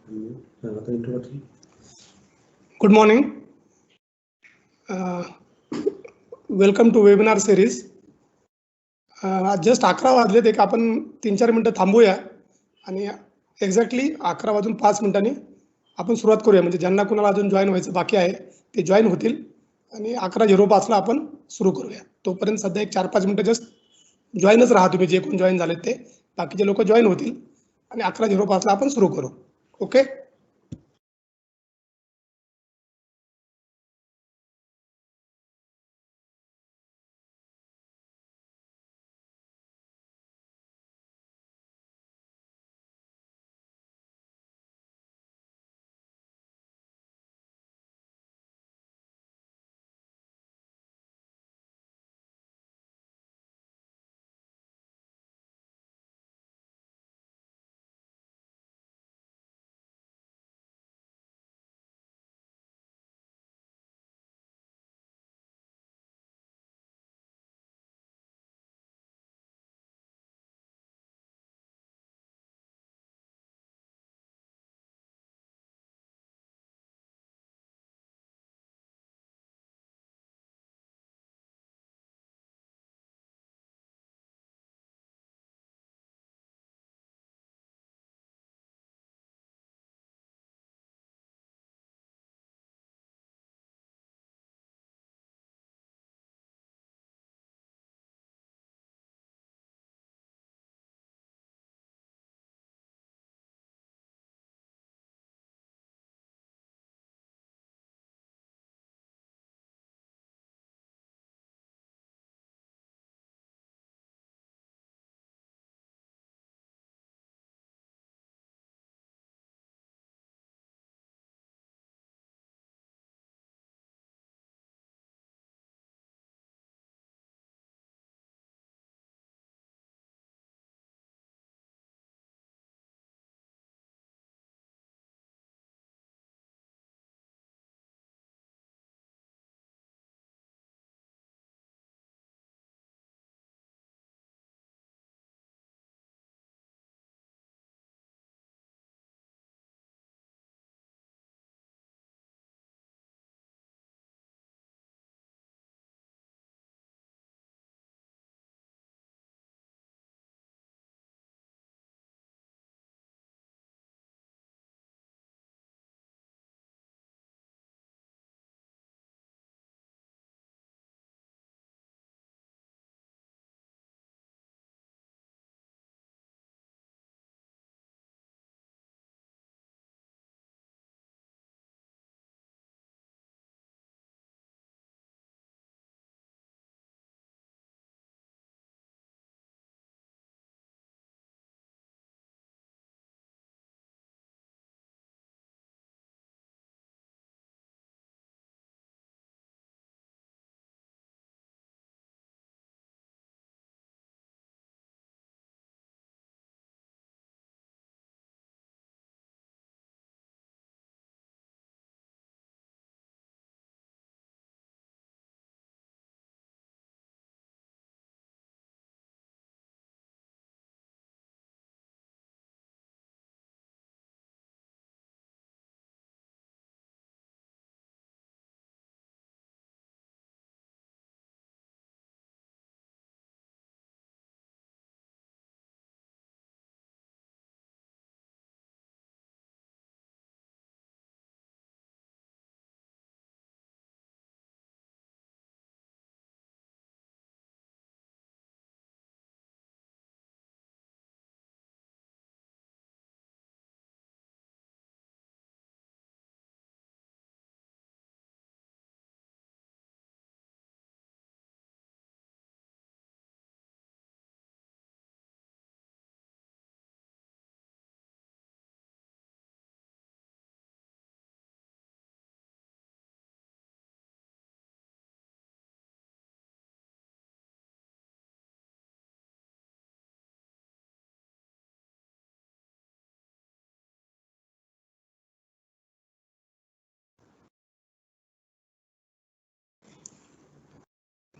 Good morning. Welcome to webinar series. Just 11 वाजलेत, एक आपण 3-4 मिनटं थांबूया आणि एक्झॅक्टली 11 वाजून 5 मिनिटांनी आपण सुरुवात करूया. म्हणजे ज्यांना कुणाला अजून जॉईन व्हायचं बाकी आहे ते जॉईन होतील आणि 11:05ला आपण सुरू करूया. तोपर्यंत सध्या एक 4-5 मिनिटं जस्ट जॉईनच राहा तुम्ही, जे कोण जॉईन झालेत ते. बाकीचे लोक जॉईन होतील आणि 11:05ला आपण सुरू करू. ओके.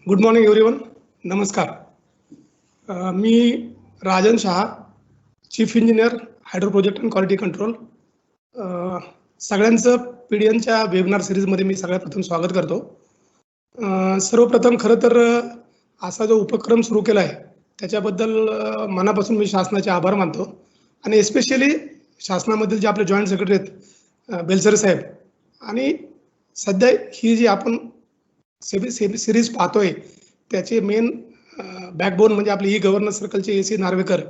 Good morning everyone. नमस्कार. मी Rajan Shah, chief engineer hydro project and quality control, सगळ्यांचं पीडीएनच्या वेबिनार सिरीजमध्ये मी सगळ्यात प्रथम स्वागत करतो. सर्वप्रथम खरं तर असा जो उपक्रम सुरू केला आहे त्याच्याबद्दल मनापासून मी शासनाचे आभार मानतो आणि एस्पेशली शासनामधील जे आपले जॉईंट सेक्रेटरी आहेत बेलसरे साहेब, आणि सध्या ही जी आपण सिरीज पाहतोय त्याचे मेन बॅकबोन म्हणजे आपले ई गव्हर्नन्स सर्कलचे AC नार्वेकर,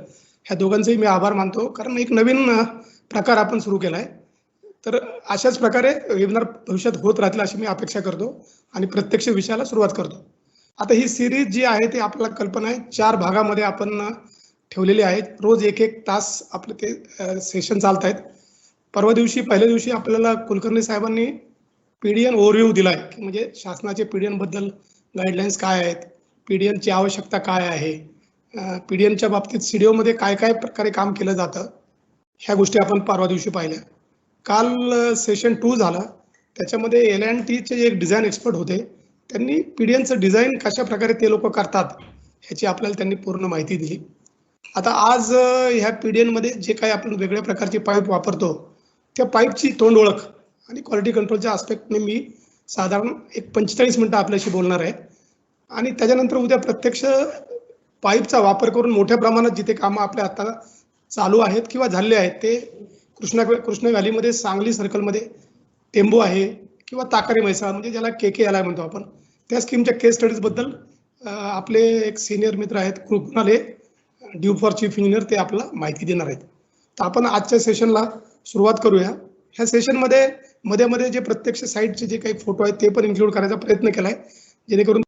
ह्या दोघांचेही मी आभार मानतो, कारण एक नवीन प्रकार आपण सुरू केला आहे. तर अशाच प्रकारे वेबिनार भविष्यात होत राहतील अशी मी अपेक्षा करतो आणि प्रत्यक्ष विषयाला सुरुवात करतो. आता ही सिरीज जी आहे ती आपल्याला कल्पना आहे 4 भागामध्ये आपण ठेवलेली आहेत. रोज 1-1 तास आपले ते सेशन चालत आहेत. परवा दिवशी पहिल्या दिवशी आपल्याला कुलकर्णी साहेबांनी पीडीएन ओव्हरव्ह्यू दिलाय, की म्हणजे शासनाचे पीडीएन बद्दल गाईडलाईन्स काय आहेत, पीडीएनची आवश्यकता काय आहे, पीडीएनच्या बाबतीत CDO मध्ये काय काय प्रकारे काम केलं जातं, ह्या गोष्टी आपण परवा दिवशी पाहिल्या. काल सेशन 2 झाला, त्याच्यामध्ये L&Tचे एक डिझाईन एक्सपर्ट होते. त्यांनी पीडीएनचं डिझाईन कशा प्रकारे ते लोक करतात ह्याची आपल्याला त्यांनी पूर्ण माहिती दिली. आता आज ह्या पीडीएनमध्ये जे काही आपण वेगळ्या प्रकारचे पाईप वापरतो त्या पाईपची तोंड ओळख आणि क्वालिटी कंट्रोलच्या आस्पेक्टने मी साधारण एक 45 मिनिटं आपल्याशी बोलणार आहे. आणि त्याच्यानंतर उद्या प्रत्यक्ष पाईपचा वापर करून मोठ्या प्रमाणात जिथे कामं आपल्या आता चालू आहेत किंवा झालेले आहेत ते कृष्णा व्हॅलीमध्ये, सांगली सर्कलमध्ये टेंबू आहे किंवा ताकारी म्हैसाळ म्हणजे ज्याला KKLI म्हणतो आपण, त्या स्कीमच्या केस स्टडीजबद्दल आपले एक सिनियर मित्र आहेत Krunal due for chief engineer, ते आपल्याला माहिती देणार आहेत. तर आपण आजच्या सेशनला सुरुवात करूया. ह्या सेशनमध्ये मध्ये जे प्रत्यक्ष साईटचे जे काही फोटो आहेत ते पण इन्क्लूड करायचा प्रयत्न केलाय, जेणेकरून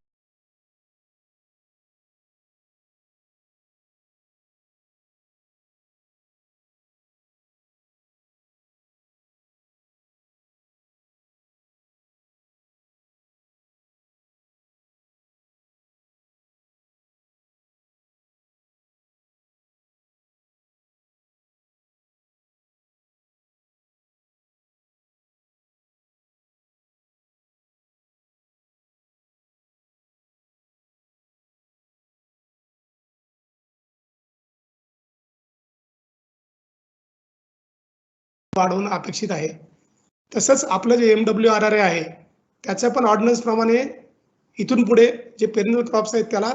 वाढवणं अपेक्षित आहे. तसंच आपलं जे MWRRA आहे त्याच्या पण ऑर्डिनन्स प्रमाणे इथून पुढे जे पेरिनल क्रॉप्स आहेत त्याला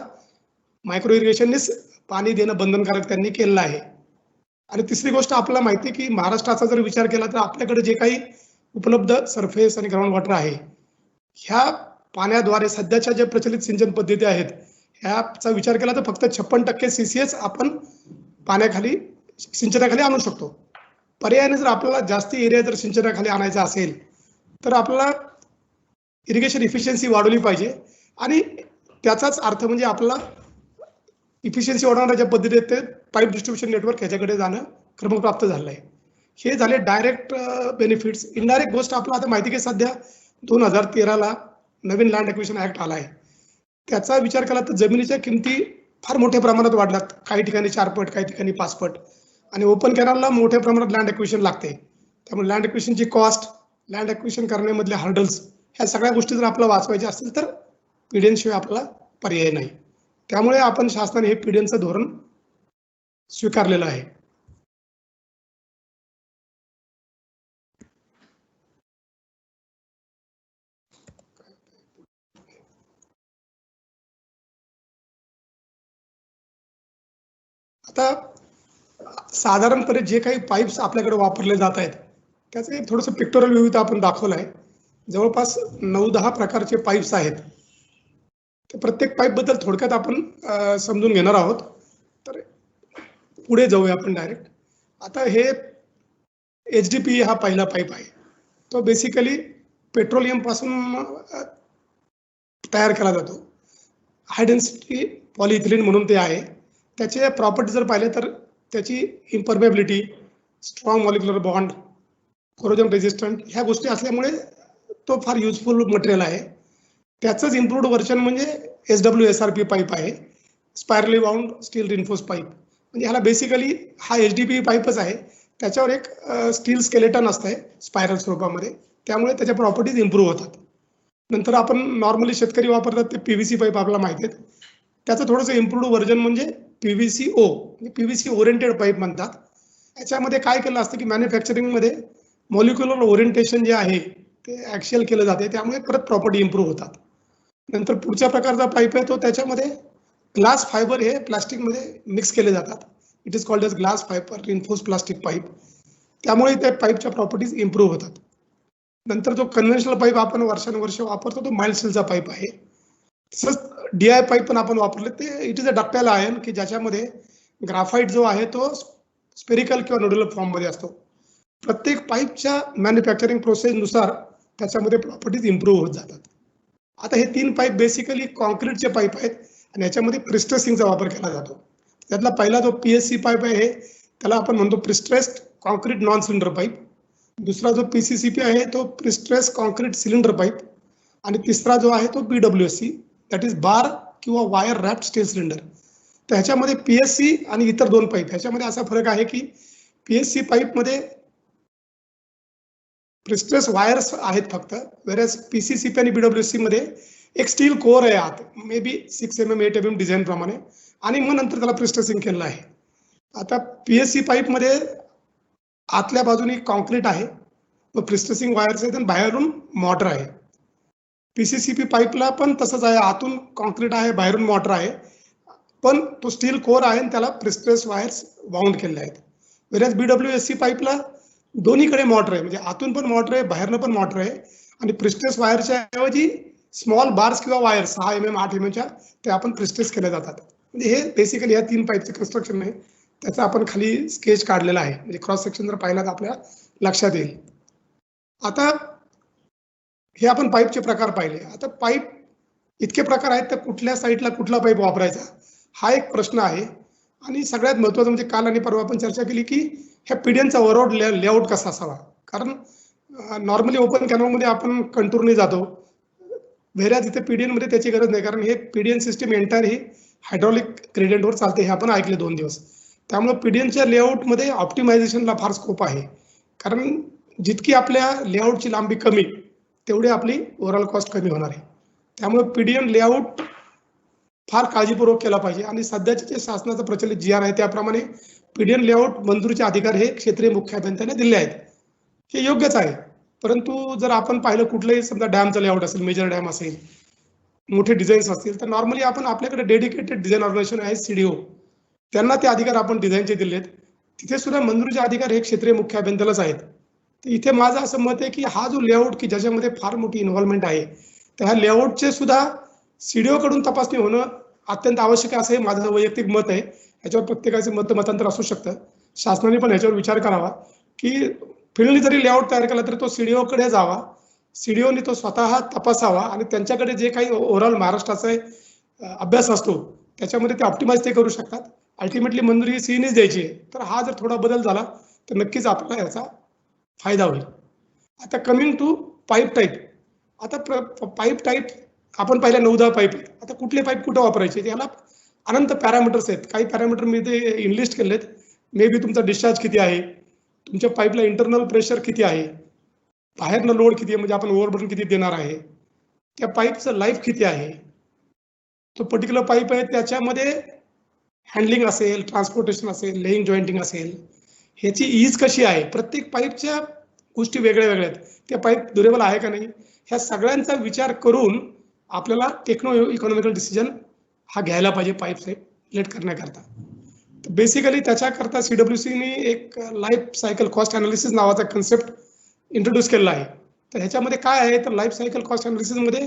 मायक्रो इरिगेशननेच पाणी देणं बंधनकारक त्यांनी केलेलं आहे. आणि तिसरी गोष्ट आपल्याला माहिती आहे की महाराष्ट्राचा जर विचार केला तर आपल्याकडे जे काही उपलब्ध सरफेस आणि ग्राउंड वॉटर आहे, ह्या पाण्याद्वारे सध्याच्या ज्या प्रचलित सिंचन पद्धती आहेत ह्याचा विचार केला तर फक्त 56% CCS आपण पाण्याखाली सिंचनाखाली आणू शकतो. पर्यायाने जर आपल्याला जास्ती एरिया जर सिंचनाखाली आणायचा असेल तर आपल्याला इरिगेशन इफिशियन्सी वाढवली पाहिजे, आणि त्याचाच अर्थ म्हणजे आपल्याला इफिशियन्सी वाढवण्याच्या पद्धती ते पाईप डिस्ट्रीब्युशन नेटवर्क ह्याच्याकडे जाणं क्रमप्राप्त झालं आहे. हे झाले डायरेक्ट बेनिफिट्स. इनडायरेक्ट गोष्ट आपल्याला आता माहिती की सध्या 2013ला नवीन लँड ॲक्विजिशन ऍक्ट आला आहे. त्याचा विचार केला तर जमिनीच्या किमती फार मोठ्या प्रमाणात वाढल्यात, काही ठिकाणी 4 पट, काही ठिकाणी 5 पट, आणि ओपन कॅनलला मोठ्या प्रमाणात लँड ॲक्विजिशन लागते. त्यामुळे लँड ॲक्विजिशनची कॉस्ट, लँड ॲक्विजिशन करण्यामधले हर्डल्स, ह्या सगळ्या गोष्टी जर आपल्याला वाचवायच्या असतील तर पीडीएन शिवाय आपल्याला पर्याय नाही. त्यामुळे आपण शासनाने हे पीडीएनचं धोरण स्वीकारलेलं आहे. आता साधारणपणे जे काही पाईप्स आपल्याकडे वापरले जात आहेत त्याचं एक थोडंसं पिक्टोरल व्ह्यू आपण दाखवलं आहे. जवळपास 9-10 प्रकारचे पाईप्स आहेत. ते प्रत्येक पाईप बद्दल थोडक्यात आपण समजून घेणार आहोत. तर पुढे जाऊया आपण डायरेक्ट. आता हे HDPE हा पहिला पाईप आहे. तो बेसिकली पेट्रोलियम पासून तयार केला जातो. हाय डेन्सिटी पॉलिइथिलीन म्हणून ते आहे. त्याचे प्रॉपर्टी जर पाहिले तर त्याची इम्परमेबिलिटी, strong molecular bond, corrosion resistant ह्या गोष्टी असल्यामुळे तो फार युजफुल मटेरियल आहे. त्याचंच इम्प्रूव्ड व्हर्जन म्हणजे SWSRP पाईप आहे, स्पायरली बाउंड स्टील रिन्फोर्स पाईप. म्हणजे ह्याला बेसिकली हा HDPE पाईपच आहे, त्याच्यावर एक स्टील स्केलेटन असतंय स्पायरल स्वरूपामध्ये, त्यामुळे त्याच्या प्रॉपर्टीज इम्प्रूव्ह होतात. नंतर आपण नॉर्मली शेतकरी वापरतात ते PVC पाईप आपल्याला माहिती आहेत. त्याचं थोडंसं इम्प्रूव्ड व्हर्जन म्हणजे PVCO, म्हणजे PVC ओरिएंटेड पाईप म्हणतात. याच्यामध्ये काय केलं असतं की मॅन्युफॅक्चरिंगमध्ये मॉलिक्युलर ओरिएंटेशन जे आहे ते ॲक्सियल केलं जाते, त्यामुळे परत प्रॉपर्टी इम्प्रूव्ह होतात. नंतर पुढच्या प्रकारचा पाईप आहे तो त्याच्यामध्ये ग्लास फायबर हे प्लास्टिकमध्ये मिक्स केले जातात. It is called as glass fibre reinforce plastic pipe. त्यामुळे त्या पाईपच्या प्रॉपर्टीज इम्प्रूव्ह होतात. नंतर जो कन्व्हेन्शनल पाईप आपण वर्षानुवर्ष वापरतो तो माइल्ड स्टीलचा पाईप आहे. तसंच DI पाईप पण आपण वापरले ते it is a ductile ion की ज्याच्यामध्ये ग्राफाईट जो आहे तो स्पेरिकल किंवा नोड्युलर फॉर्ममध्ये असतो. प्रत्येक पाईपच्या मॅन्युफॅक्चरिंग प्रोसेसनुसार त्याच्यामध्ये प्रॉपर्टीज इम्प्रूव्ह होत जातात. आता हे 3 पाईप बेसिकली कॉन्क्रीटचे पाईप आहेत आणि याच्यामध्ये प्रिस्ट्रेसिंगचा वापर केला जातो. त्यातला पहिला जो PSC पाईप आहे त्याला आपण म्हणतो प्रिस्ट्रेस्ड कॉन्क्रीट नॉन सिलेंडर पाईप. दुसरा जो PCCP आहे तो प्रिस्ट्रेस कॉन्क्रीट सिलेंडर पाईप आणि तिसरा जो आहे तो BWSC दॅट इज बार किंवा वायर रॅप्ड स्टील सिलेंडर. तर ह्याच्यामध्ये PSC आणि इतर 2 पाईप ह्याच्यामध्ये असा फरक आहे की PSC पाईपमध्ये प्रिस्ट्रेस वायर्स आहेत फक्त, वेरॅज PCCP आणि BWSC मध्ये एक स्टील कोर आहे आत, may be 6 mm 8 mm design प्रमाणे, आणि मग नंतर त्याला प्रिस्ट्रेसिंग केलेलं आहे. आता PSC पाईपमध्ये आतल्या बाजूने कॉन्क्रीट आहे, प्रिस्ट्रेसिंग वायर्स आहेत आणि बाहेरून मॉटर आहे. PCCP पाईपला पण तसंच आहे, आतून कॉन्क्रीट आहे बाहेरून मॉटर आहे, पण तो स्टील कोर आहे आणि त्याला प्रिस्ट्रेस वायर्स वाउंड केलेले आहेत. वेरॅज BWSC पाईपला दोन्हीकडे मॉटर आहे, म्हणजे आतून पण मॉटर आहे बाहेरनं पण मॉटर आहे, आणि प्रिस्ट्रेस वायरच्या ऐवजी स्मॉल बार्स किंवा वायर 6 mm 8 mm च्या ते आपण प्रिस्ट्रेस केल्या जातात. म्हणजे हे बेसिकली या 3 पाईपचे कन्स्ट्रक्शन आहे, त्याचा आपण खाली स्केच काढलेला आहे, म्हणजे क्रॉस सेक्शन जर पाहिला तर आपल्याला लक्षात येईल. आता हे आपण पाईपचे प्रकार पाहिले. आता पाईप इतके प्रकार आहेत तर कुठल्या साईडला कुठला पाईप वापरायचा हा एक प्रश्न आहे. आणि सगळ्यात महत्त्वाचं म्हणजे काल आणि परवा आपण चर्चा केली की ह्या पिडियनचा ओव्हरऑल लेआउट कसा असावा, कारण नॉर्मली ओपन कॅनॉलमध्ये आपण कंटूरने जातो, व्हेरॅज इथे PDN त्याची गरज नाही, कारण हे PDN सिस्टीम एंटायर ही हायड्रॉलिक ग्रेडियंटवर चालते, हे आपण ऐकले 2 दिवस. त्यामुळे PDNच्या लेआउटमध्ये ऑप्टिमायझेशनला फार स्कोप आहे, कारण जितकी आपल्या लेआउटची लांबी कमी तेवढी आपली ओव्हरऑल कॉस्ट कमी होणार आहे. त्यामुळे PDN लेआउट फार काळजीपूर्वक केला पाहिजे, आणि सध्याचे जे शासनाचं प्रचलित GR आहे त्याप्रमाणे PDN लेआउट मंजुरीचे अधिकार हे क्षेत्रीय मुख्य अभियंत्याने दिले आहेत. हे योग्यच आहे, परंतु जर आपण पाहिलं कुठलंही समजा डॅमचं लेआउट असेल, मेजर डॅम असेल, मोठे डिझाईन्स असतील, तर नॉर्मली आपण आपल्याकडे डेडिकेटेड डिझाईन ऑर्गनायझेशन आहे CDO, त्यांना ते अधिकार आपण डिझाईनचे दिलेत. तिथे सुद्धा मंजुरीचे अधिकार हे क्षेत्रीय मुख्य अभियंत्यालाच आहेत. तर इथे माझं असं मत आहे की हा जो लेआउट की ज्याच्यामध्ये फार मोठी इन्व्हॉल्वमेंट आहे, त्या ह्या लेआउटचे सुद्धा CDO कडून तपासणी होणं अत्यंत आवश्यक आहे, असं हे माझं वैयक्तिक मत आहे. याच्यावर प्रत्येकाचे मतांतर असू शकतं. शासनाने पण याच्यावर विचार करावा की फिल्डने जरी लेआउट तयार केला तरी तो CDO कडे जावा, CDOने तो स्वतः तपासावा, आणि त्यांच्याकडे जे काही ओव्हरऑल महाराष्ट्राचा अभ्यास असतो त्याच्यामध्ये ते ऑप्टिमाइज ते करू शकतात. अल्टिमेटली मंजुरी CEनेच द्यायची आहे. तर हा जर थोडा बदल झाला तर नक्कीच आपल्याला याचा फायदा होईल. आता कमिंग टू पाईप टाईप. आता पाईप टाईप आपण पहिल्या 9-10 पाईप आहेत. आता कुठले पाईप कुठं वापरायचे याला अनंत पॅरामीटर्स आहेत. काही पॅरामीटर मी ते इनलिस्ट केलेत. मे बी तुमचा डिस्चार्ज किती आहे, तुमच्या पाईपला इंटरनल प्रेशर किती आहे, बाहेरनं लोड किती आहे, म्हणजे आपण ओव्हरबर्डन किती देणार आहे, त्या पाईपचं लाईफ किती आहे, तो पर्टिक्युलर पाईप आहे त्याच्यामध्ये हँडलिंग असेल, ट्रान्सपोर्टेशन असेल, लेईंग जॉईंटिंग असेल, ह्याची ईज कशी आहे, प्रत्येक पाईपच्या गोष्टी वेगळ्या वेगळ्या आहेत. त्या पाईप ड्युरेबल आहे का नाही, ह्या सगळ्यांचा विचार करून आपल्याला टेक्नो इकॉनॉमिकल डिसिजन हा घ्यायला पाहिजे पाईप सिलेक्ट करण्याकरता. तर बेसिकली त्याच्याकरता CWCने एक लाईफ सायकल कॉस्ट अनालिसिस नावाचा कन्सेप्ट इंट्रोड्यूस केलेला आहे. तर ह्याच्यामध्ये काय आहे, तर लाईफ सायकल कॉस्ट अनालिसिसमध्ये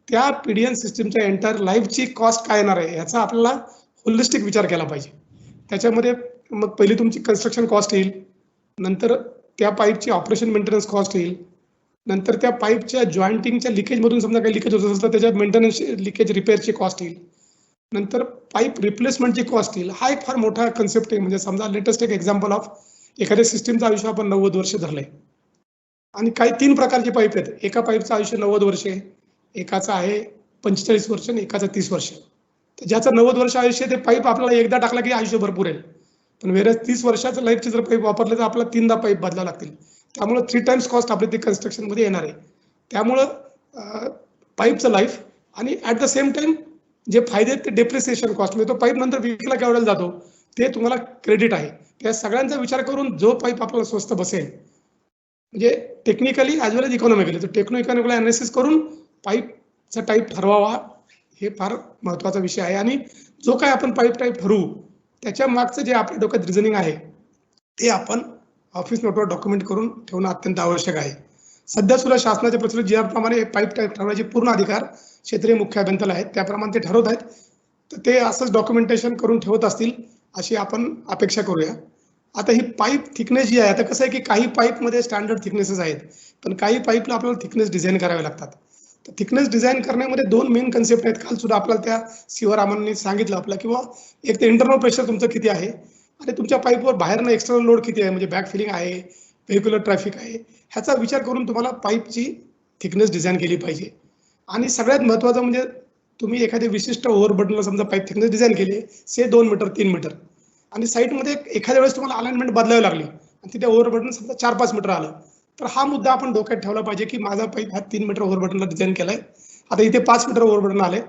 त्या PDN सिस्टीमच्या एंटायर लाईफची कॉस्ट काय येणार आहे याचा आपल्याला होलिस्टिक विचार केला पाहिजे. त्याच्यामध्ये मग पहिली तुमची कन्स्ट्रक्शन कॉस्ट येईल, नंतर त्या पाईपची ऑपरेशन मेंटेनन्स कॉस्ट येईल, नंतर त्या पाईपच्या जॉईंटिंगच्या लिकेजमधून समजा काही लिकेज होत असेल तर त्याच्यात मेंटेनन्स लिकेज रिपेअरची कॉस्ट येईल, नंतर पाईप रिप्लेसमेंटची कॉस्ट येईल. हा एक फार मोठा कन्सेप्ट आहे. म्हणजे समजा लेटेस्ट एक एक्झाम्पल ऑफ एखाद्या सिस्टीमचं आयुष्य आपण 90 वर्ष धरलंय, आणि काही 3 प्रकारचे पाईप आहेत. एका पाईपचं आयुष्य 90 वर्ष आहे, एकाचं आहे 45 वर्ष आणि एकाचं 30 वर्ष. तर ज्याचं 90 वर्ष आयुष्य ते पाईप आपल्याला एकदा टाकला की आयुष्य भरपूर आहे, पण वेळेस 30 वर्षाचं लाईफचे जर पाईप वापरले तर आपल्याला 3दा पाईप बदलावं लागतील. त्यामुळे 3 टाइम्स कॉस्ट आपली ते कन्स्ट्रक्शनमध्ये येणार आहे. त्यामुळं पाईपचं लाईफ आणि ॲट द सेम टाइम जे फायदे आहेत ते डेप्रिसिएशन कॉस्ट, म्हणजे तो पाईप नंतर विकला केवढ्याला जातो ते तुम्हाला क्रेडिट आहे. त्या सगळ्यांचा विचार करून जो पाईप आपल्याला स्वस्त बसेल म्हणजे टेक्निकली ॲज वेल एज इकॉनॉमिकली. तर टेक्नो-इकॉनॉमिकल अॅनालिसिस करून पाईपचा टाईप ठरवावा, हे फार महत्त्वाचा विषय आहे. आणि जो काही आपण पाईप टाईप ठरवू, त्याच्या मागचं जे आपल्या डोक्यात रिझनिंग आहे, ते आपण ऑफिस नोटवर डॉक्युमेंट करून ठेवणं अत्यंत आवश्यक आहे. सध्या सुद्धा शासनाच्या प्रचलित जी-आर पाईप टाईप ठरवण्याचे पूर्ण अधिकार क्षेत्रीय मुख्य अभियंत्याला आहेत. त्याप्रमाणे ते ठरवत आहेत. तर ते असंच डॉक्युमेंटेशन करून ठेवत असतील, अशी आपण अपेक्षा करूया. आता ही पाईप थिकनेस जी आहे, आता कसं आहे की काही पाईपमध्ये स्टँडर्ड थिकनेसेस आहेत, पण काही पाईपला आपल्याला थिकनेस डिझाइन करावे लागतात. तर थिकनेस डिझाइन करण्यामध्ये 2 मेन कन्सेप्ट आहेत. काल सुद्धा आपल्याला त्या सीओ सांगितलं आपलं, किंवा एक तर इंटरनल प्रेशर तुमचं किती आहे आणि तुमच्या पाईपवर बाहेरनं एक्सटर्नल लोड किती आहे, म्हणजे बॅक फिलिंग आहे, व्हेहिक्युलर ट्रॅफिक आहे, ह्याचा विचार करून तुम्हाला पाईपची थिकनेस डिझाइन केली पाहिजे. आणि सगळ्यात महत्त्वाचं म्हणजे तुम्ही एखाद्या विशिष्ट ओव्हरबर्डनला समजा पाईप थिकनेस डिझाइन केली, से 2 मीटर 3 मीटर, आणि साईटमध्ये एखाद्या वेळेस तुम्हाला अलाइनमेंट बदलावी लागली आणि तिथे ओव्हरबर्डन समजा 4-5 मीटर आलं, तर हा मुद्दा आपण डोक्यात ठेवला पाहिजे की माझा पाईप हा 3 मीटर ओव्हरबर्डनला डिझाइन केलाय, आता इथे 5 मीटर ओव्हरबर्डन आले,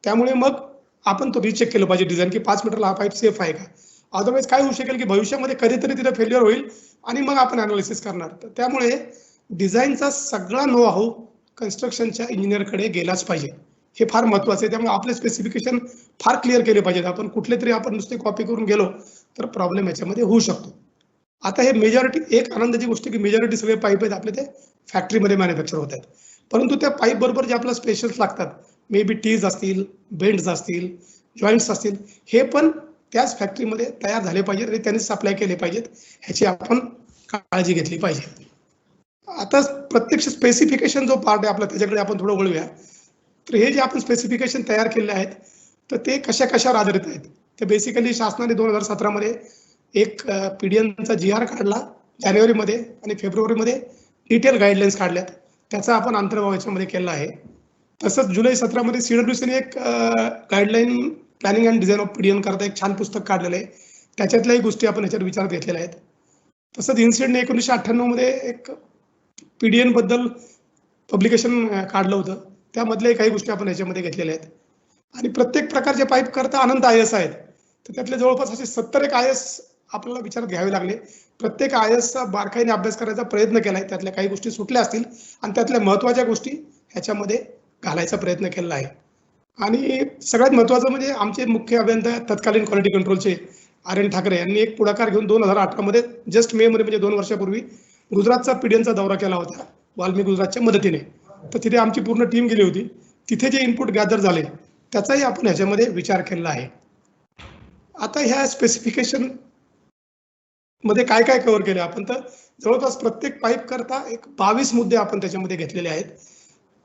त्यामुळे मग आपण तो रिचेक केलं पाहिजे डिझाइन की 5 मीटरला हा पाईप सेफ आहे का. अदरवाईज काय होऊ शकेल की भविष्यामध्ये कधीतरी तिथे फेल्युअर होईल आणि मग आपण अनालिसिस करणार. तर त्यामुळे डिझाईनचा सगळा नो हाऊ कन्स्ट्रक्शनच्या इंजिनियरकडे गेलाच पाहिजे. हे फार महत्त्वाचं आहे. त्यामुळे आपले स्पेसिफिकेशन फार क्लिअर केले पाहिजेत. आपण कुठले तरी आपण नुसते कॉपी करून गेलो तर प्रॉब्लेम याच्यामध्ये होऊ शकतो. आता हे मेजॉरिटी, एक आनंदाची गोष्ट की मेजॉरिटी सगळे पाईप आहेत आपले ते फॅक्टरीमध्ये मॅन्युफॅक्चर होत आहेत. परंतु त्या पाईप बरोबर जे आपल्याला स्पेशल्स लागतात, मे बी टीज असतील, बेंड्स असतील, जॉईंट्स असतील, हे पण त्याच फॅक्टरीमध्ये तयार झाले पाहिजेत आणि त्यांनी सप्लाय केले पाहिजेत, ह्याची आपण काळजी घेतली पाहिजे. आता प्रत्यक्ष स्पेसिफिकेशन जो पार्ट आहे आपला, त्याच्याकडे आपण थोडं वळूया. तर हे जे आपण स्पेसिफिकेशन तयार केले आहेत, तर ते कशावर आधारित आहेत. ते बेसिकली शासनाने 2017 मध्ये एक पीडीएनचा जी-आर काढला जानेवारीमध्ये, आणि फेब्रुवारीमध्ये डिटेल गाईडलाईन्स काढल्यात. त्याचा आपण अंतर्भाव याच्यामध्ये केला आहे. तसंच जुलै 17 मध्ये सीडब्ल्यूसीने एक guideline planning and design of PDN करता एक छान पुस्तक काढलेलं आहे. त्याच्यातल्याही गोष्टी आपण याच्यात विचारात घेतलेल्या आहेत. तसंच इन्सिडने 1998 मध्ये एक पीडीएन बद्दल पब्लिकेशन काढलं होतं. त्यामधल्याही काही गोष्टी आपण याच्यामध्ये घेतलेल्या आहेत. आणि प्रत्येक प्रकारचे पाईप करता अनंत आय-एस आहेत. तर त्यातले जवळपास असे 70 एक आय-एस आपल्याला विचारात घ्यावे लागले. प्रत्येक आय-एसचा बारकाईने अभ्यास करायचा प्रयत्न केलाय. त्यातल्या काही गोष्टी सुटल्या असतील आणि त्यातल्या महत्त्वाच्या गोष्टी ह्याच्यामध्ये घालायचा प्रयत्न केलेला आहे. आणि सगळ्यात महत्त्वाचं म्हणजे आमचे मुख्य अभियंता तत्कालीन क्वालिटी कंट्रोलचे आर.एन. ठाकरे यांनी एक पुढाकार घेऊन 2018 मध्ये जस्ट मे मध्ये, म्हणजे 2 वर्षापूर्वी गुजरातचा पीडीएनचा दौरा केला होता वाल्मी गुजरातच्या मदतीने. तर तिथे आमची पूर्ण टीम गेली होती. तिथे जे इनपुट गॅदर झाले त्याचाही आपण ह्याच्यामध्ये विचार केलेला आहे. आता ह्या स्पेसिफिकेशन मध्ये काय काय कव्हर केले आपण, तर जवळपास प्रत्येक पाईप करता एक 22 मुद्दे आपण त्याच्यामध्ये घेतलेले आहेत.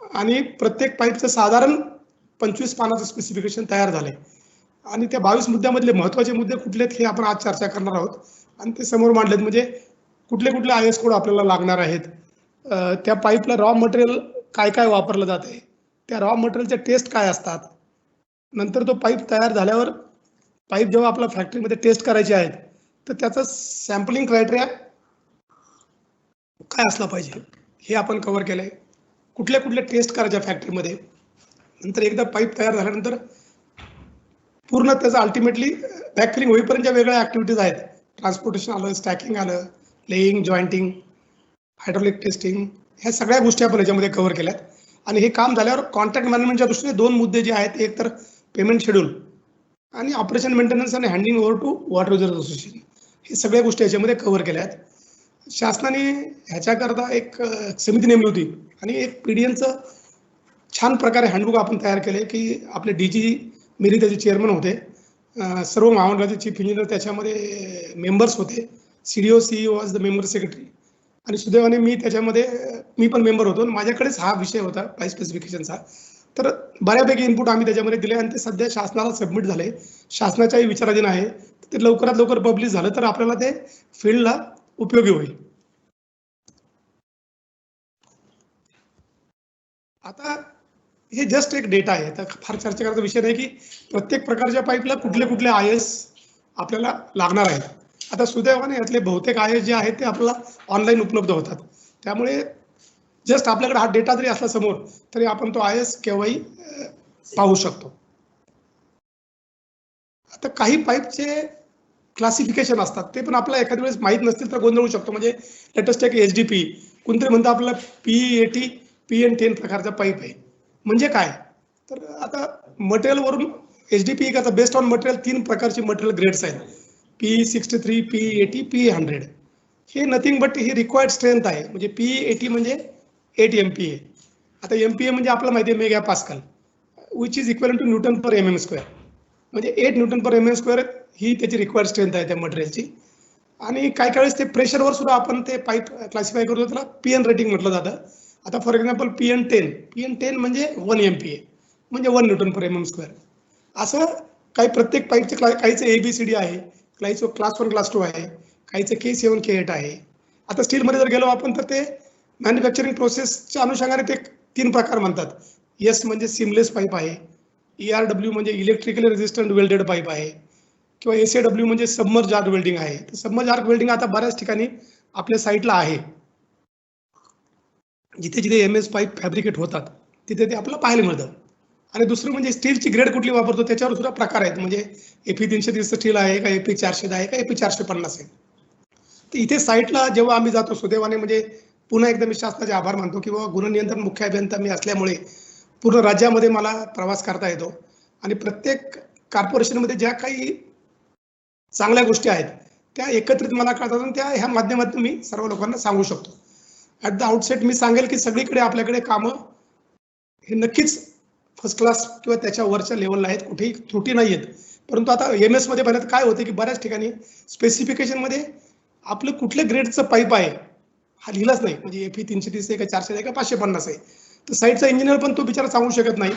आणि प्रत्येक पाईपचं साधारण 25 पानाचं स्पेसिफिकेशन तयार झालंय. आणि त्या 22 मुद्द्यामधले महत्त्वाचे मुद्दे कुठले आहेत हे आपण आज चर्चा करणार आहोत. आणि ते समोर मांडलेत, म्हणजे कुठले कुठले आय-एस कोड आपल्याला लागणार आहेत, त्या पाईपला रॉ मटेरियल काय काय वापरलं जात आहे, त्या रॉ मटेरियलच्या टेस्ट काय असतात, नंतर तो पाईप तयार झाल्यावर पाईप जेव्हा आपल्या फॅक्टरीमध्ये टेस्ट करायचे आहेत, तर त्याचं सॅम्पलिंग क्रायटेरिया काय असला पाहिजे हे आपण कव्हर केलंय. कुठल्या कुठल्या टेस्ट करायच्या फॅक्टरीमध्ये, नंतर एकदा पाईप तयार झाल्यानंतर पूर्ण त्याचं अल्टिमेटली बॅकफिलिंग होईपर्यंत वेगळ्या ऍक्टिव्हिटीज आहेत. ट्रान्सपोर्टेशन आलं, स्टॅकिंग आलं, लेईंग, जॉईंटिंग, हायड्रोलिक टेस्टिंग, ह्या सगळ्या गोष्टी आपण याच्यामध्ये कव्हर केल्यात. आणि हे काम झाल्यावर कॉन्ट्रॅक्ट मॅनेजमेंटच्या दृष्टीने 2 मुद्दे जे आहेत, एक तर पेमेंट शेड्यूल आणि ऑपरेशन मेंटेनन्स आणि handing over to water users association, हे सगळ्या गोष्टी याच्यामध्ये कव्हर केल्या आहेत. शासनाने ह्याच्याकरता एक समिती नेमली होती आणि एक पीडीएनचं छान प्रकारे हँडबुक आपण तयार केले की आपले डीजी मेरी त्याचे चेअरमन होते, सर्व महामंडळाचे चीफ इंजिनियर त्याच्यामध्ये मेंबर्स होते, CDO CEO was the member secretary, आणि सुदैवाने मी त्याच्यामध्ये मी पण मेंबर होतो. माझ्याकडेच हा विषय होता प्राईस स्पेसिफिकेशनचा. तर बऱ्यापैकी इनपुट आम्ही त्याच्यामध्ये दिले आणि ते सध्या शासनाला सबमिट झाले, शासनाच्याही विचाराधीन आहे. ते लवकरात लवकर पब्लिश झालं तर आपल्याला ते फील्डला उपयोगी होईल. आता हे जस्ट एक डेटा आहे, तर फार चर्चा करायचा विषय नाही की प्रत्येक प्रकारच्या पाईपला कुठले कुठले आय-एस आपल्याला लागणार आहेत. आता सुदैवाने यातले बहुतेक आय-एस जे आहेत ते आपल्याला ऑनलाईन उपलब्ध होतात. त्यामुळे जस्ट आपल्याकडे हा डेटा जरी असला समोर तरी आपण तो आय-एस केव्हाही पाहू शकतो. आता काही पाईपचे क्लासिफिकेशन असतात, ते पण आपल्याला एखाद्या वेळेस माहीत नसतील तर गोंधळू शकतो. म्हणजे लेटेस्ट एक एचडीपी कोणतरी म्हणतं आपल्याला PE80 PN10 प्रकारचा पाईप आहे. म्हणजे काय? तर आता मटेरियलवरून HDPE करता बेस्ड ऑन मटेरियल 3 प्रकारचे मटेरियल ग्रेड्स आहेत. PE63, PE80, PE100. हे nothing but he required strength आहे. म्हणजे PE80 म्हणजे 8 MPa. आता MPa म्हणजे आपल्याला माहिती आहे mega pascal, which is equal to newton per mm square. म्हणजे 8 न्यूटन पर mm स्क्वेअर ही त्याची रिक्वायर्ड स्ट्रेंथ आहे त्या मटेरियलची. आणि काही वेळेस ते प्रेशरवर सुद्धा आपण ते पाईप क्लासिफाय करतो, त्याला PN रेटिंग म्हटलं जातं. आता फॉर एक्झाम्पल PN10 म्हणजे 1 MPa म्हणजे 1 न्यूटन पर mm स्क्वेअर. असं काही प्रत्येक पाईपचे काहीचं ABCD आहे, काहीचं क्लास 1 क्लास 2 आहे, काहीचं K7 K8 आहे. आता स्टीलमध्ये जर गेलो आपण तर ते मॅन्युफॅक्चरिंग प्रोसेसच्या अनुषंगाने ते 3 प्रकार म्हणतात. S म्हणजे सिमलेस पाईप आहे, ERW म्हणजे इलेक्ट्रिकली रेजिस्टंट वेल्डेड पाईप आहे, किंवा SAW म्हणजे सबमर्ज आर्क वेल्डिंग आहे. तर सबमर्ज आर्क वेल्डिंग आता बऱ्याच ठिकाणी आपल्या साईटला आहे. जिथे जिथे MS पाईप फॅब्रिकेट होतात तिथे ते आपल्याला पाहायला मिळतं. आणि दुसरं म्हणजे स्टीलची ग्रेड कुठली वापरतो त्याच्यावर सुद्धा प्रकार आहेत. म्हणजे Fe330 स्टील आहे का, Fe400 आहे का, Fe450 आहे. तर इथे साईटला जेव्हा आम्ही जातो सुदैवाने, म्हणजे पुन्हा एकदा मी शासनाचे आभार मानतो की बाबा गुणनियंत्रण मुख्य अभियंता मी असल्यामुळे पूर्ण राज्यामध्ये मला प्रवास करता येतो आणि प्रत्येक कॉर्पोरेशनमध्ये ज्या काही चांगल्या गोष्टी आहेत त्या एकत्रित मला कळतात आणि त्या ह्या माध्यमातून मी सर्व लोकांना सांगू शकतो. ॲट द आउटसेट मी सांगेल की सगळीकडे आपल्याकडे कामं हे नक्कीच फर्स्ट क्लास किंवा त्याच्या वरच्या लेवलला आहेत, कुठेही त्रुटी नाही आहेत. परंतु आता MS मध्ये पाहिलं काय होते की बऱ्याच ठिकाणी स्पेसिफिकेशनमध्ये आपलं कुठल्या ग्रेडचं पाईप आहे हा लिहिलाच नाही. म्हणजे Fe330 आहे का 400 आहे का 550 आहे. तर साईटचा इंजिनियर पण तो बिचारा सांगू शकत नाही.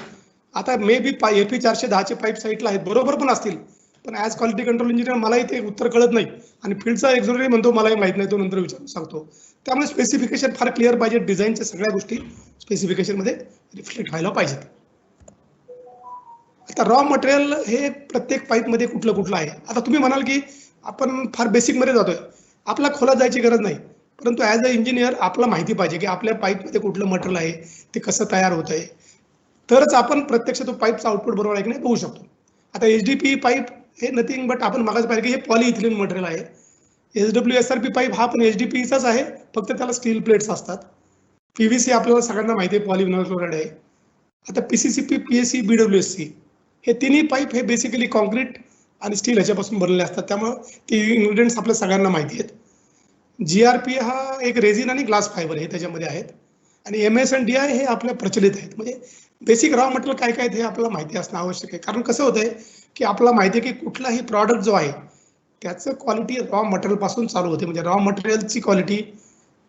आता मे बी Fe410चे पाईप साईटला आहेत, बरोबर पण असतील, पण ॲज क्वालिटी कंट्रोल इंजिनियर मलाही ते उत्तर कळत नाही आणि फील्डचा एक्झिक्युटिव्ह म्हणतो मलाही माहित नाही, तो नंतर विचारून सांगतो. त्यामुळे स्पेसिफिकेशन फार क्लिअर पाहिजे. डिझाईनच्या सगळ्या गोष्टी स्पेसिफिकेशनमध्ये रिफ्लेक्ट व्हायला पाहिजेत. आता रॉ मटेरियल हे प्रत्येक पाईपमध्ये कुठलं कुठलं आहे. आता तुम्ही म्हणाल की आपण फार बेसिकमध्ये जातोय, आपला खोलात जायची गरज नाही. परंतु ॲज अ इंजिनियर आपला माहिती पाहिजे की आपल्या पाईपमध्ये कुठलं मटेरियल आहे, ते कसं तयार होत आहे, तरच आपण प्रत्यक्ष तो पाईपचा आउटपुट बरोबर आहे की नाही बघू शकतो. आता HDPE पाईप हे नथिंग बट आपण मागास पाहिजे की हे पॉलिइथिलीन मटेरियल आहे. SWSRP पाईप हा पण HDPEचाच आहे, फक्त त्याला स्टील प्लेट्स असतात. PVC आपल्याला सगळ्यांना माहिती आहे, पॉलिव्हिनाइल क्लोराईड आहे. आता PCCP, PSC, BWSC हे तिन्ही पाईप हे बेसिकली कॉन्क्रीट आणि स्टील ह्याच्यापासून बनलेले असतात. त्यामुळं ते इन्ग्रेडियंट्स आपल्या सगळ्यांना माहिती आहेत. GRP हा एक रेझिन आणि ग्लास फायबर हे त्याच्यामध्ये आहेत आणि MS आणि DI हे आपल्या प्रचलित आहेत. म्हणजे बेसिक रॉ मटेरियल काय काय हे आपल्याला माहिती असणं आवश्यक आहे. कारण कसं होतंय की आपल्याला माहिती आहे की कुठलाही प्रॉडक्ट जो आहे त्याचं क्वालिटी रॉ मटेरियल पासून चालू होते. म्हणजे रॉ मटेरियलची क्वालिटी,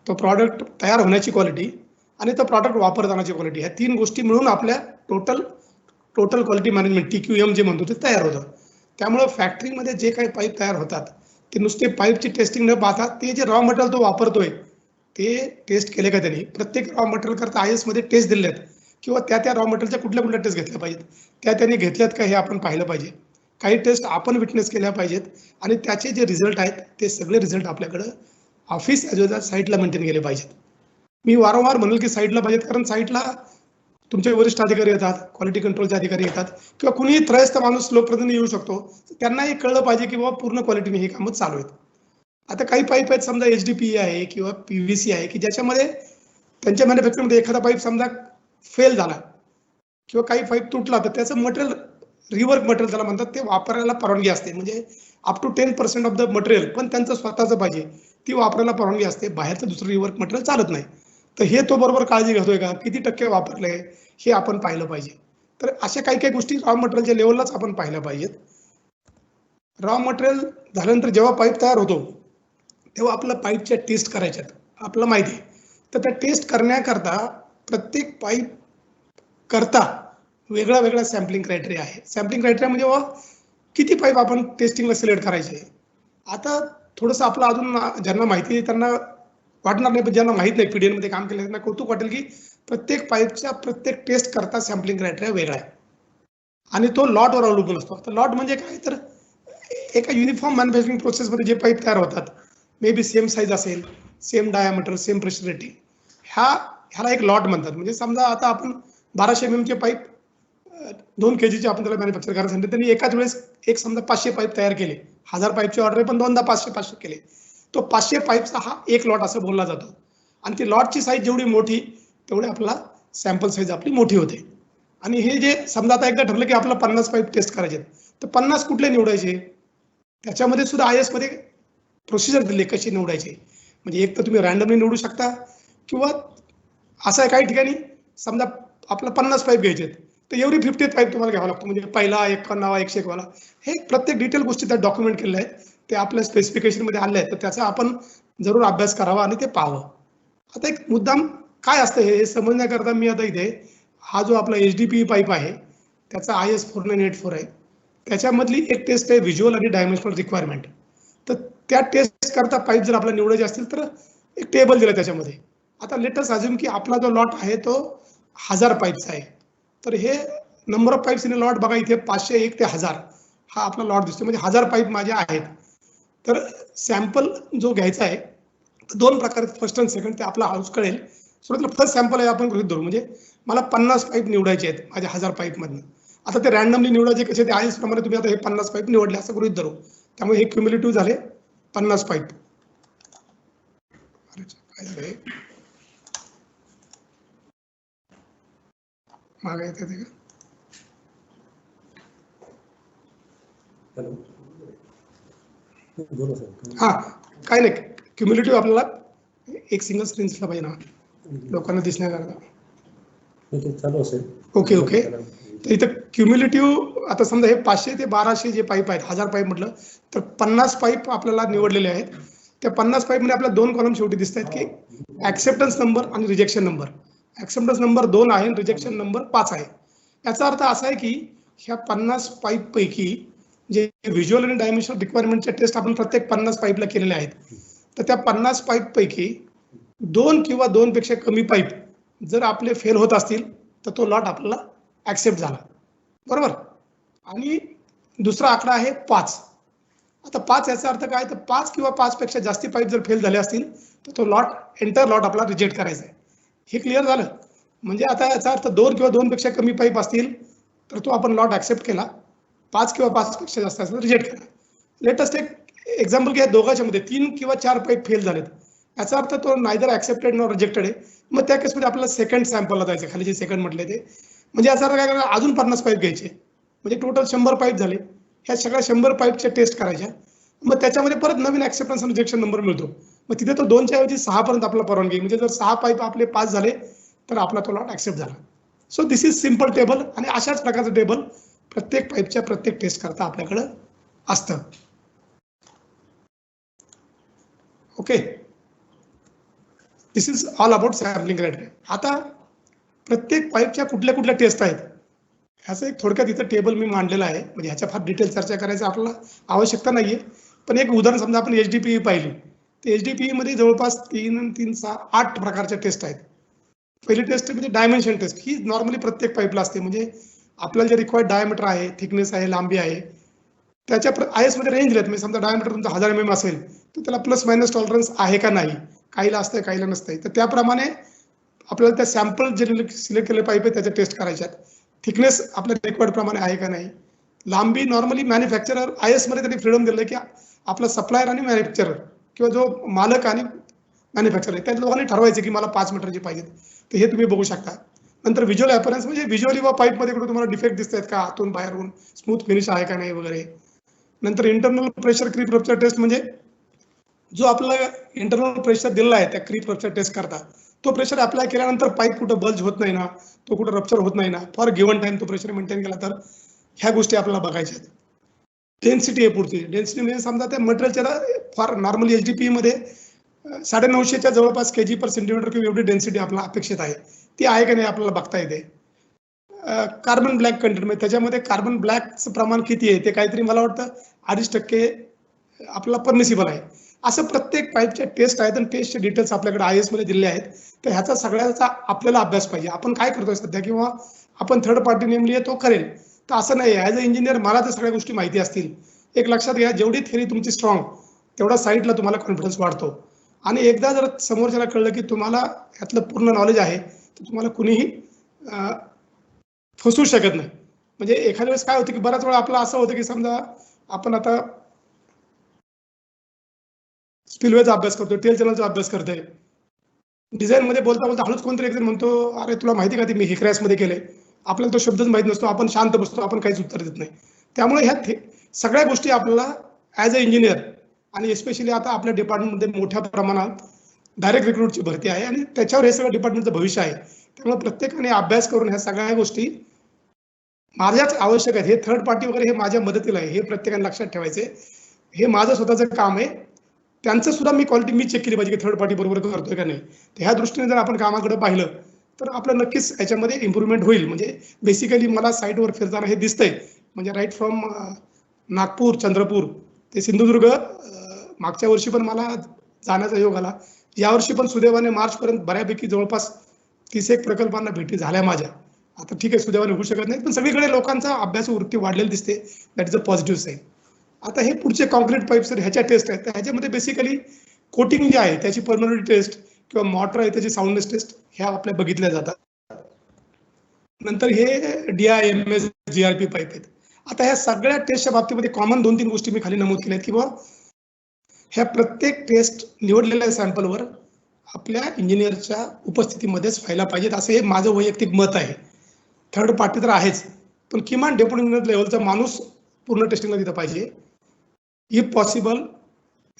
तो प्रॉडक्ट तयार होण्याची क्वालिटी आणि तो प्रॉडक्ट वापरतानाची क्वालिटी, ह्या 3 गोष्टी मिळून आपल्या टोटल क्वालिटी मॅनेजमेंट TQM जे म्हणतो ते तयार होतं. त्यामुळे फॅक्टरीमध्ये जे काही पाईप तयार होतात ते नुसते पाईपची टेस्टिंग न पाहता ते जे रॉ मटेरियल तो वापरतोय ते टेस्ट केले का त्यांनी. प्रत्येक रॉ मटेरियल करता IS मध्ये टेस्ट दिले आहेत किंवा त्या रॉ मटेरियलच्या कुठल्या टेस्ट घेतल्या पाहिजेत, त्या त्यांनी घेतल्यात का हे आपण पाहिलं पाहिजे. काही टेस्ट आपण विटनेस केल्या पाहिजेत आणि त्याचे जे रिझल्ट आहेत ते सगळे रिझल्ट आपल्याकडं ऑफिस ॲज वेल एज साईटला मेंटेन केले पाहिजेत. मी वारंवार म्हणेल की साईटला पाहिजेत, कारण साईटला तुमचे वरिष्ठ अधिकारी येतात, क्वालिटी कंट्रोलचे अधिकारी येतात किंवा कुणीही त्रयस्थ माणूस लोकप्रतिनिधी येऊ शकतो. त्यांनाही कळलं पाहिजे की बाबा पूर्ण क्वालिटीने हे कामं चालू आहेत. आता काही पाईप आहेत समजा HDPE आहे किंवा PVC आहे की ज्याच्यामध्ये त्यांच्या मॅन्युफॅक्चरिंगमध्ये एखादा पाईप समजा फेल झाला किंवा काही पाईप तुटला तर त्याचं मटेरियल रिवर्क मटेरियल त्याला म्हणतात ते वापरायला परवानगी असते. म्हणजे up to 10% of the material पण त्यांचं स्वतःचं पाहिजे ती वापरायला परवानगी असते. बाहेरचं दुसरं रिवर्क मटेरियल चालत नाही. तर हे तो बरोबर काळजी घेतोय का, किती टक्के वापरलंय हे आपण पाहिलं पाहिजे. तर अशा काही काही गोष्टी रॉ मटेरियलच्या लेवललाच आपण पाहिल्या पाहिजेत. रॉ मटेरियल झाल्यानंतर जेव्हा पाईप तयार होतो तेव्हा आपल्या पाईपच्या टेस्ट करायच्यात, आपल्याला माहिती आहे. तर त्या टेस्ट करण्याकरता प्रत्येक पाईप करता वेगळा सॅम्पलिंग क्रायटेरिया आहे. सॅम्पलिंग क्रायटेरिया म्हणजे किती पाईप आपण टेस्टिंगला सिलेक्ट करायचे. आता थोडंसं आपलं अजून ज्यांना माहिती आहे त्यांना वाटणार नाही, पण ज्यांना माहित नाही PDN मध्ये काम केलं त्यांना कौतुक वाटेल की प्रत्येक पाईपच्या प्रत्येक टेस्ट करता सॅम्पलिंग क्रायटेरिया वेगळा आहे आणि तो लॉटवर अवलंबून असतो. आता लॉट म्हणजे काय, तर एका युनिफॉर्म मॅन्युफॅक्चरिंग प्रोसेसमध्ये जे पाईप तयार होतात, मे बी सेम साईज असेल, same diameter, same pressure rating, ह्याला एक लॉट म्हणतात. म्हणजे समजा आता आपण 1200 mm चे पाईप 2 kg चे आपण त्याला मॅन्युफॅक्चर करायला सांगितलं, त्यांनी एकाच वेळेस एक समजा 500 पाईप तयार केले, 1000 पाईपची ऑर्डर आहे पण दोनदा 500 केले, तो 500 पाईपचा हा एक लॉट असं बोलला जातो. आणि ती लॉटची साईज जेवढी मोठी तेवढी आपला सॅम्पल साईज आपली मोठी होते. आणि हे जे समजा आता एकदा ठरलं की आपला 50 पाईप टेस्ट करायचे तर 50 कुठले निवडायचे, त्याच्यामध्ये सुद्धा IS मध्ये प्रोसिजर दिली कशी निवडायची. म्हणजे एक तर तुम्ही रॅन्डमली निवडू शकता किंवा असं आहे काही ठिकाणी समजा आपला 50 पाईप घ्यायचे तर एवढी 50th पाईप तुम्हाला घ्यावा लागतो. म्हणजे पहिला 51 101 वाला हे प्रत्येक डिटेल गोष्टी त्यात डॉक्युमेंट केलेल्या आहेत. ते आपल्या स्पेसिफिकेशन मध्ये आले आहेत तर त्याचा आपण जरूर अभ्यास करावा आणि ते पाहावं. आता एक मुद्दाम काय असतं हे समजण्याकरता मी आता इथे हा जो आपला HDPE पाईप आहे त्याचा IS 4984 आहे. त्याच्यामधली एक टेस्ट आहे व्हिज्युअल आणि डायमेन्शनल रिक्वायरमेंट. तर त्या टेस्ट करता पाईप जर आपल्याला निवडायचे असतील तर एक टेबल दिलं त्याच्यामध्ये. आता लेटस अज्युम की आपला जो लॉट आहे तो 1000 पाईपचा आहे. तर हे number of pipes in lot बघा इथे 501 ते 1000 हा आपला लॉट दिसतो. म्हणजे 1000 पाईप माझे आहेत. तर सॅम्पल जो घ्यायचा आहे दोन प्रकार फर्स्ट आणि सेकंड ते आपला हाऊस कळेल. सुरुवातीला फर्स्ट सॅम्पल आहे आपण गृहीत धरू. म्हणजे मला 50 पाईप निवडायचे आहेत माझ्या 1000 पाईप मधनं. आता ते रॅन्डमली निवडायचे कसे ते IS प्रमाणे तुम्ही आता हे 50 पाईप निवडले असं गृहीत धरू. त्यामुळे हे क्युम्युलेटिव्ह झाले 50 पाईप. काय झालंय मागे येते ते का हा काय नाही क्युम्युलेटिव्ह आपल्याला एक सिंगल स्क्रीन्सला पाहिजे ना लोकांना दिसण्याकरता. चालू असेल. Okay okay. तर इथं क्युम्युलेटिव्ह आता समजा हे 500 ते 1200 जे पाईप आहेत 1000 पाईप म्हटलं तर 50 पाईप आपल्याला निवडलेले आहेत. त्या 50 पाईप मध्ये आपल्याला दोन कॉलम शेवटी दिसत आहेत की ऍक्सेप्टन्स नंबर आणि रिजेक्शन नंबर. ऍक्सेप्टन्स नंबर 2 आहे आणि रिजेक्शन नंबर 5 आहे. याचा अर्थ असा आहे की ह्या 50 पाईप पैकी जे व्हिज्युअल आणि डायमेन्शनल रिक्वायरमेंटचे टेस्ट आपण प्रत्येक 50 पाईपला केलेले आहेत. तर त्या 50 पाईप पैकी 2 किंवा 2 पेक्षा कमी पाईप जर आपले फेल होत असतील तर तो लॉट आपल्याला ऍक्सेप्ट झाला. बरोबर. आणि दुसरा आकडा आहे 5. आता 5 याचा अर्थ काय तर 5 किंवा 5 पेक्षा जास्ती पाईप जर फेल झाले असतील तर तो लॉट एंटर लॉट आपला रिजेक्ट करायचा आहे. हे क्लिअर झालं. म्हणजे आता याचा अर्थ 2 किंवा 2 पेक्षा कमी पाईप असतील तर तो आपण लॉट ऍक्सेप्ट केला. 5 किंवा 5 पेक्षा जास्त असेल तर रिजेक्ट केला. लेटेस्ट एक एक्झाम्पल घ्या दोघांच्या मध्ये 3 किंवा 4 पाईप फेल झालेत. याचा अर्थ तो नायदर ऍक्सेप्टेड नॉर रिजेक्टेड आहे. मग त्या केसमध्ये आपल्याला सेकंड सॅम्पलला जायचं खाली जे सेकंड म्हटले ते. म्हणजे याचा अर्थ काय करायचं अजून 50 पाईप घ्यायचे. म्हणजे टोटल 100 पाईप झाले. ह्या सगळ्या 100 पाईपच्या टेस्ट करायच्या. मग त्याच्यामध्ये परत नवीन ऍक्सेप्टन्स आणि रिजेक्शन नंबर मिळतो. मग तिथे तो 2च्या ऐवजी 6 पर्यंत आपला परवानगी. म्हणजे जर 6 पाईप आपले पास झाले तर आपला तो लॉट ऍक्सेप्ट झाला. So this is simple table आणि अशाच प्रकारचं टेबल प्रत्येक पाईपच्या प्रत्येक टेस्ट करता आपल्याकडे असतं. Okay. This is all about sampling criteria. आता प्रत्येक पाईपच्या कुठल्या कुठल्या टेस्ट आहेत ह्याचं एक थोडक्यात इथं टेबल मी मांडलेलं आहे. म्हणजे ह्याच्या फार डिटेल चर्चा करायची आपल्याला आवश्यकता नाहीये. पण एक उदाहरण समजा आपण HDPE पाहिली तर HDPE मध्ये जवळपास 3 3 6 8 प्रकारच्या टेस्ट आहेत. पहिली टेस्ट म्हणजे डायमेन्शन टेस्ट. ही नॉर्मली प्रत्येक पाईपला असते. म्हणजे आपल्याला जे रिक्वायर्ड डायमीटर आहे, थिकनेस आहे, लांबी आहे त्याच्या IS मध्ये रेंज आहेत. म्हणजे समजा डायमीटर तुमचा 1000 mm असेल तर त्याला प्लस मायनस टॉलरन्स आहे का नाही, काहीला असतंय काहीला नसतंय. तर त्याप्रमाणे आपल्याला त्या सॅम्पल जे सिलेक्ट केलेले पाईप आहे त्याच्या टेस्ट करायच्या. थिकनेस आपल्या रिक्वायर्ड प्रमाणे आहे का नाही. लांबी नॉर्मली मॅन्युफॅक्चरर IS मध्ये त्यांनी फ्रीडम दिलं की आपला सप्लायर आणि मॅन्युफॅक्चरर किंवा जो मालक आणि मॅन्युफॅक्चरर आहे त्या दोघांनी ठरवायचं की मला 5 मीटरची पाहिजेत. तर हे तुम्ही बघू शकता. नंतर व्हिज्युअल अपीअरन्स म्हणजे व्हिज्युअली व पाईपमध्ये कुठे तुम्हाला डिफेक्ट दिसत आहेत का, आतून बाहेरून स्मूथ फिनिश आहे का नाही वगैरे. नंतर internal pressure creep rupture test म्हणजे जो आपला इंटरनल प्रेशर दिलेला आहे त्या क्रीप रप्चर टेस्ट करता तो प्रेशर अप्लाय केल्यानंतर पाईप कुठं बल्ज होत नाही ना, तो कुठं रप्चर होत नाही ना, फॉर गिव्हन टाइम तो प्रेशर मेंटेन केला तर ह्या गोष्टी आपल्याला बघायच्या आहेत. डेन्सिटी आहे पुढची. डेन्सिटी म्हणजे समजा त्या मटेरियलच्या फॉर नॉर्मली HDPE मध्ये 950च्या जवळपास kg/cm किंवा एवढी डेन्सिटी आपल्याला अपेक्षित आहे. ती आहे का नाही आपल्याला बघता येते. कार्बन ब्लॅक कंटेंट म्हणजे त्याच्यामध्ये कार्बन ब्लॅकचं प्रमाण किती आहे ते काहीतरी मला वाटतं 2.5% आपल्याला परमिसिबल आहे. असं प्रत्येक पाईपच्या टेस्ट आहेत आणि टेस्टचे डिटेल्स आपल्याकडे IS मध्ये दिले आहेत. तर ह्याचा सगळ्याचा आपल्याला अभ्यास पाहिजे. आपण काय करतोय सध्या किंवा आपण थर्ड पार्टी नेमली आहे तो करेल. तर असं नाही. ॲज अ इंजिनियर मला तर सगळ्या गोष्टी माहिती असतील. एक लक्षात घ्या जेवढी थेरी तुमची स्ट्रॉंग तेवढा साईटला तुम्हाला कॉन्फिडन्स वाढतो. आणि एकदा जर समोरच्याला कळलं की तुम्हाला यातलं पूर्ण नॉलेज आहे तर तुम्हाला कुणीही फसवू शकत नाही. म्हणजे एखाद्या वेळेस काय होतं की बऱ्याच वेळा आपलं असं होतं की समजा आपण आता स्पिलवेचा अभ्यास करतोय, टेल चॅनलचा अभ्यास करतोय. डिझाईनमध्ये बोलता बोलता हळूच कोणतरी एक जण म्हणतो, अरे तुला माहिती का ते मी हे क्रॅशमध्ये केलंय. आपल्याला तो शब्दच माहीत नसतो, आपण शांत बसतो, आपण काहीच उत्तर देत नाही. त्यामुळे ह्या सगळ्या गोष्टी आपल्याला ॲज अ इंजिनियर आणि एस्पेशली आता आपल्या डिपार्टमेंटमध्ये मोठ्या प्रमाणात डायरेक्ट रिक्रूटची भरती आहे आणि त्याच्यावर हे सगळं डिपार्टमेंटचं भविष्य आहे. त्यामुळे प्रत्येकाने अभ्यास करून ह्या सगळ्या गोष्टी माझ्याच आवश्यक आहेत. हे थर्ड पार्टी वगैरे हे माझ्या मदतीला आहे, हे प्रत्येकाने लक्षात ठेवायचे. हे माझं स्वतःचं काम आहे. त्यांचं सुद्धा मी क्वालिटी मी चेक केली पाहिजे की थर्ड पार्टी बरोबर करतोय का नाही. ह्या दृष्टीने जर आपण कामाकडे पाहिलं तर आपलं नक्कीच याच्यामध्ये इम्प्रूव्हमेंट होईल. म्हणजे बेसिकली मला साईटवर फिरताना हे दिसतंय, म्हणजे राईट फ्रॉम नागपूर, चंद्रपूर ते सिंधुदुर्ग, मागच्या वर्षी पण मला जाण्याचा योग आला. यावर्षी पण सुदैवाने मार्चपर्यंत बऱ्यापैकी जवळपास 31 प्रकल्पांना भेटी झाल्या माझ्या. आता ठीक आहे, सुदैवाने होऊ शकत नाही, पण सगळीकडे लोकांचा अभ्यास वृत्ती वाढलेली दिसते. That is a positive side. आता हे पुढचे कॉन्क्रीट पाईप्स ह्याच्या टेस्ट आहेत, तर ह्याच्यामध्ये बेसिकली कोटिंग जे आहे त्याची परमनंट टेस्ट किंवा मॉटर आहे त्याची साऊंडनेस टेस्ट ह्या आपल्या बघितल्या जातात. नंतर हे DIMS GRP पाईप आहेत. आता ह्या सगळ्या टेस्टच्या बाबतीमध्ये कॉमन 2-3 गोष्टी मी खाली नमूद केल्या आहेत, किंवा ह्या प्रत्येक टेस्ट निवडलेल्या सॅम्पलवर आपल्या इंजिनियरच्या उपस्थितीमध्येच व्हायला पाहिजेत, असं हे माझं वैयक्तिक मत आहे. थर्ड पार्टी तर आहेच, पण किमान डेप्युटी इंजिनियर लेवलचा माणूस पूर्ण टेस्टिंगला दिलं पाहिजे. If possible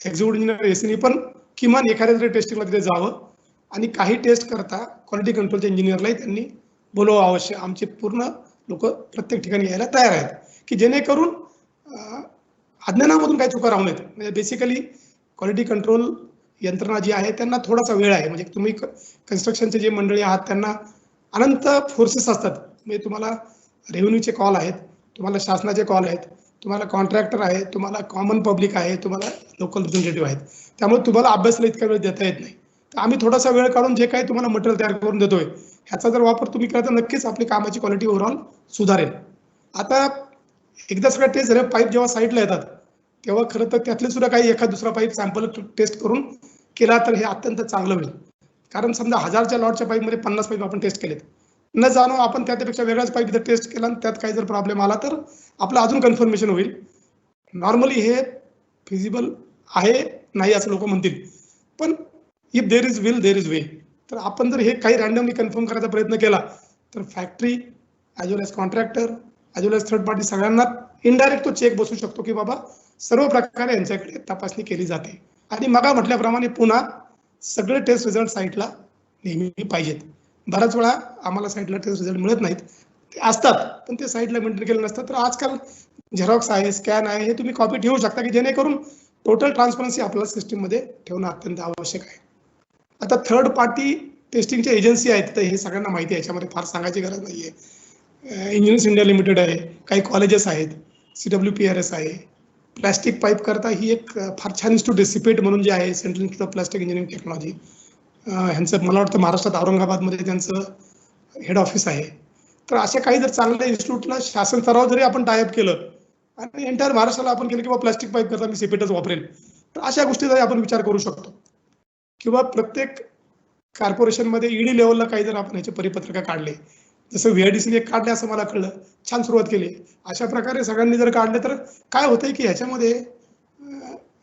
executive engineer acini पण किमान एखाद्या तरी टेस्टिंगला तिथे जावं आणि काही टेस्ट करता क्वालिटी कंट्रोलच्या इंजिनियरलाही त्यांनी बोलवावं अवश्य. आमचे पूर्ण लोक प्रत्येक ठिकाणी यायला तयार आहेत, की जेणेकरून अज्ञानामधून काही चुका राहू नयेत. म्हणजे बेसिकली क्वालिटी कंट्रोल यंत्रणा जी आहे त्यांना थोडासा वेळ आहे. म्हणजे तुम्ही कन्स्ट्रक्शनचे जे मंडळी आहात त्यांना अनंत फोर्सेस असतात. म्हणजे तुम्हाला रेव्हेन्यूचे कॉल आहेत, तुम्हाला शासनाचे कॉल आहेत, तुम्हाला कॉन्ट्रॅक्टर आहे, तुम्हाला कॉमन पब्लिक आहे, तुम्हाला लोकल रिप्रेझेंटेटिव्ह आहेत. त्यामुळे तुम्हाला अभ्यासाला इतका वेळ देता येत नाही. तर आम्ही थोडासा वेळ काढून जे काही तुम्हाला मटेरियल तयार करून देतोय ह्याचा जर वापर तुम्ही केला तर नक्कीच आपली कामाची क्वालिटी ओव्हरऑल सुधारेल. आता एकदा सगळ्या टेस्ट झाल्या, पाईप जेव्हा साईडला येतात तेव्हा खरं तर त्यातले सुद्धा काही एखाद दुसरा पाईप सॅम्पल टेस्ट करून केला तर हे अत्यंत चांगलं होईल. कारण समजा 1000च्या लॉटच्या पाईपमध्ये 50 पाईप आपण टेस्ट केलेत, न जाणो आपण त्यापेक्षा वेगळाच पाईप इथं टेस्ट केला आणि त्यात काही जर प्रॉब्लेम आला तर आपलं अजून कन्फर्मेशन होईल. नॉर्मली हे फिजिबल आहे नाही असं लोक म्हणतील, पण if there is will there is way. तर आपण जर हे काही रॅन्डमली कन्फर्म करायचा प्रयत्न केला तर फॅक्टरी ॲज वेल एज कॉन्ट्रॅक्टर ॲज वेल एज थर्ड पार्टी सगळ्यांना इनडायरेक्ट तो चेक बसू शकतो की बाबा सर्व प्रकारे यांच्याकडे तपासणी केली जाते. आणि मगा म्हटल्याप्रमाणे पुन्हा सगळे टेस्ट रिझल्ट साईटला नेहमी पाहिजेत. बऱ्याच वेळा आम्हाला साईटला टेस्ट रिझल्ट मिळत नाहीत, ते असतात पण ते साईटला मेंटेन केले नसतात. तर आजकाल झेरॉक्स आहे, स्कॅन आहे, हे तुम्ही कॉपी ठेवू शकता की जेणेकरून टोटल ट्रान्सपरन्सी आपल्याला सिस्टीममध्ये ठेवणं अत्यंत आवश्यक आहे. आता थर्ड पार्टी टेस्टिंगच्या एजन्सी आहेत, तर हे सगळ्यांना माहिती आहे, याच्यामध्ये फार सांगायची गरज नाही आहे. इंजिनियर्स इंडिया लिमिटेड आहे, काही कॉलेजेस आहेत, CWPRS आहे. प्लॅस्टिक पाईप करता ही एक फार छान इन्स्टिट्यूट आहे, सिपेट म्हणून जे आहे, central institute of plastic engineering technology. ह्यांचं मला वाटतं महाराष्ट्रात औरंगाबादमध्ये त्यांचं हेड ऑफिस आहे. तर अशा काही जर चांगल्या इन्स्टिट्यूटला शासन स्तरावर जरी आपण टायअप केलं आणि एंटायर महाराष्ट्राला आपण केलं किंवा प्लास्टिक पाईप करता मी सिपेटच वापरेल, तर अशा गोष्टीचा आपण विचार करू शकतो. किंवा प्रत्येक कॉर्पोरेशनमध्ये ED लेवलला काही जर आपण ह्याचे परिपत्रक काढले, जसं VIDCने एक काढले असं मला कळलं, छान सुरुवात केली. अशा प्रकारे सगळ्यांनी जर काढले तर काय होतंय की ह्याच्यामध्ये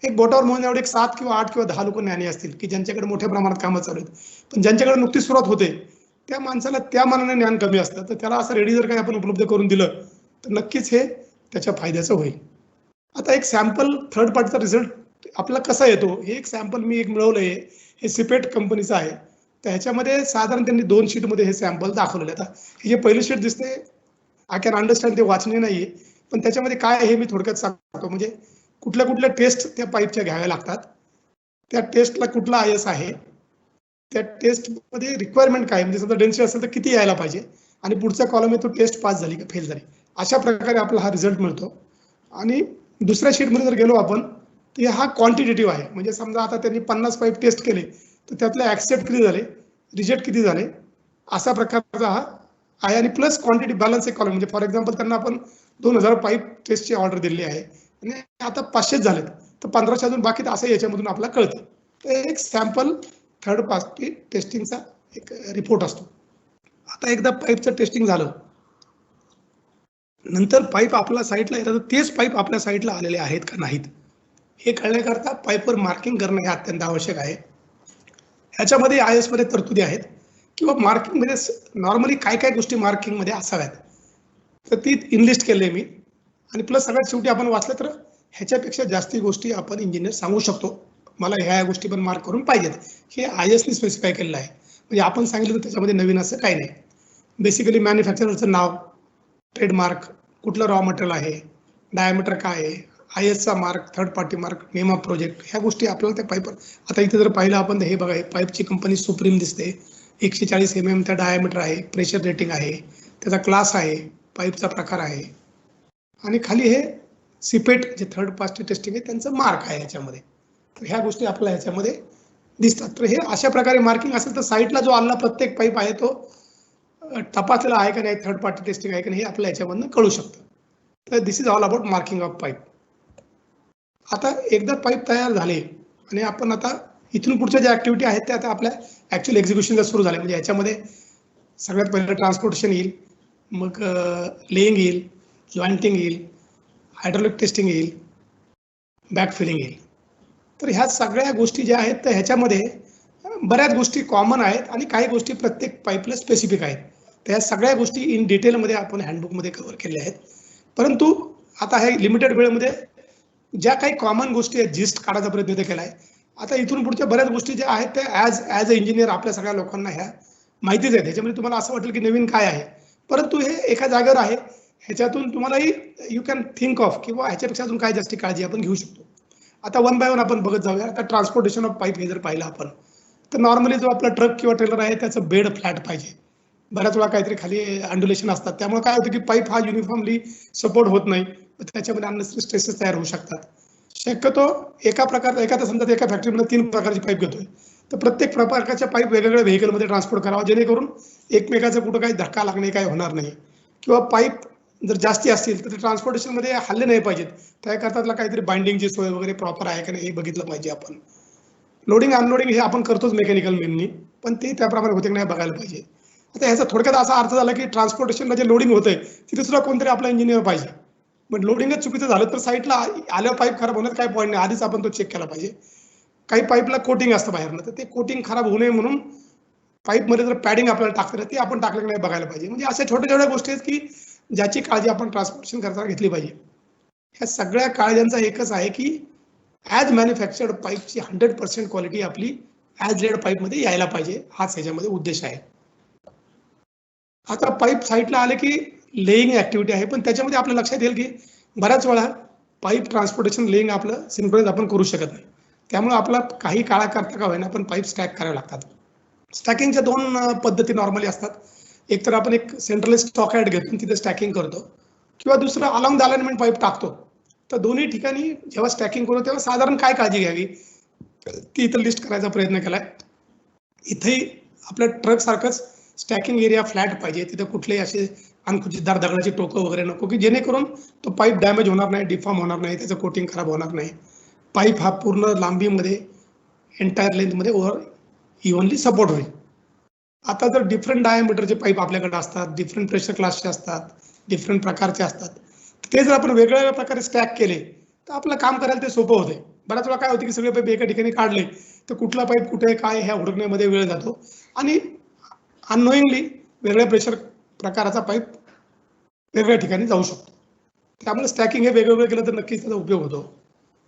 एक बोटावर मोजण्या एवढे 7 किंवा 8 किंवा 10 लोक ज्ञानी असतील की ज्यांच्याकडे मोठ्या प्रमाणात कामं चालू आहेत. पण ज्यांच्याकडे नुकतीच सुरुवात होते त्या माणसाला त्या मानाने ज्ञान कमी असतं. तर त्याला असं रेडी जर काही आपण उपलब्ध करून दिलं तर नक्कीच हे त्याच्या फायद्याचं होईल. आता एक सॅम्पल थर्ड पार्टीचा रिझल्ट आपला कसा येतो, हे एक सॅम्पल मी एक मिळवलं आहे, हे सिपेट कंपनीचं आहे. तर ह्याच्यामध्ये साधारण त्यांनी 2 शीटमध्ये हे सॅम्पल दाखवलेले. आता हे जे पहिली शीट दिसते आय कॅन अंडरस्टँड, ते वाचणे नाहीये, पण त्याच्यामध्ये काय आहे हे मी थोडक्यात सांगतो. म्हणजे कुठल्या कुठल्या टेस्ट त्या पाईपच्या घ्याव्या लागतात, त्या टेस्टला कुठला IS आहे, त्या टेस्टमध्ये रिक्वायरमेंट काय, म्हणजे समजा डेन्सिटी असेल तर किती यायला पाहिजे, आणि पुढचा कॉलम आहे तो टेस्ट पास झाली का फेल झाली. अशा प्रकारे आपला हा रिझल्ट मिळतो. आणि दुसऱ्या शीटमध्ये जर गेलो आपण तर हा क्वांटिटेटिव्ह आहे. म्हणजे समजा आता त्यांनी 50 पाईप टेस्ट केले तर त्यातले ॲक्सेप्ट किती झाले, रिजेक्ट किती झाले, अशा प्रकारचा हा आहे. आणि प्लस क्वांटिटी बॅलन्स एक कॉलम, म्हणजे फॉर एक्झाम्पल त्यांना आपण 2000 पाईप टेस्टची ऑर्डर दिली आहे आणि आता 500 झालेत, तर 1500 अजून बाकी, असं याच्यामधून आपल्याला कळतं. तर एक सॅम्पल थर्ड पार्टी टेस्टिंगचा एक रिपोर्ट असतो. आता एकदा पाईपचं टेस्टिंग झालं नंतर पाईप आपल्या साईटला येतात, तेच पाईप आपल्या साईटला आलेले आहेत का नाहीत हे कळण्याकरता पाईपवर मार्किंग करणं हे अत्यंत आवश्यक आहे. ह्याच्यामध्ये IS मध्ये तरतुदी आहेत किंवा मार्किंगमध्ये नॉर्मली काय काय गोष्टी मार्किंगमध्ये असाव्यात, तर ती इनलिस्ट केले मी. आणि प्लस सगळ्यात शेवटी आपण वाचलं तर ह्याच्यापेक्षा जास्ती गोष्टी आपण इंजिनियर सांगू शकतो, मला ह्या गोष्टी पण मार्क करून पाहिजेत, हे IS ने स्पेसिफाय केलेलं आहे. म्हणजे आपण सांगितलं तर त्याच्यामध्ये नवीन असं काही नाही. बेसिकली मॅन्युफॅक्चररचं नाव, ट्रेडमार्क, कुठलं रॉ मटेरियल आहे, डायमीटर काय आहे, IS चा mark, third party mark, name of project, ह्या गोष्टी आपल्याला त्या पाईप. आता इथे जर पाहिलं आपण हे बघा, पाईपची कंपनी सुप्रीम दिसते, 140 mm त्या डायमीटर आहे, प्रेशर रेटिंग आहे, त्याचा क्लास आहे, पाईपचा प्रकार आहे, आणि खाली हे सिपेट जे थर्ड पार्टी टेस्टिंग आहे त्यांचं मार्क आहे याच्यामध्ये. तर ह्या गोष्टी आपल्याला ह्याच्यामध्ये दिसतात. तर हे अशा प्रकारे मार्किंग असेल तर साईटला जो आलेला प्रत्येक पाईप आहे तो तपासलेला आहे का नाही, थर्ड पार्टी टेस्टिंग आहे का नाही, हे आपल्याला याच्यामधनं कळू शकतं. तर this is all about marking of pipe. आता एकदा पाईप तयार झाले आणि आपण आता इथून पुढच्या ज्या ऍक्टिव्हिटी आहेत त्या आता आपल्या ऍक्च्युअल एक्झिक्युशनला सुरू झाल्या. म्हणजे याच्यामध्ये सगळ्यात पहिलं ट्रान्सपोर्टेशन येईल, मग लेईंग येईल, जॉईंटिंग येईल, हायड्रोलिक टेस्टिंग येईल, बॅक फिलिंग येईल. तर ह्या सगळ्या गोष्टी ज्या आहेत तर ह्याच्यामध्ये बऱ्याच गोष्टी कॉमन आहेत आणि काही गोष्टी प्रत्येक पाईपला स्पेसिफिक आहेत. तर ह्या सगळ्या गोष्टी इन डिटेलमध्ये आपण हँडबुकमध्ये कव्हर केल्या आहेत. परंतु आता हे लिमिटेड वेळेमध्ये ज्या काही कॉमन गोष्टी आहेत जिस्ट काढायचा प्रयत्न केला आहे. आता इथून पुढच्या बऱ्याच गोष्टी ज्या आहेत त्या ॲज अ इंजिनियर आपल्या सगळ्या लोकांना ह्या माहितीच आहेत. ह्याच्यामध्ये तुम्हाला असं वाटेल की नवीन काय आहे, परंतु हे एका जागेवर आहे. ह्याच्यातून तुम्हालाही यू कॅन थिंक ऑफ किंवा ह्याच्यापेक्षा अजून काय जास्ती काळजी आपण घेऊ शकतो. आता वन बाय वन आपण बघत जाऊया. आता ट्रान्सपोर्टेशन ऑफ पाईप हे जर पाहिलं आपण तर नॉर्मली जो आपला ट्रक किंवा ट्रेलर आहे त्याचं बेड फ्लॅट पाहिजे. बऱ्याच वेळा काहीतरी खाली अंडुलेशन असतात, त्यामुळे काय होतं की पाईप हा युनिफॉर्मली सपोर्ट होत नाही, त्याच्यामध्ये अननेसेसरी स्ट्रेसेस तयार होऊ शकतात. शक्यतो एका समजा एका फॅक्टरीमध्ये 3 प्रकारची पाईप घेतोय, तर प्रत्येक प्रकारच्या पाईप वेगवेगळ्या व्हेकलमध्ये ट्रान्सपोर्ट करावा, जेणेकरून एकमेकाचं कुठं काही धक्का लागणे काही होणार नाही. किंवा पाईप जर जास्ती असतील तर ते ट्रान्सपोर्टेशनमध्ये हल्ले नाही पाहिजेत, त्याकरता काहीतरी बाइंडिंगची सोय वगैरे प्रॉपर आहे का नाही हे बघितलं पाहिजे आपण. लोडिंग अनलोडिंग हे आपण करतोच मेकॅनिकल मेननी, पण ते त्याप्रमाणे होते की नाही बघायला पाहिजे. आता ह्याचा थोडक्यात असा अर्थ झाला की ट्रान्सपोर्टेशनला जे लोडिंग होतंय तिथे सुद्धा कोणतरी आपला इंजिनियर पाहिजे. पण लोडिंगच चुकीचं झालं तर साईटला आल्यावर पाईप खराब होण्यात काही पॉईंट नाही, आधीच आपण तो चेक केला पाहिजे. काही पाईपला कोटिंग असतं बाहेरनं, तर ते कोटिंग खराब होऊ नये म्हणून पाईपमध्ये जर पॅडिंग आपल्याला टाकलं ते आपण टाकलं की नाही बघायला पाहिजे. म्हणजे अशा छोट्या छोट्या गोष्टी आहेत की ज्याची काळजी आपण ट्रान्सपोर्टेशन करताना घेतली पाहिजे. ह्या सगळ्या काळज्यांचा एकच आहे की ॲज मॅन्युफॅक्चर्ड पाईपची 100% क्वालिटी आपली ॲज लेड पाईपमध्ये यायला पाहिजे, हाच ह्याच्यामध्ये उद्देश आहे. आता पाईप साईटला आले की लेईंग ऍक्टिव्हिटी आहे, पण त्याच्यामध्ये आपल्या लक्षात येईल की बऱ्याच वेळा पाईप ट्रान्सपोर्टेशन लेईंग आपलं सिंक्रोनाइज आपण करू शकत नाही, त्यामुळे आपला काही काळा करता का होईना पण पाईप स्टॅक करावे लागतात. स्टॅकिंगच्या 2 पद्धती नॉर्मली असतात. एक तर आपण एक सेंट्रलाइज स्टॉक ॲड घेतो तिथे स्टॅकिंग करतो, किंवा दुसरं अलॉंग द अलाइनमेंट पाईप टाकतो. तर दोन्ही ठिकाणी जेव्हा स्टॅकिंग करतो तेव्हा साधारण काय काळजी घ्यावी ती इथं लिस्ट करायचा प्रयत्न केलाय. इथेही आपल्या ट्रक सारखंच स्टॅकिंग एरिया फ्लॅट पाहिजे, तिथे कुठलेही असे अनुचितदार दगडाची टोकं वगैरे नको की जेणेकरून तो पाईप डॅमेज होणार नाही, डिफॉर्म होणार नाही, त्याचं कोटिंग खराब होणार नाही. पाईप हा पूर्ण लांबीमध्ये एंटायर लेंथमध्ये ओव्हर इव्हनली सपोर्ट होईल. आता जर डिफरंट डायमीटरचे पाईप आपल्याकडे असतात, डिफरंट प्रेशर क्लासचे असतात, डिफरंट प्रकारचे असतात, ते जर आपण वेगवेगळ्या प्रकारे स्टॅक केले तर आपलं काम करायला ते सोपं होते. बऱ्याच वेळा काय होते की सगळे पाईप एका ठिकाणी काढले तर कुठला पाईप कुठे काय ह्या हुडकण्यामध्ये वेळ जातो आणि अननोईंगली वेगळ्या प्रेशर प्रकाराचा पाईप वेगळ्या ठिकाणी जाऊ शकतो. त्यामुळे स्टॅकिंग हे वेगवेगळं केलं तर नक्कीच त्याचा उपयोग होतो.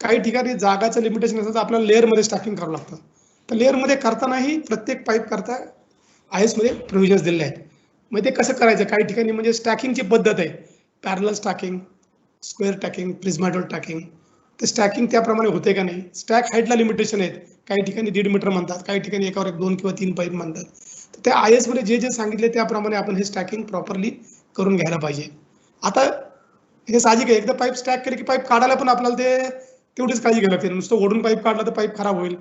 काही ठिकाणी जागाचं लिमिटेशन असतं तर आपल्याला लेअरमध्ये स्टॅकिंग करावं लागतं. तर लेअरमध्ये करतानाही प्रत्येक पाईप करता IS मध्ये प्रोव्हिजन्स दिलेले आहेत. मग ते कसं करायचं, काही ठिकाणी म्हणजे स्टॅकिंगची पद्धत आहे, parallel stacking, square stacking, prismatic stacking. तर स्टॅकिंग त्याप्रमाणे होते का नाही, स्टॅक हाईटला लिमिटेशन आहेत, काही ठिकाणी 1.5 मीटर म्हणतात, काही ठिकाणी एकावर एक 2 किंवा 3 पाईप म्हणतात. तर त्या IS मध्ये जे जे सांगितले त्याप्रमाणे आपण हे स्टॅकिंग प्रॉपरली करून घ्यायला पाहिजे. आता हे साहजिक आहे, एकदा पाईप स्टॅक केले की पाईप काढायला पण आपल्याला ते तेवढीच काळजी घ्यावी लागते. नुसतं ओढून पाईप काढला तर पाईप खराब होईल,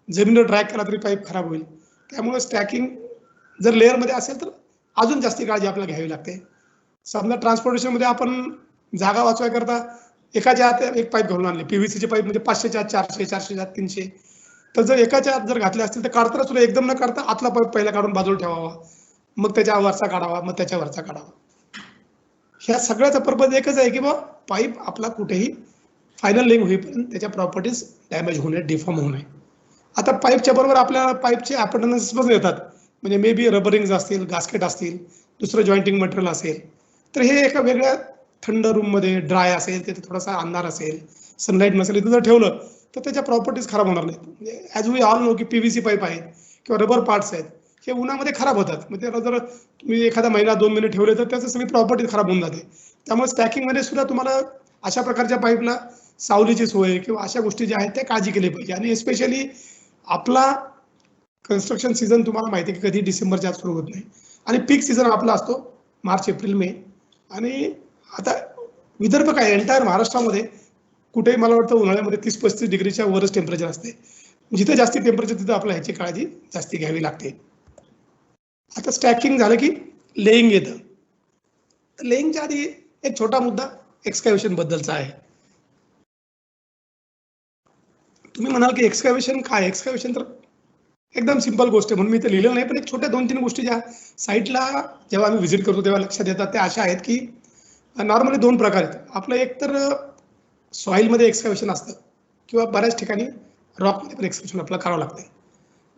जमिनीवर ड्रॅग केला तरी पाईप खराब होईल. त्यामुळे स्टॅकिंग जर लेअरमध्ये असेल तर अजून जास्ती काळजी आपल्याला घ्यावी लागते. समजा ट्रान्सपोर्टेशनमध्ये आपण जागा वाचवायकरता एकाच्या आत एक पाईप घालून आणले, PVC चे पाईप म्हणजे 500च्या आत 400, 400च्या आत 300. तर जर एकाच्या आत जर घातले असतील तर काढताना सुद्धा एकदम न काढता आतला पाईप पहिला काढून बाजूला ठेवावा, मग त्याच्या वरचा काढावा, मग त्याच्या वरचा काढावा. ह्या सगळ्याचा पर्पज एकच आहे की बा पाईप आपला कुठेही फायनल लिंक होईपर्यंत त्याच्या प्रॉपर्टीज डॅमेज होऊ नये, डिफॉर्म होऊ नये. आता पाईपच्या बरोबर आपल्या पाईपचे अपेंडन्सेस पण येतात, म्हणजे मे बी रबरिंग्स असतील, गास्केट असतील, दुसरं जॉईंटिंग मटेरियल असेल. तर हे एका वेगळ्या थंड रूममध्ये ड्राय असेल, तिथे थोडासा अंधार असेल, सनलाईट नसेल, इथं जर ठेवलं तर त्याच्या प्रॉपर्टीज खराब होणार नाहीत. म्हणजे ॲज वी ऑल नो की PVC पाईप आहेत किंवा रबर पार्ट्स आहेत, हे उन्हामध्ये खराब होतात. मग त्याला जर तुम्ही एखादा महिना 2 महिने ठेवले तर त्याचं सगळी प्रॉपर्टी खराब होऊन जाते. त्यामुळे स्टॅकिंगमध्ये सुद्धा तुम्हाला अशा प्रकारच्या पाईपला सावलीची सोय किंवा अशा गोष्टी ज्या आहेत त्या काळजी केली पाहिजे. आणि स्पेशली आपला कन्स्ट्रक्शन सीझन तुम्हाला माहिती आहे की कधी डिसेंबरच्या आत सुरू होत नाही, आणि पीक सीझन आपला असतो मार्च, एप्रिल, मे. आणि आता विदर्भ काय एंटायर महाराष्ट्रामध्ये कुठेही मला वाटतं उन्हाळ्यामध्ये 30-35 डिग्रीच्या वरच टेम्परेचर असते. जिथे जास्ती टेम्परेचर तिथं आपल्याला ह्याची काळजी जास्ती घ्यावी लागते. आता स्टॅकिंग झालं की लेईंग येतं. लेईंगच्या आधी एक छोटा मुद्दा एक्सकॅव्हेशन बद्दलचा आहे. तुम्ही म्हणाल की एक्सकॅव्हेशन काय? एक्सकॅव्हेशन तर एकदम सिंपल गोष्ट आहे, म्हणून मी ते लिहिलेलं नाही, पण एक छोट्या 2-3 गोष्टी ज्या साईटला जेव्हा आम्ही व्हिजिट करतो तेव्हा लक्षात येतात त्या अशा आहेत की नॉर्मली 2 प्रकार आहेत. आपलं एक तर सॉईलमध्ये एक्सकॅव्हेशन असतं किंवा बऱ्याच ठिकाणी रॉकमध्ये पण एक्सकॅव्हेशन आपल्याला करावं लागतं.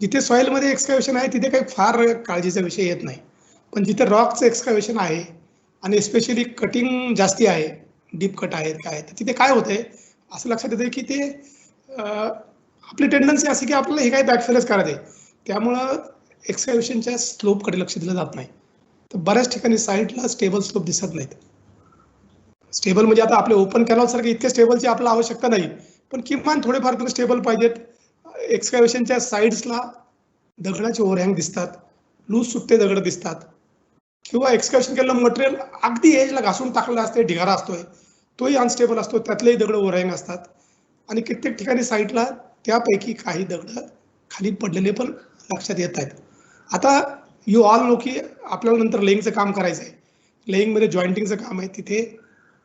जिथे सॉईलमध्ये एक्सकॅव्हेशन आहे तिथे काही फार काळजीचा विषय येत नाही, पण जिथे रॉकचं एक्सकॅव्हेशन आहे आणि स्पेशली कटिंग जास्ती आहे, डीप कट आहेत काय, तर तिथे काय होतंय असं लक्षात येतं की ते आपली टेंडन्सी अशी की आपल्याला हे काही बॅकफिलच करायचं आहे, त्यामुळं एक्सकॅव्हेशनच्या स्लोपकडे लक्ष दिलं जात नाही. तर बऱ्याच ठिकाणी साईटला स्टेबल स्लोप दिसत नाहीत. स्टेबल म्हणजे आता आपले ओपन कॅनॉल सारखे इतके स्टेबलची आपल्याला आवश्यकता नाही, पण किमान थोडेफार तरी स्टेबल पाहिजेत. एक्सकॅव्हेशनच्या साईड्सला दगडाचे ओव्हरहँग दिसतात, लूज सुट्टे दगड दिसतात, किंवा एक्सकॅव्हेशन केलेलं मटेरियल अगदी एजला घासून टाकलेलं असते, ढिगारा असतोय, तोही अनस्टेबल असतो, त्यातलेही दगड ओव्हरहँग असतात. आणि कित्येक ठिकाणी साईटला त्यापैकी काही दगड खाली पडलेले पण लक्षात येत आहेत. आता यू ऑल नो की आपल्याला नंतर लेईंगचं काम करायचं आहे. लेईंगमध्ये जॉईंटिंगचं काम आहे, तिथे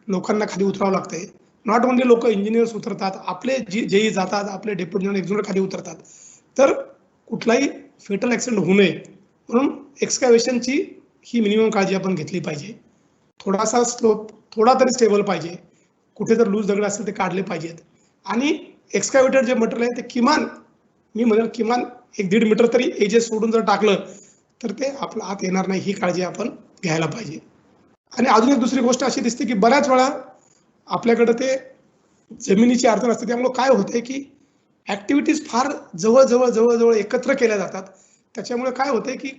लोकांना खाली उतरावं लागतंय. नॉट ओनली लोक, इंजिनियर्स उतरतात, आपले जेई जातात, आपले डेप्युटी इंजिनियर खाली उतरतात. तर कुठलाही फेटल ॲक्सिडेंट होऊ नये म्हणून एक्सकॅव्हेशनची ही मिनिमम काळजी आपण घेतली पाहिजे. थोडासा स्लोप थोडा तरी स्टेबल पाहिजे, कुठे जर लूज दगड असेल ते काढले पाहिजेत. आणि एक्सकॅव्हेटेड जे मटेरियल आहे ते किमान, मी म्हणेल किमान 1-1.5 मीटर तरी एजेस सोडून जर टाकलं तर ते आपला आत येणार नाही, ही काळजी आपण घ्यायला पाहिजे. आणि अजून एक दुसरी गोष्ट अशी दिसते की बऱ्याच वेळा आपल्याकडे ते जमिनीची अडचण असते, त्यामुळे काय होतंय की ऍक्टिव्हिटीज फार जवळ एकत्र केल्या जातात. त्याच्यामुळे काय होतंय की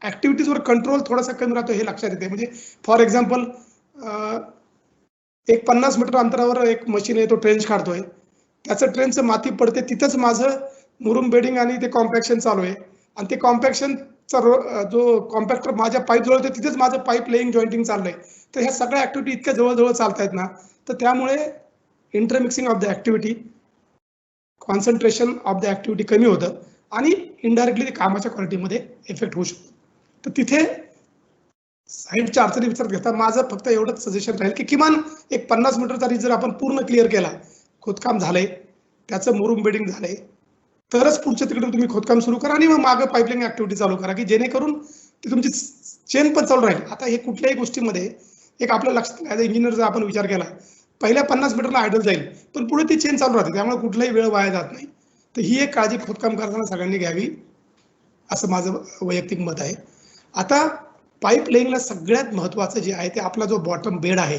ऍक्टिव्हिटीजवर कंट्रोल थोडासा कमी राहतो, हे लक्षात येते. म्हणजे फॉर एक्झाम्पल एक 50 मीटर अंतरावर एक मशीन आहे, तो ट्रेंच काढतोय, त्याचं ट्रेनचं माती पडते, तिथंच माझं मुरुम बेडिंग आणि ते कॉम्पॅक्शन चालू आहे, आणि ते कॉम्पॅक्शनचा जो कॉम्पॅक्टर माझ्या पाईप जवळ होते तिथेच माझं पाईप लेईंग जॉईंटिंग चाललंय. तर ह्या सगळ्या ऍक्टिव्हिटी इतक्या जवळ चालतायत ना, तर त्यामुळे intermixing of the activity, concentration of the activity कमी होतं आणि इनडायरेक्टली ते कामाच्या क्वालिटीमध्ये इफेक्ट होऊ शकतो. तर तिथे साईडच्या अडचणी विचारात घेता माझं फक्त एवढंच सजेशन राहील की किमान एक 50 मीटरचा जर आपण पूर्ण क्लिअर केला, खोदकाम झालंय, त्याचं मुरुम बेडिंग झालंय, तरच पुढच्या तिकडे तुम्ही खोदकाम सुरू करा आणि मग मागे पाईपलाईन ऍक्टिव्हिटी चालू करा, की जेणेकरून ती तुमची चेन पण चालू राहील. आता हे कुठल्याही गोष्टीमध्ये एक आपल्या लक्षात ॲज अ इंजिनियर जर आपण विचार केला, पहिल्या 50 मीटरला आयडल जाईल, पण पुढे ती चेन चालू राहते, त्यामुळे कुठलाही वेळ वाया जात नाही. तर ही एक काळजी खोदकाम करताना सगळ्यांनी घ्यावी, असं माझं वैयक्तिक मत आहे. आता पाईप लेईंगला सगळ्यात महत्त्वाचं जे आहे ते आपला जो बॉटम बेड आहे,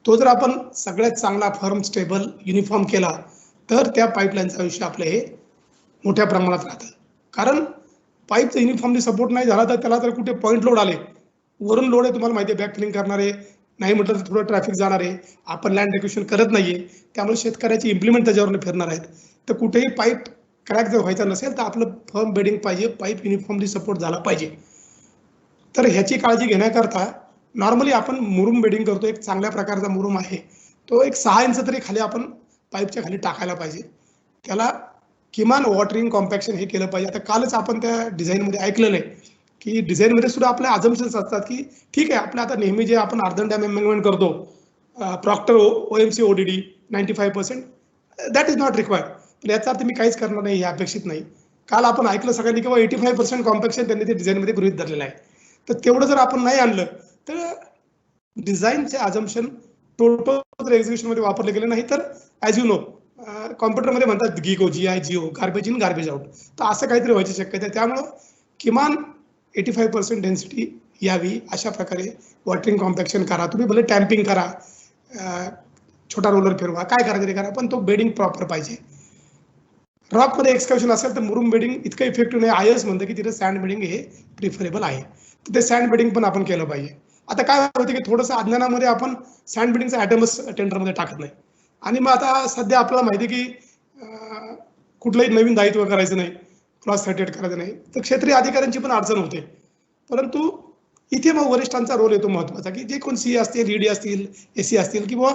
तो जर आपण सगळ्यात चांगला फर्म, स्टेबल, युनिफॉर्म केला तर त्या पाईपलाईनचं आयुष्य आपलं हे मोठ्या प्रमाणात राहतं. कारण पाईपचं युनिफॉर्मली सपोर्ट नाही झाला तर त्याला जर कुठे पॉईंट लोड आले, वरून लोड आहे तुम्हाला माहिती आहे, बॅक फिलिंग करणारे नाही म्हटलं तर थोडं ट्रॅफिक जाणार आहे, आपण लँड एक्विजिशन करत नाहीये, त्यामुळे शेतकऱ्याची इम्प्लिमेंट त्याच्यावरून फिरणार आहेत. तर कुठेही पाईप क्रॅक जर व्हायचा नसेल तर आपलं फर्म बेडिंग पाहिजे, पाईप युनिफॉर्मली सपोर्ट झाला पाहिजे. तर ह्याची काळजी घेण्याकरता नॉर्मली आपण मुरुम बेडिंग करतो, एक चांगल्या प्रकारचा मुरुम आहे, तो एक 6 इंच तरी खाली आपण पाईपच्या खाली टाकायला पाहिजे. त्याला किमान वॉटरिंग कॉम्पॅक्शन हे केलं पाहिजे. आता कालच आपण त्या डिझाईनमध्ये ऐकलेलं आहे की डिझाईनमध्ये सुद्धा आपल्या अजम्पशन्स असतात की ठीक आहे, आपलं आता नेहमी जे आपण अर्धन अमेंडमेंट करतो, proctor OMC ODD 95%, that is not required. पण याचा अर्थ मी काहीच करणार नाही हे अपेक्षित नाही. काल आपण ऐकलं सगळ्यांनी किंवा 85% कॉम्पॅक्शन त्यांनी ते डिझाईनमध्ये गृहीत धरलेलं आहे. तर तेवढं जर आपण नाही आणलं तर डिझाईनचे अजम्पशन टोटल जर एक्झिक्युशनमध्ये वापरले गेले नाही तर ॲज यू नो कॉम्प्युटरमध्ये म्हणतात GIGO GIGO, garbage in garbage out. तर असं काहीतरी व्हायची शक्यता आहे. त्यामुळं किमान 85% डेन्सिटी यावी अशा प्रकारे वॉटरिंग कॉम्पॅक्शन करा. तुम्ही भले टॅम्पिंग करा, छोटा रोलर फिरवा, काय करायचं ते करा, पण तो बेडिंग प्रॉपर पाहिजे. रॉकमध्ये एक्सकॅव्हेशन असेल तर मुरुम बेडिंग इतकं इफेक्टिव्ह नाही. आयएस म्हणतं की तिथे सँड बेडिंग हे प्रिफरेबल आहे. तर ते सँड बेडिंग पण आपण केलं पाहिजे. आता काय होतं की थोडंसं अज्ञानामध्ये आपण सँड बेडिंगचा ॲटमच टेंडरमध्ये टाकत नाही. आणि मग आता सध्या आपल्याला माहिती आहे की कुठलंही नवीन दायित्व करायचं नाही, क्रॉस सर्टिफिकेट करायचं नाही, तर क्षेत्रीय अधिकाऱ्यांची पण अडचण होते. परंतु इथे मग वरिष्ठांचा रोल येतो महत्त्वाचा, की जे कोण CA असतील, ED असतील, SC असतील, किंवा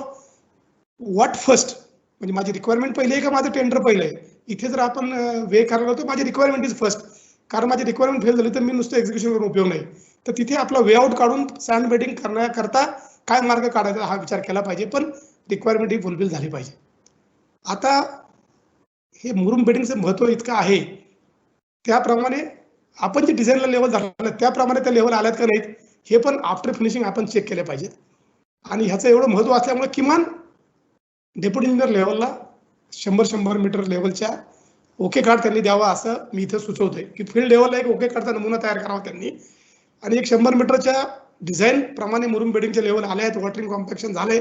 व्हॉट फर्स्ट, म्हणजे माझी रिक्वायरमेंट पहिली आहे का माझं टेंडर पहिलं आहे. इथे जर आपण वे करायला होतो माझी रिक्वायरमेंट इज फर्स्ट, कारण माझी रिक्वायरमेंट फेल झाली तर मी नुसतं एक्झिक्युशन करून उपयोग नाही. तर तिथे आपला वे आउट काढून सँड बेडिंग करण्याकरता काय मार्ग काढायचा हा विचार केला पाहिजे, पण रिक्वायरमेंट ही फुलफिल झाली पाहिजे. आता हे मुरुम बेडिंगचं महत्त्व इतकं आहे, त्याप्रमाणे आपण जे डिझाईनला लेवल झालं त्याप्रमाणे त्या लेवल आल्यात का नाहीत हे पण आफ्टर फिनिशिंग आपण चेक केले पाहिजेत. आणि ह्याचं एवढं महत्त्व असल्यामुळे किमान डेप्युटी इंजिनियर लेवलला 100 मीटर लेवलच्या ओके कार्ड त्यांनी द्यावा असं मी इथं सुचवतोय, की फील्ड लेवलला एक ओके कार्डचा नमुना तयार करावा त्यांनी. आणि एक 100 मीटरच्या डिझाईन प्रमाणे मुरुम बेडिंगचे लेवल आले आहेत, वॉटरिंग कॉम्पॅक्शन झाले,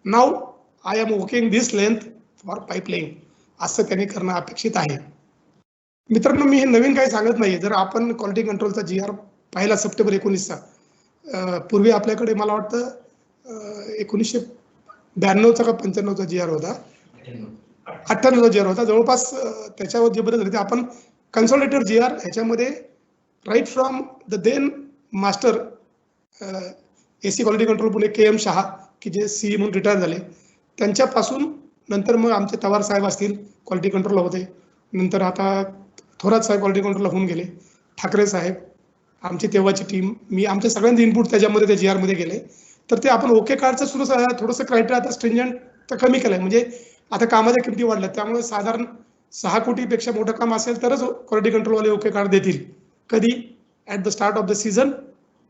now I am okay in this length for pipe laying, असं त्यांनी करणं अपेक्षित आहे. मित्रांनो, मी हे नवीन काही सांगत नाही. जर आपण क्वालिटी कंट्रोलचा GR पाहिला सप्टेंबर 19चा, पूर्वी आपल्याकडे मला वाटतं 1992चा का 95चा GR होता, 98चा GR होता जवळपास. त्याच्यावर जे बदल झाले ते आपण कन्सॉलिडेटेड GR ह्याच्यामध्ये right from the then master AC quality control Pune KM Shah, की जे CE म्हणून रिटायर झाले, त्यांच्यापासून नंतर मग आमचे तवार साहेब असतील क्वालिटी कंट्रोल होते, नंतर आता थोरात साहेब क्वालिटी कंट्रोलला होऊन गेले, ठाकरे साहेब, आमची तेव्हाची टीम, मी, आमच्या सगळ्यांचे इनपुट त्याच्यामध्ये त्या GR मध्ये गेले. तर ते आपण ओके कार्डचं सुद्धा थोडंसं क्रायटेरिया आता स्ट्रिंजंट तर कमी केलंय. म्हणजे आता कामाच्या किमती वाढल्या, त्यामुळे साधारण 6 कोटीपेक्षा मोठं काम असेल तरच क्वालिटी कंट्रोलवाले ओके कार्ड देतील. कधी? At the start of the season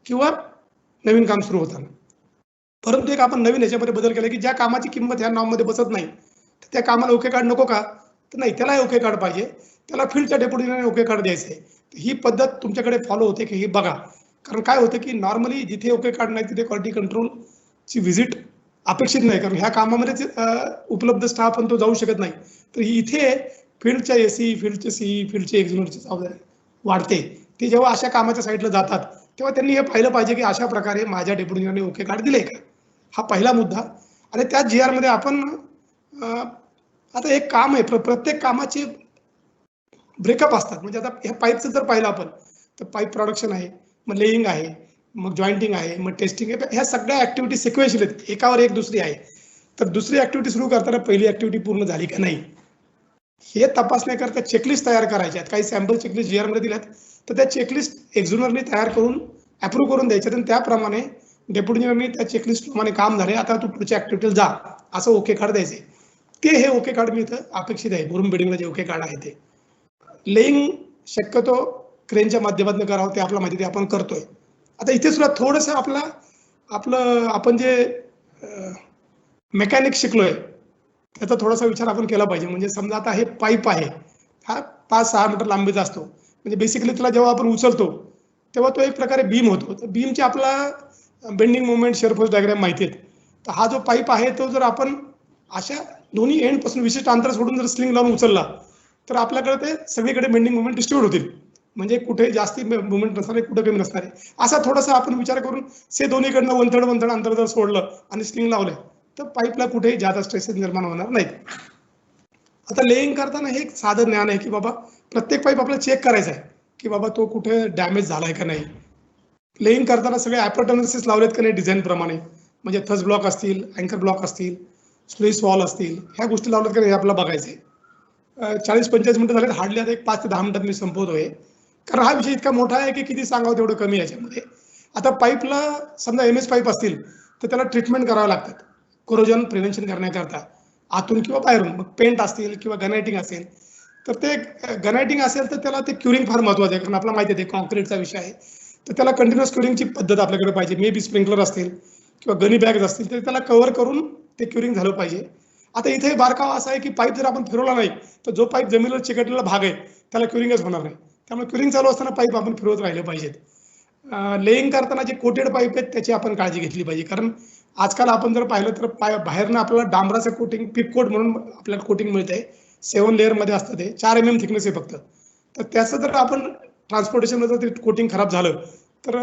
किंवा नवीन काम सुरू होताना. परंतु एक आपण नवीन ह्याच्यामध्ये बदल केला, की ज्या कामाची किंमत ह्या नावमध्ये बसत नाही तर त्या कामाला ओके कार्ड नको का? तर नाही, त्याला ओके कार्ड पाहिजे, त्याला फील्डच्या डेप्युटीने ओके कार्ड द्यायचं आहे. ही पद्धत तुमच्याकडे फॉलो होते की हे बघा. कारण काय होतं की नॉर्मली जिथे ओके कार्ड नाही तिथे क्वालिटी कंट्रोलची व्हिजिट अपेक्षित नाही, कारण ह्या कामामध्येच उपलब्ध स्टाफ पण तो जाऊ शकत नाही. तर इथे फील्डच्या AC, फील्डचे CE, फील्डचे एक्झिक्युटिव्हची जबाबदारी वाढते. ते जेव्हा अशा कामाच्या साईडला जातात तेव्हा त्यांनी हे पाहिलं पाहिजे की अशा प्रकारे माझ्या डेप्युटीने ओके कार्ड दिले का, हा पहिला मुद्दा. आणि त्या GR मध्ये आपण आता एक काम आहे, प्रत्येक कामाचे ब्रेकअप असतात. म्हणजे आता ह्या पाईपचं जर पाहिलं आपण तर पाईप प्रोडक्शन आहे, मग लेईंग आहे, मग जॉईंटिंग आहे, मग टेस्टिंग आहे. ह्या सगळ्या ऍक्टिव्हिटी सिक्वेन्शियल आहेत, एकावर एक दुसरी आहे. तर दुसरी ऍक्टिव्हिटी सुरू करताना पहिली ऍक्टिव्हिटी पूर्ण झाली का नाही हे तपासण्याकरता चेकलिस्ट तयार करायच्या आहेत. काही सॅम्पल चेकलिस्ट GR मध्ये दिल्यात, तर त्या चेकलिस्ट एक्झ्युनरनी तयार करून अप्रूव्ह करून द्यायच्यात आणि त्याप्रमाणे डेप्युटी इंजिनियरनी त्या चेकलिस्ट प्रमाणे काम झाले, आता तू पुढच्या ऍक्टिव्हिटीला जा, असं ओके कार्ड द्यायचे. ते हे ओके कार्ड मी इथं अपेक्षित आहे. मुरुम बेडिंगला जे ओके कार्ड आहे ते लेईंग शक्यतो क्रेनच्या माध्यमातून करावं, ते आपल्याला माहिती आपण करतोय. आता इथे सुद्धा थोडंसं आपलं आपण जे मेकॅनिक शिकलोय त्याचा थोडासा विचार आपण केला पाहिजे. म्हणजे समजा आता हे पाईप आहे, हा 5-6 मीटर लांबीचा असतो. म्हणजे बेसिकली त्याला जेव्हा आपण उचलतो तेव्हा तो एक प्रकारे बीम होतो. तर बीमचे आपला bending movement, shear force diagram माहिती आहेत. तर हा जो पाईप आहे तो जर आपण अशा दोन्ही एंडपासून विशिष्ट अंतर सोडून जर स्लिंग लावून उचलला तर आपल्याकडे ते सगळीकडे बेंडिंग मुवमेंट डिस्ट्रीब्यूट होतील. म्हणजे कुठे जास्ती मुवमेंट नसणार आहे, कुठे कमी नसणार आहे, असा थोडासा आपण विचार करून से दोन्हीकडनं 1/3 अंतर जर सोडलं आणि स्लिंग लावलं तर पाईपला कुठेही जादा स्ट्रेसेस निर्माण होणार नाहीत. आता लेईंग करताना हे एक साधं ज्ञान आहे की बाबा प्रत्येक पाईप आपल्याला चेक करायचा आहे की बाबा तो कुठे डॅमेज झालाय का नाही. लेईंग करताना सगळे ॲपर्टर्नसेस लावलेत का नाही डिझाईन प्रमाणे, म्हणजे थस ब्लॉक असतील, अँकर ब्लॉक असतील, स्लुईस वॉल असतील, ह्या गोष्टी लावल्यात का नाही आपल्याला बघायचे. 40-45 मिनिटं झाले, हार्डली आता एक 5 ते 10 मिनिटात मी संपवतोय, कारण हा विषय इतका मोठा आहे की किती सांगावं तेवढं कमी याच्यामध्ये. आता पाईपला समजा MS पाईप असतील तर त्याला ट्रीटमेंट करावं लागतात कोरोजन प्रिव्हेन्शन करण्याकरता, आतून किंवा बाहेरून. मग पेंट असतील किंवा गनायटिंग असेल तर ते गनायटिंग असेल तर त्याला ते क्युरिंग फार महत्त्वाचं आहे, कारण आपल्याला माहिती आहे ते कॉन्क्रीटचा विषय आहे. तर त्याला कंटिन्युअस क्युरिंगची पद्धत आपल्याकडे पाहिजे. मे बी स्प्रिंकलर असतील किंवा गनी बॅग्स असतील तर त्याला कव्हर करून ते क्युरिंग झालं पाहिजे. आता इथे बारकावा असा आहे की पाईप जर आपण फिरवला नाही तर जो पाईप जमिनीवर चिकटलेला भाग आहे त्याला क्युरिंगच होणार नाही. त्यामुळे क्युरिंग चालू असताना पाईप आपण फिरवत राहिले पाहिजेत. लेईंग करताना जे कोटेड पाईप आहेत त्याची आपण काळजी घेतली पाहिजे, कारण आजकाल आपण जर पाहिलं तर बाहेरनं आपल्याला डांबराचं कोटिंग पिप कोट म्हणून आपल्याला कोटिंग मिळतंय. 7 लेअरमध्ये असतं ते, 4 mm थिकनेस आहे फक्त. तर त्याचं जर आपण ट्रान्सपोर्टेशनला जर ते कोटिंग खराब झालं तर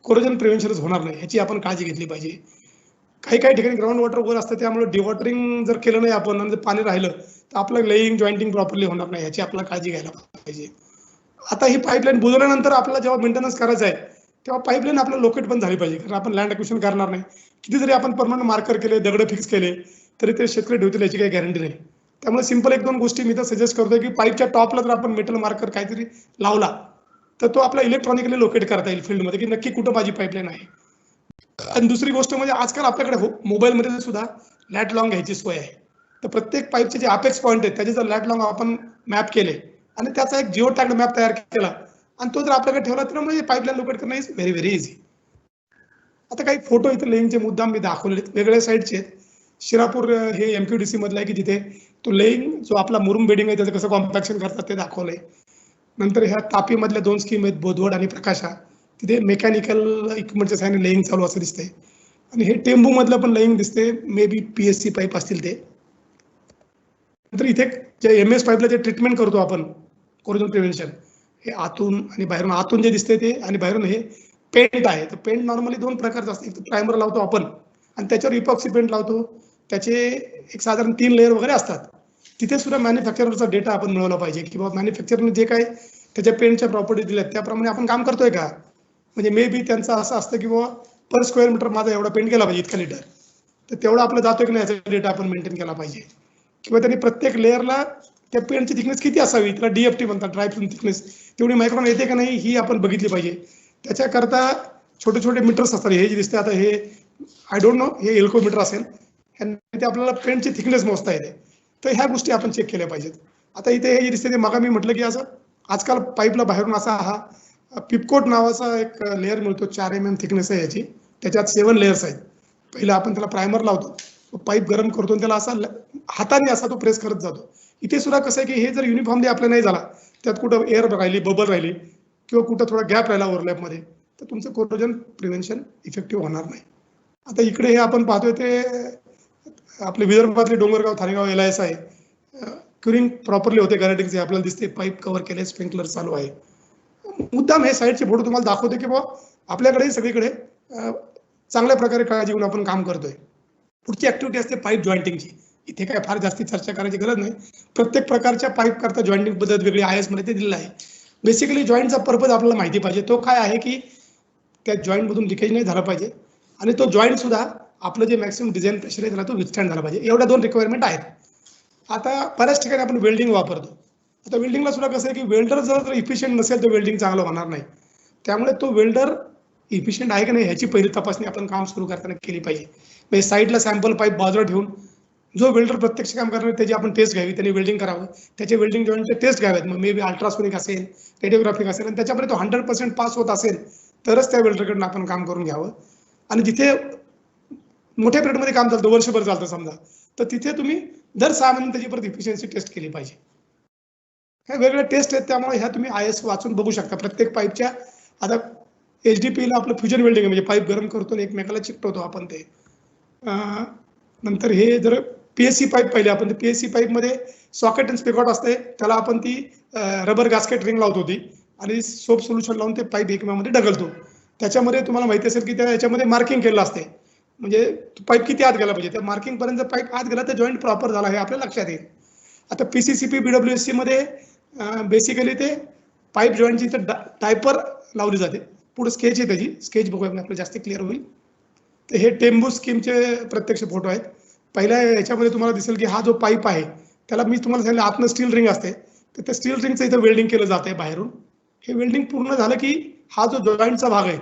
कोरोजन प्रिव्हेन्शनच होणार नाही, ह्याची आपण काळजी घेतली पाहिजे. काही काही ठिकाणी ग्राउंड वॉटर वर असतं, त्यामुळे डिवॉटरिंग जर केलं नाही आपण आणि जर पाणी राहिलं तर आपलं लेईंग जॉईंटिंग प्रॉपरली होणार नाही, ह्याची आपल्याला काळजी घ्यायला पाहिजे. आता ही पाईपलाईन बुजवल्यानंतर आपल्याला जेव्हा मेंटेनन्स करायचं आहे तेव्हा पाईपलाईन आपल्याला लोकेट पण झाली पाहिजे, कारण आपण लँड ॲक्विजिशन करणार नाही. किती जरी आपण परमनंट मार्कर केले, दगड फिक्स केले तरी ते शेतकरी ठेवतील याची काही गॅरंटी नाही. त्यामुळे सिंपल 1-2 गोष्टी मी तर सजेस्ट करतोय की पाईपच्या टॉपला जर आपण मेटल मार्कर काहीतरी लावला तर तो आपला इलेक्ट्रॉनिकली लोकेट करता येईल फील्डमध्ये की नक्की कुठं माझी पाईपलाईन आहे. आणि दुसरी गोष्ट म्हणजे आजकाल आपल्याकडे मोबाईलमध्ये सुद्धा लॅट लॉंग घ्यायची सोय आहे. तर प्रत्येक पाईपचे जे अपेक्स पॉईंट आहेत त्याचे जर लॅट लॉंग आपण मॅप केले आणि त्याचा एक जिओ टॅग मॅप तयार केला आणि तो जर आपल्याकडे ठेवला तर म्हणजे पाईपलाईन लोकेट करणं इज व्हेरी व्हेरी इझी. आता काही फोटो इथे लेईंगचे मुद्दाम मी दाखवले वेगळ्या साईडचे आहेत. शिरापूर हे MQDC मधलं आहे की जिथे तो लेईंग जो आपला मुरुम बेडिंग आहे त्याचं कसं कॉम्पॅक्शन करतात ते दाखवलंय. नंतर ह्या तापीमधल्या 2 स्कीम आहेत, बोधवड आणि प्रकाशा, तिथे मेकॅनिकल इक्विपमेंटच्या साहाय्याने लेईंग चालू असं दिसतंय. आणि हे टेंबू मधलं पण लेईंग दिसते, मे बी PSC पाईप असतील ते. नंतर इथे जे MS पाईपला जे ट्रीटमेंट करतो आपण कोरोजन प्रिव्हेन्शन, हे आतून आणि बाहेरून, आतून जे दिसते ते आणि बाहेरून हे पेंट आहे. तर पेंट नॉर्मली 2 प्रकारचं असतं, एक प्रायमर लावतो आपण आणि त्याच्यावर इपॉक्सी पेंट लावतो. त्याचे एक साधारण 3 लेअर वगैरे असतात. तिथे सुद्धा मॅन्युफॅक्चररचा डेटा आपण मिळवला पाहिजे की बाबा मॅन्युफॅक्चरने जे काय त्याच्या पेंटच्या प्रॉपर्टी दिल्यात त्याप्रमाणे आपण काम करतोय का. म्हणजे मे बी त्यांचं असं असतं की बाबा पर स्क्वेअर मीटर माझा एवढा पेंट गेला पाहिजे, इतका लिटर, तर तेवढा आपला जातोय की नाही याचा डेटा आपण मेंटेन केला पाहिजे. किंवा त्यांनी प्रत्येक लेअरला त्या पेंटची थिकनेस किती असावी, त्याला DFT म्हणतात, ड्राय फिल्म थिकनेस, तेवढी मायक्रॉन येते का नाही ही आपण बघितली पाहिजे. त्याच्याकरता छोटे छोटे मीटर्स असतात. हे जे दिसते आता हे आय डोंट नो, हे एल्को मीटर असेल, ते आपल्याला पेंटची थिकनेस मोजता येते. तर ह्या गोष्टी आपण चेक केल्या पाहिजेत. आता इथे हे जे दिसते ते मगा मी म्हटलं की असं आजकाल पाईपला बाहेरून असा हा पिपकोट नावाचा एक लेअर मिळतो, 4 mm थिकनेस आहे याची, त्याच्यात 7 लेयर्स आहेत. पहिला आपण त्याला प्रायमर लावतो, तो पाईप गरम करतो आणि त्याला असा हाताने असा तो प्रेस करत जातो. इथे सुद्धा कसं आहे की हे जर युनिफॉर्मली आपल्या नाही झाला, त्यात कुठं एअर राहिली, बबल राहिली किंवा कुठं थोडा गॅप राहिला ओव्हरलॅपमध्ये, तर तुमचं कोरोजन प्रिव्हेन्शन इफेक्टिव्ह होणार नाही. आता इकडे हे आपण पाहतोय ते आपले विदर्भातले डोंगरगाव, थानेगाव LIS आहे. क्युरिंग प्रॉपरली होते, गॅरेटिंगचे आपल्याला दिसते, पाईप कव्हर केले, स्प्रिंकलर चालू आहे. मुद्दाम हे साईडचे फोटो तुम्हाला दाखवते की बाबा आपल्याकडे सगळीकडे चांगल्या प्रकारे काळजी घेऊन आपण काम करतोय. पुढची ऍक्टिव्हिटी असते पाईप जॉईंटिंगची. इथे काय फार जास्ती चर्चा करायची गरज नाही. प्रत्येक प्रकारच्या पाईप करता जॉईंटिंग पद्धत वेगळी IS मध्ये ते दिलेलं आहे. बेसिकली जॉईंटचा पर्पज आपल्याला माहिती पाहिजे. तो काय आहे की त्या जॉईंटमधून लिकेज नाही झाला पाहिजे आणि तो जॉईंट सुद्धा आपलं जे मॅक्सिमम डिझाईन प्रेशर आहे त्याला तो विथस्टँड झाला पाहिजे. एवढ्या 2 रिक्वायरमेंट आहेत. आता बऱ्याच ठिकाणी आपण वेल्डिंग वापरतो. आता वेल्डिंगला सुद्धा कसं आहे की वेल्डर जर इफिशियंट नसेल तर वेल्डिंग चांगलं होणार नाही. त्यामुळे तो वेल्डर इफिशियंट आहे की नाही ह्याची पहिली तपासणी आपण काम सुरू करताना केली पाहिजे. म्हणजे साईडला सॅम्पल पाईप बाजूला ठेवून जो वेल्डर प्रत्यक्ष काम करणार त्याची आपण टेस्ट घ्यावी, त्यांनी वेल्डिंग करावं, त्याचे वेल्डिंग जॉईंटचे टेस्ट घ्यावेत. मग मे बी अल्ट्रासोनिक असेल, रेडिओग्राफिक असेल आणि त्याच्यामध्ये तो 100% पास होत असेल तरच त्या वेल्डरकडून आपण काम करून घ्यावं. आणि जिथे मोठ्या पिरियडमध्ये काम चालतं, वर्षभर चालतं समजा, तर तिथे तुम्ही दर 6 महिन्यांनी त्याची परत इफिशियन्सी टेस्ट केली पाहिजे. ह्या वेगवेगळ्या टेस्ट आहेत, त्यामुळे ह्या तुम्ही IS वाचून बघू शकता प्रत्येक पाईपच्या. आता HDPEला आपलं फ्युजन वेल्डिंग म्हणजे पाईप गरम करतो आणि एकमेकाला चिकटवतो आपण ते. नंतर हे जर PSC पाईप पाहिले आपण, तर PSC पाईपमध्ये सॉकेट आणि स्पिकॉट असते, त्याला आपण ती रबर गास्केट रिंग लावतो ती आणि सोप सोल्युशन लावून ते पाईप एकमेकांमध्ये ढकलतो. त्याच्यामध्ये तुम्हाला माहिती असेल की त्या याच्यामध्ये मार्किंग केलेलं असते, म्हणजे पाईप किती आत गेला पाहिजे. त्या मार्किंग पर्यंत पाईप आत गेला तर जॉईंट प्रॉपर झाला हे आपल्या लक्षात येईल. आता PCCP BWSC मध्ये बेसिकली ते पाईप जॉईंटची इथं टायपर लावली जाते. पुढे स्केच आहे त्याची, स्केच बघूया आपल्याला जास्त क्लिअर होईल. तर हे टेंबू स्कीमचे प्रत्यक्ष फोटो आहेत. पहिल्या याच्यामध्ये तुम्हाला दिसेल की हा जो पाईप आहे त्याला मी तुम्हाला सांगितलं आतनं स्टील रिंग असते, तर त्या स्टील रिंगचं इथं वेल्डिंग केलं जाते बाहेरून. हे वेल्डिंग पूर्ण झालं की हा जो जॉईंटचा भाग आहे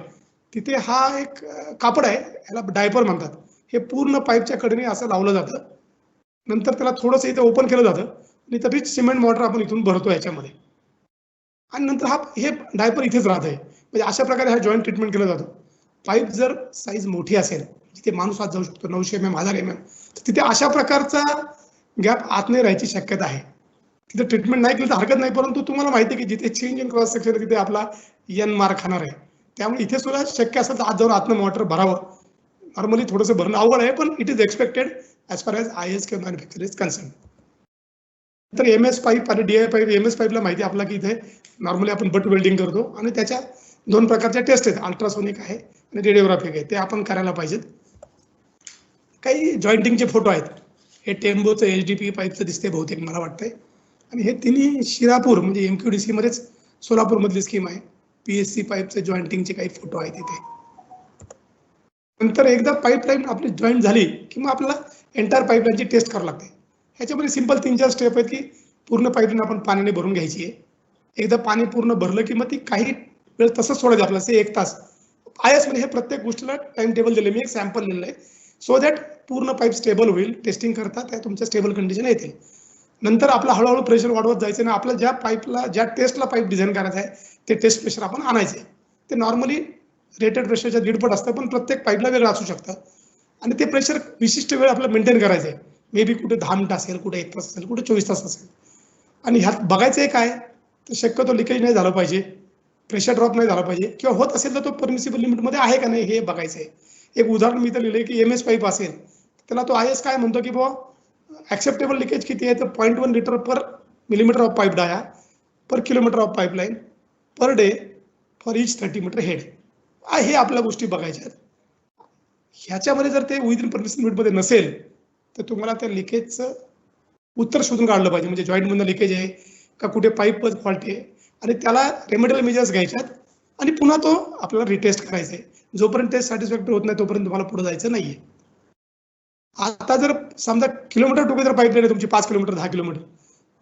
तिथे हा एक कापड आहे, याला डायपर म्हणतात, हे पूर्ण पाईपच्या कडेने असं लावलं जातं. नंतर त्याला थोडंसं इथं ओपन केलं जातं आणि इथं रिच सिमेंट मॉर्टर आपण इथून भरतो याच्यामध्ये आणि नंतर हे डायपर इथेच राहत आहे. म्हणजे अशा प्रकारे हा जॉईंट ट्रीटमेंट केलं जातं. पाईप जर साईज मोठी असेल जिथे माणूस आत जाऊ शकतो 900 mm 1000 mm, तर तिथे अशा प्रकारचा गॅप आत नाही राहायची शक्यता आहे. तिथे ट्रीटमेंट नाही केली तर हरकत नाही, परंतु तुम्हाला माहिती आहे की जिथे चेंज इन क्रॉस सेक्शन तिथे आपला एन मार खाणार आहे. त्यामुळे इथे सुद्धा शक्य असेल तर आत जाऊन आतनं मोटर भरावं. नॉर्मली थोडंसं भरणं अवघड आहे, पण it is expected as far as IS किंवा मॅन्युफॅक्चर इज कन्सर्न. तर MS पाईप आणि DI पाईप, MS पाईपला माहिती आहे आपला की इथे नॉर्मली आपण बट वेल्डिंग करतो आणि त्याच्या 2 प्रकारच्या टेस्ट आहेत, अल्ट्रासोनिक आहे आणि रेडिओग्राफिक आहे, ते आपण करायला पाहिजेत. काही जॉईंटिंगचे फोटो आहेत. हे टेम्बोचं HDP पाईपचं दिसते बहुतेक मला वाटतंय, आणि हे तिन्ही शिरापूर म्हणजे MQDC मध्येच सोलापूरमधली स्कीम आहे. PSC पाईपचे जॉईंटिंगचे काही फोटो आहेत इथे. नंतर एकदा पाईपलाईन आपली जॉईंट झाली की मग आपल्याला एंटायर पाईपलाईनची टेस्ट करावी लागते. ह्याच्यामध्ये सिंपल 3-4 स्टेप आहेत की पूर्ण पाईपलाईन आपण पाण्याने भरून घ्यायची आहे. एकदा पाणी पूर्ण भरलं की मग ती काही वेळ तसंच सोडायचं आपल्याला, 1 तास. IS मध्ये हे प्रत्येक गोष्टीला टाइम टेबल दिले, मी एक सॅम्पल लिहिलं आहे, सो दॅट पूर्ण पाईप स्टेबल होईल. टेस्टिंग करता त्या तुमच्या स्टेबल कंडिशन येतील. नंतर आपला हळूहळू प्रेशर वाढवत जायचं ना, आपल्या ज्या पाईपला ज्या टेस्टला पाईप डिझाईन करायचं आहे ते टेस्ट प्रेशर आपण आणायचे. ते नॉर्मली रेटेड प्रेशरच्या 1.5 पट असतं, पण प्रत्येक पाईपला वेगळं असू शकतं आणि ते प्रेशर विशिष्ट वेळ आपल्याला मेंटेन करायचं आहे. मे बी कुठे 10 मिनिटं असेल, कुठे 1 तास असेल, कुठे 24 तास असेल. आणि ह्यात बघायचं आहे काय, तर शक्यतो लिकेज नाही झालं पाहिजे, प्रेशर ड्रॉप नाही झाला पाहिजे, किंवा होत असेल तर तो परमिसिबल लिमिटमध्ये आहे का नाही हे बघायचं आहे. एक उदाहरण मी तर लिहिलंय की MS पाईप असेल त्याला तो IS काय म्हणतो की बाबा ॲक्सेप्टेबल लिकेज किती आहे, तर 0.1 litre per millimetre of pipe dia per kilometre of pipeline per day for each 30 metre head. हे आपल्या गोष्टी बघायच्या आहेत. ह्याच्यामध्ये जर ते विदिन परमिसिबल लिमिटमध्ये नसेल तर तुम्हाला त्या लिकेजचं उत्तर शोधून काढलं पाहिजे, म्हणजे जॉईंटमधनं लिकेज आहे का कुठे पाईपच फॉल्ट आहे, आणि त्याला रेमेडियल मेजर्स घ्यायच्यात आणि पुन्हा तो आपल्याला रिटेस्ट करायचा आहे. जोपर्यंत टेस्ट सॅटिस्फॅक्टरी होत नाही तोपर्यंत तुम्हाला पुढे जायचं नाहीये. आता जर समजा किलोमीटर टुगेदर पाईपलाईन आहे तुमची 5 किलोमीटर 10 किलोमीटर,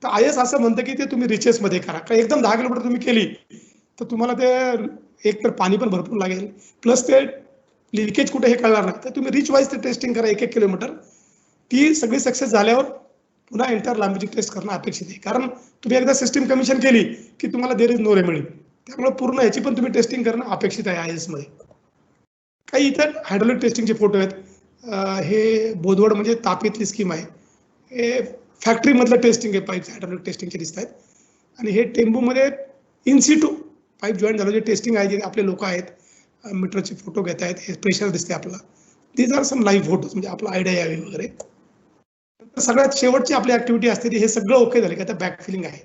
तर IS असं म्हणतं की ते तुम्ही रिचेसमध्ये करा. का एकदम 10 किलोमीटर तुम्ही केली तर तुम्हाला ते एक तर पाणी पण भरपूर लागेल, प्लस ते लिकेज कुठे हे कळणार नाही. तर तुम्ही रिच वाईज ते टेस्टिंग करा 1-1 किलोमीटर. ती सगळी सक्सेस झाल्यावर पुन्हा एंटायर लांबीची टेस्ट करणं अपेक्षित आहे, कारण तुम्ही एकदा सिस्टीम कमिशन केली की तुम्हाला देर इज नो रेमेडी. त्यामुळे पूर्ण ह्याची पण तुम्ही टेस्टिंग करणं अपेक्षित आहे IS मध्ये. काही इतर हायड्रोलिक टेस्टिंगचे फोटो आहेत. हे बोदवड म्हणजे तापीतली स्कीम आहे. हे फॅक्टरीमधलं टेस्टिंग आहे, पाईप हायड्रोलिक टेस्टिंगचे दिसत आहेत. आणि हे टेम्बूमध्ये इन सिटू पाईप जॉईंट झालं जे टेस्टिंग आहे, जे आपले लोक आहेत मीटरचे फोटो घेत आहेत, हे प्रेशर दिसते आपल्याला. These are some live photos, म्हणजे आपला आयडिया यावी वगैरे. सगळ्यात शेवटची आपली ऍक्टिव्हिटी असते ती हे सगळं ओके झाले की आता बॅक फिलिंग आहे.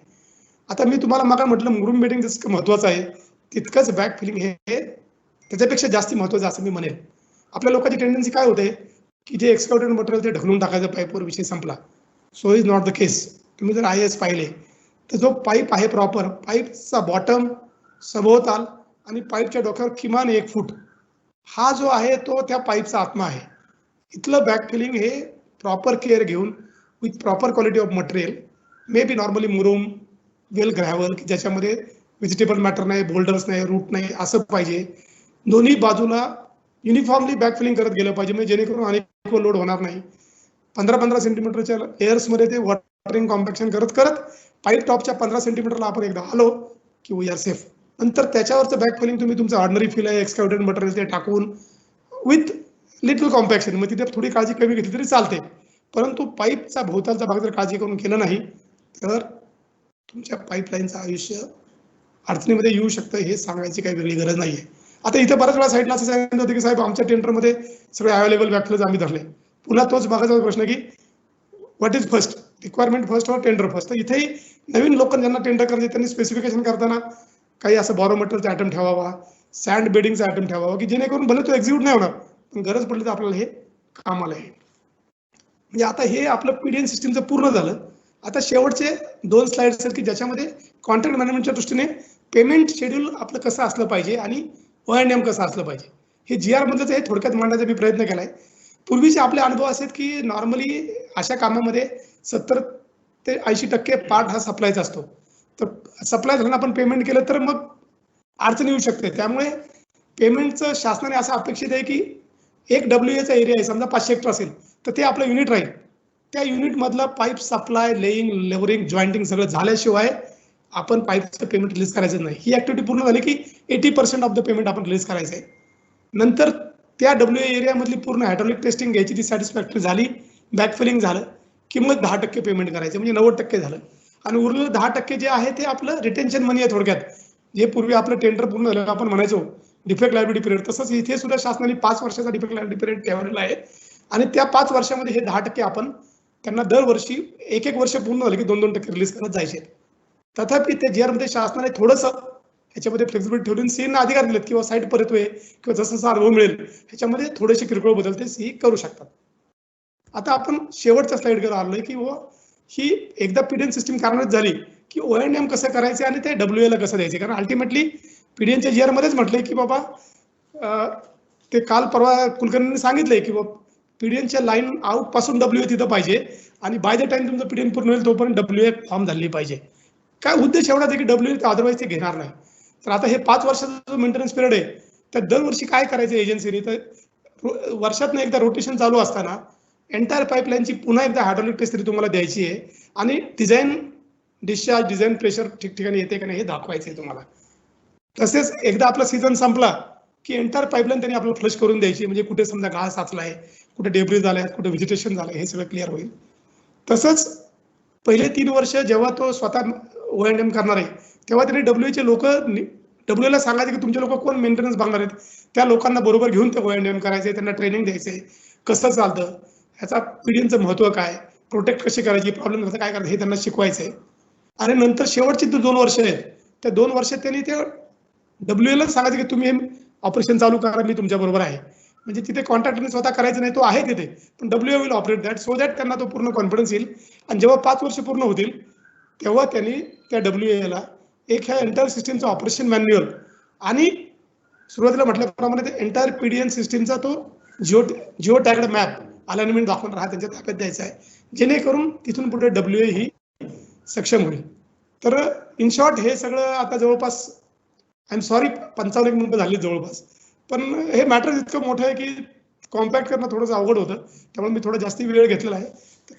आता मी तुम्हाला मागा म्हटलं मुरुम बेडिंग जसं महत्वाचं आहे तितकंच बॅक फिलिंग हे त्याच्यापेक्षा जास्त महत्वाचं असं मी म्हणेल. आपल्या लोकांची टेंडन्सी काय होते की जे एक्सकॅव्हेटेड मटेरियल ते ढकलून टाकायचं पाईपवर, विषय संपला. सो इज नॉट द केस. तुम्ही जर IS पाहिले तर जो पाईप आहे प्रॉपर, पाईपचा बॉटम, सभोवताल आणि पाईपच्या डोक्यावर किमान 1 फूट हा जो आहे तो त्या पाईपचा आत्मा आहे. इथलं बॅक फिलिंग हे प्रॉपर केअर घेऊन with proper quality of material, may be normally मुरुम, वेल ग्रॅव्हल की ज्याच्यामध्ये व्हेजिटेबल मॅटर नाही, बोल्डर्स नाही, रूट नाही, असं पाहिजे. दोन्ही बाजूला युनिफॉर्मली बॅक फिलिंग करत गेलं पाहिजे, म्हणजे जेणेकरून अनेक लोड होणार नाही. 15-15 सेंटीमीटरच्या एअर्समध्ये ते वॉटरिंग कॉम्पॅक्शन करत करत पाईप टॉपच्या 15 सेंटीमीटरला आपण एकदा आलो की वी आर सेफ. नंतर त्याच्यावरचं बॅक फिलिंग तुम्ही तुमचं ऑर्डिनरी फिल आहे एक्सकॅव्हेटेड मटेरियल ते टाकून विथ लिटल कॉम्पॅक्शन, मग तिथे थोडी काळजी कमी घेतली तरी चालते. परंतु पाईपचा भोवतालचा भाग जर काळजी करून केलं नाही तर तुमच्या पाईपलाईनचं आयुष्य अडचणीमध्ये येऊ शकतं, हे सांगायची काही वेगळी गरज नाहीये. आता इथे बऱ्याच वेळा साईडला असं सांगितलं होतं की साहेब आमच्या टेंडरमध्ये सगळे अवेलेबल बॅकफिल्स आम्ही धरले. पुन्हा तोच बघायचा प्रश्न की what is first, requirement first और टेंडर फर्स्ट. तर इथेही नवीन लोक ज्यांना टेंडर करायचे त्यांनी स्पेसिफिकेशन करताना काही असं बॉरोमीटरचा आयटम ठेवावा, सँड बेडिंगचा आयटम ठेवावा की जेणेकरून भले तो एक्झिक्यूट नाही होणार पण गरज पडली तर आपल्याला हे कामाला येईल. म्हणजे आता हे आपलं PDN सिस्टीमचं पूर्ण झालं. आता शेवटचे 2 स्लाइड्स आहेत की ज्याच्यामध्ये कॉन्ट्रॅक्ट मॅनेजमेंटच्या दृष्टीने पेमेंट शेड्यूल आपलं कसं असलं पाहिजे आणि O&M कसं असलं पाहिजे हे GR मधलं हे थोडक्यात मांडण्याचा मी प्रयत्न केलाय. पूर्वीचे आपले अनुभव असेल की नॉर्मली अशा कामामध्ये 70 ते 80% पार्ट हा सप्लायचा असतो. तर सप्लाय झालं आपण पेमेंट केलं तर मग अडचण येऊ शकते. त्यामुळे पेमेंटचं शासनाने असं अपेक्षित आहे की एक WAचा एरिया आहे, समजा 500 हेक्टर असेल तर ते आपलं युनिट राहील. त्या युनिटमधलं पाईप सप्लाय, लेईंग, लेवरिंग, जॉईंटिंग सगळं झाल्याशिवाय आपण पाईपचं पेमेंट रिलीज करायचं नाही. ही ऍक्टिव्हिटी पूर्ण झाली की 80% ऑफ द पेमेंट आपण रिलीज करायचं आहे. नंतर त्या WA एरियामधली पूर्ण हायड्रॉलिक टेस्टिंग घ्यायची, ती सॅटिस्फॅक्टरी झाली, बॅकफिलिंग झालं की मग 10% पेमेंट करायचं, म्हणजे 90% झालं. आणि उरलेलं 10% जे आहे ते आपलं रिटेन्शन मनी आहे थोडक्यात. जे पूर्वी आपलं टेंडर पूर्ण झालं आपण म्हणायचो डिफेक्ट लायबिलिटी पिरियड, तसंच इथे सुद्धा शासनाने 5 वर्षाचा डिफेक्ट लायबिलिटी पिरियड ठेवलेला आहे. आणि त्या 5 वर्षामध्ये हे 10% आपण त्यांना दरवर्षी 1-1 वर्ष पूर्ण झालं की 2-2% रिलीज करत जायचे. तथापि ते GR मध्ये शासनाने थोडंसं ह्याच्यामध्ये फ्लेक्सिबिलिटी ठेवून सीना अधिकार दिलेत किंवा साईट परतवे किंवा जसं जसा अनुभव मिळेल ह्याच्यामध्ये थोडेसे किरकोळ बदल ते सी करू शकतात. आता आपण शेवटच्या स्लाइडकडे आलोय की ही एकदा पीडीएन सिस्टीम कार्यान्वित झाली की O&M कसं करायचे आणि ते WA ला कसं द्यायचे, कारण अल्टिमेटली पीडीएनच्या GR मध्येच म्हटलंय की बाबा ते काल परवा कुलकर्णींनी सांगितलंय की बाबा पीडीएनच्या लाईन आउट पासून WA तिथं पाहिजे आणि बाय द टाइम तुमचं पीडीएन पूर्ण होईल तोपर्यंत WA फॉर्म झाली पाहिजे. काय उद्देश एवढाच आहे की WA अदरवाईज ते घेणार नाही. तर आता हे 5 वर्षाचा जो मेंटेनन्स पिरियड आहे त्या दरवर्षी काय करायचं एजन्सीने, तर वर्षातनं एकदा रोटेशन चालू असताना एंटायर पाईपलाईनची पुन्हा एकदा हायड्रॉलिक टेस्ट तरी तुम्हाला द्यायची आहे आणि डिझाईन डिस्चार्ज, डिझाईन प्रेशर ठिकठिकाणी येते का नाही हे दाखवायचं आहे तुम्हाला. तसेच एकदा आपला सीझन संपला की एंटायर पाईपलाईन त्यांनी आपल्याला फ्लश करून द्यायची, म्हणजे कुठे समजा गाळ साचला आहे, कुठे डेब्रिज झाला आहे, कुठे व्हेजिटेशन झालं हे सगळं क्लिअर होईल. तसंच पहिले 3 वर्ष जेव्हा तो स्वतः O&M करणार आहे तेव्हा त्यांनी WAचे लोक WAला सांगायचे की तुमचे लोक कोण मेंटेनन्स बघणार आहेत, त्या लोकांना बरोबर घेऊन ते O&M करायचे, त्यांना ट्रेनिंग द्यायचे, कसं चालतं, ह्याचा पीडीएनचं महत्व काय, प्रोटेक्ट कशी करायची, प्रॉब्लेम कसं काय करायचं हे त्यांना शिकवायचंय. आणि नंतर शेवटची 2 वर्ष आहेत त्या 2 वर्षात त्यांनी ते WAला सांगायचं की तुम्ही ऑपरेशन चालू करा, मी तुमच्या बरोबर आहे. म्हणजे तिथे कॉन्ट्रॅक्टरने स्वतः करायचं नाही, तो आहे तिथे, पण WA will operate that so that त्यांना तो पूर्ण कॉन्फिडन्स येईल. आणि जेव्हा 5 वर्ष पूर्ण होतील तेव्हा त्यांनी त्या WAला एक ह्या एंटायर सिस्टीमचा ऑपरेशन मॅन्युअल आणि सुरुवातीला म्हटल्याप्रमाणे ते एंटायर पीडीएन सिस्टीमचा तो जिओ टॅग्ड मॅप अलाइनमेंट दाखवणार हा त्यांच्या ताब्यात द्यायचा आहे, जेणेकरून तिथून पुढे WA ही सक्षम होईल. तर इन शॉर्ट हे सगळं आता जवळपास आय एम सॉरी 55 मिनिटं झाली जवळपास, पण हे मॅटर इतकं मोठं आहे की कॉम्पॅक्ट करणं थोडंसं अवघड होतं, त्यामुळे मी थोडा जास्ती वेळ घेतलेला आहे.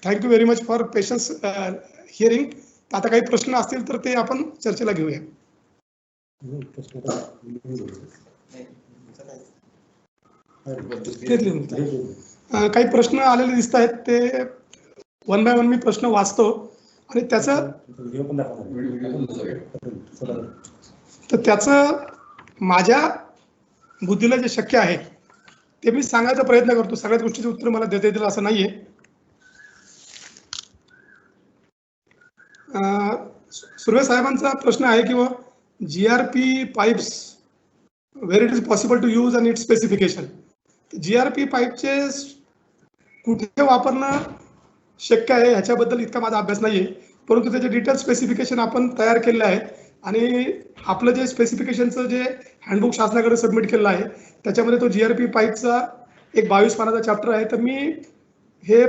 Thank you very much for patience hearing. आता काही प्रश्न असतील तर ते आपण चर्चेला घेऊया. काही प्रश्न आलेले दिसत आहेत, ते वन बाय वन मी प्रश्न वाचतो आणि त्याचं माझ्या बुद्धीला जे शक्य आहे ते मी सांगायचा प्रयत्न करतो. सगळ्याच गोष्टीचे उत्तर मला देता येतील असं नाहीये. सुर्वे साहेबांचा प्रश्न आहे की GRP pipes where it is possible to use आणि इट्स स्पेसिफिकेशन. GRP पाईपचे कुठे वापरणं शक्य आहे ह्याच्याबद्दल इतका माझा अभ्यास नाहीये, परंतु त्याचे डिटेल स्पेसिफिकेशन आपण तयार केलेलं आहे आणि आपलं जे स्पेसिफिकेशनचं जे हँडबुक शासनाकडे सबमिट केलेलं आहे त्याच्यामध्ये तो GRP पाईपचा एक 22 पानाचा चॅप्टर आहे. तर मी हे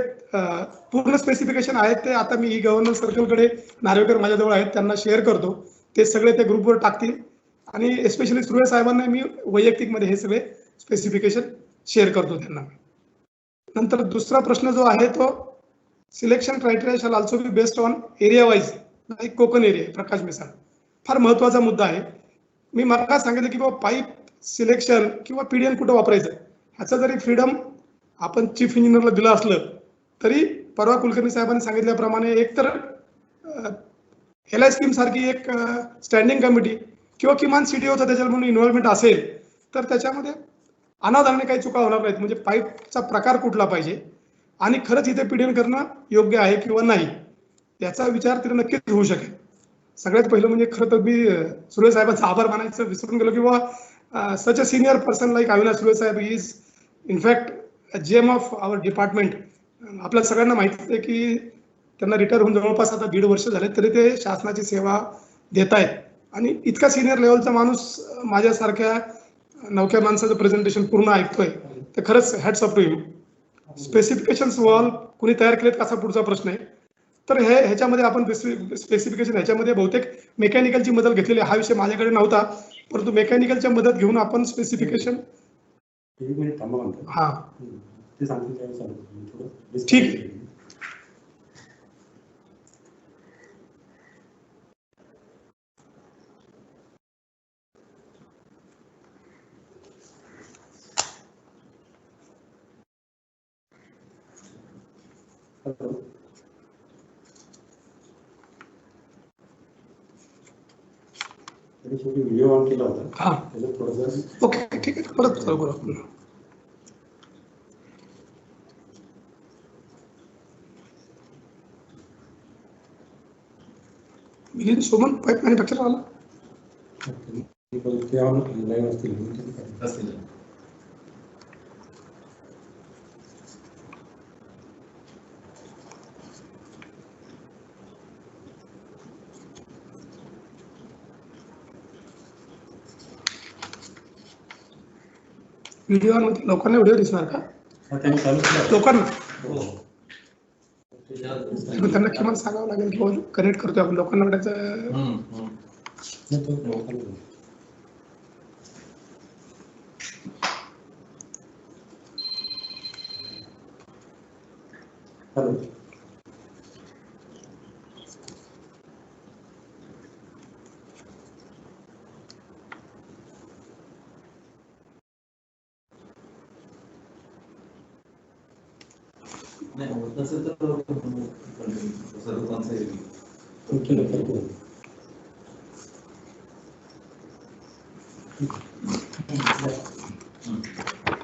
पूर्ण स्पेसिफिकेशन आहेत ते आता मी गव्हर्नर सर्कलकडे नार्वेकर माझ्याजवळ आहेत त्यांना शेअर करतो, ते सगळे ते ग्रुपवर टाकतील आणि एस्पेशली सुर्वे साहेबांना मी वैयक्तिकमध्ये हे सगळे स्पेसिफिकेशन शेअर करतो त्यांना. नंतर दुसरा प्रश्न जो आहे तो selection criteria shall also be based on area wise like Konkan area. Prakash Misal फार महत्वाचा मुद्दा आहे. मी मला सांगितलं की बाबा पाईप सिलेक्शन किंवा पीडीएन कुठं वापरायचं ह्याचं जरी फ्रीडम आपण चीफ इंजिनियरला दिलं असलं तरी परवा कुलकर्णी साहेबांनी सांगितल्याप्रमाणे एकतर LI स्कीम सारखी एक स्टँडिंग कमिटी किंवा किमान CDOचा त्याच्यात म्हणून इन्व्हॉल्वमेंट असेल तर त्याच्यामध्ये अनावधानाने काही चुका होणार नाहीत. म्हणजे पाईपचा प्रकार कुठला पाहिजे आणि खरंच इथे पीडीएन करणं योग्य आहे किंवा नाही याचा विचार तिथे नक्कीच होऊ शकेल. सगळ्यात पहिलं म्हणजे खरं तर मी सुर्वे साहेबांचा आभार मानायचं विसरून गेलो किंवा such a senior person like Avinash Surve साहेब is in fact gem of our department. आपल्या सगळ्यांना माहिती आहे की त्यांना रिटायर होऊन जवळपास आता 1.5 वर्ष झाले तरी ते शासनाची सेवा देत आहेत आणि इतका सिनियर लेवलचा माणूस माझ्यासारख्या नवख्या माणसाचं प्रेझेंटेशन पूर्ण ऐकतोय तर खरंच hats off to you. Specifications वॉल कुणी तयार केलेत कसा पुढचा प्रश्न आहे. तर ह्याच्यामध्ये आपण स्पेसिफिकेशन ह्याच्यामध्ये बहुतेक मेकॅनिकलची मदत घेतलेली, हा विषय माझ्याकडे नव्हता परंतु मेकॅनिकलच्या मदत घेऊन आपण स्पेसिफिकेशन हा ठीक आहे. शेवटी व्हिडिओ ऑन केला होता. हा त्याचं थोडंसं ओके ठीक आहे परत चालू करू आपण. मिलिंद सोमन पाईप मॅन्युफॅक्चर आला. ते ऑनलाईन असतील. व्हिडिओमध्ये लोकांना व्हिडिओ दिसणार का? त्यांनी चालू केला. लोकांना हो. त्यांना किमान सांगावं लागेल की कनेक्ट करतोय आपण लोकांना त्याचं. हॅलो.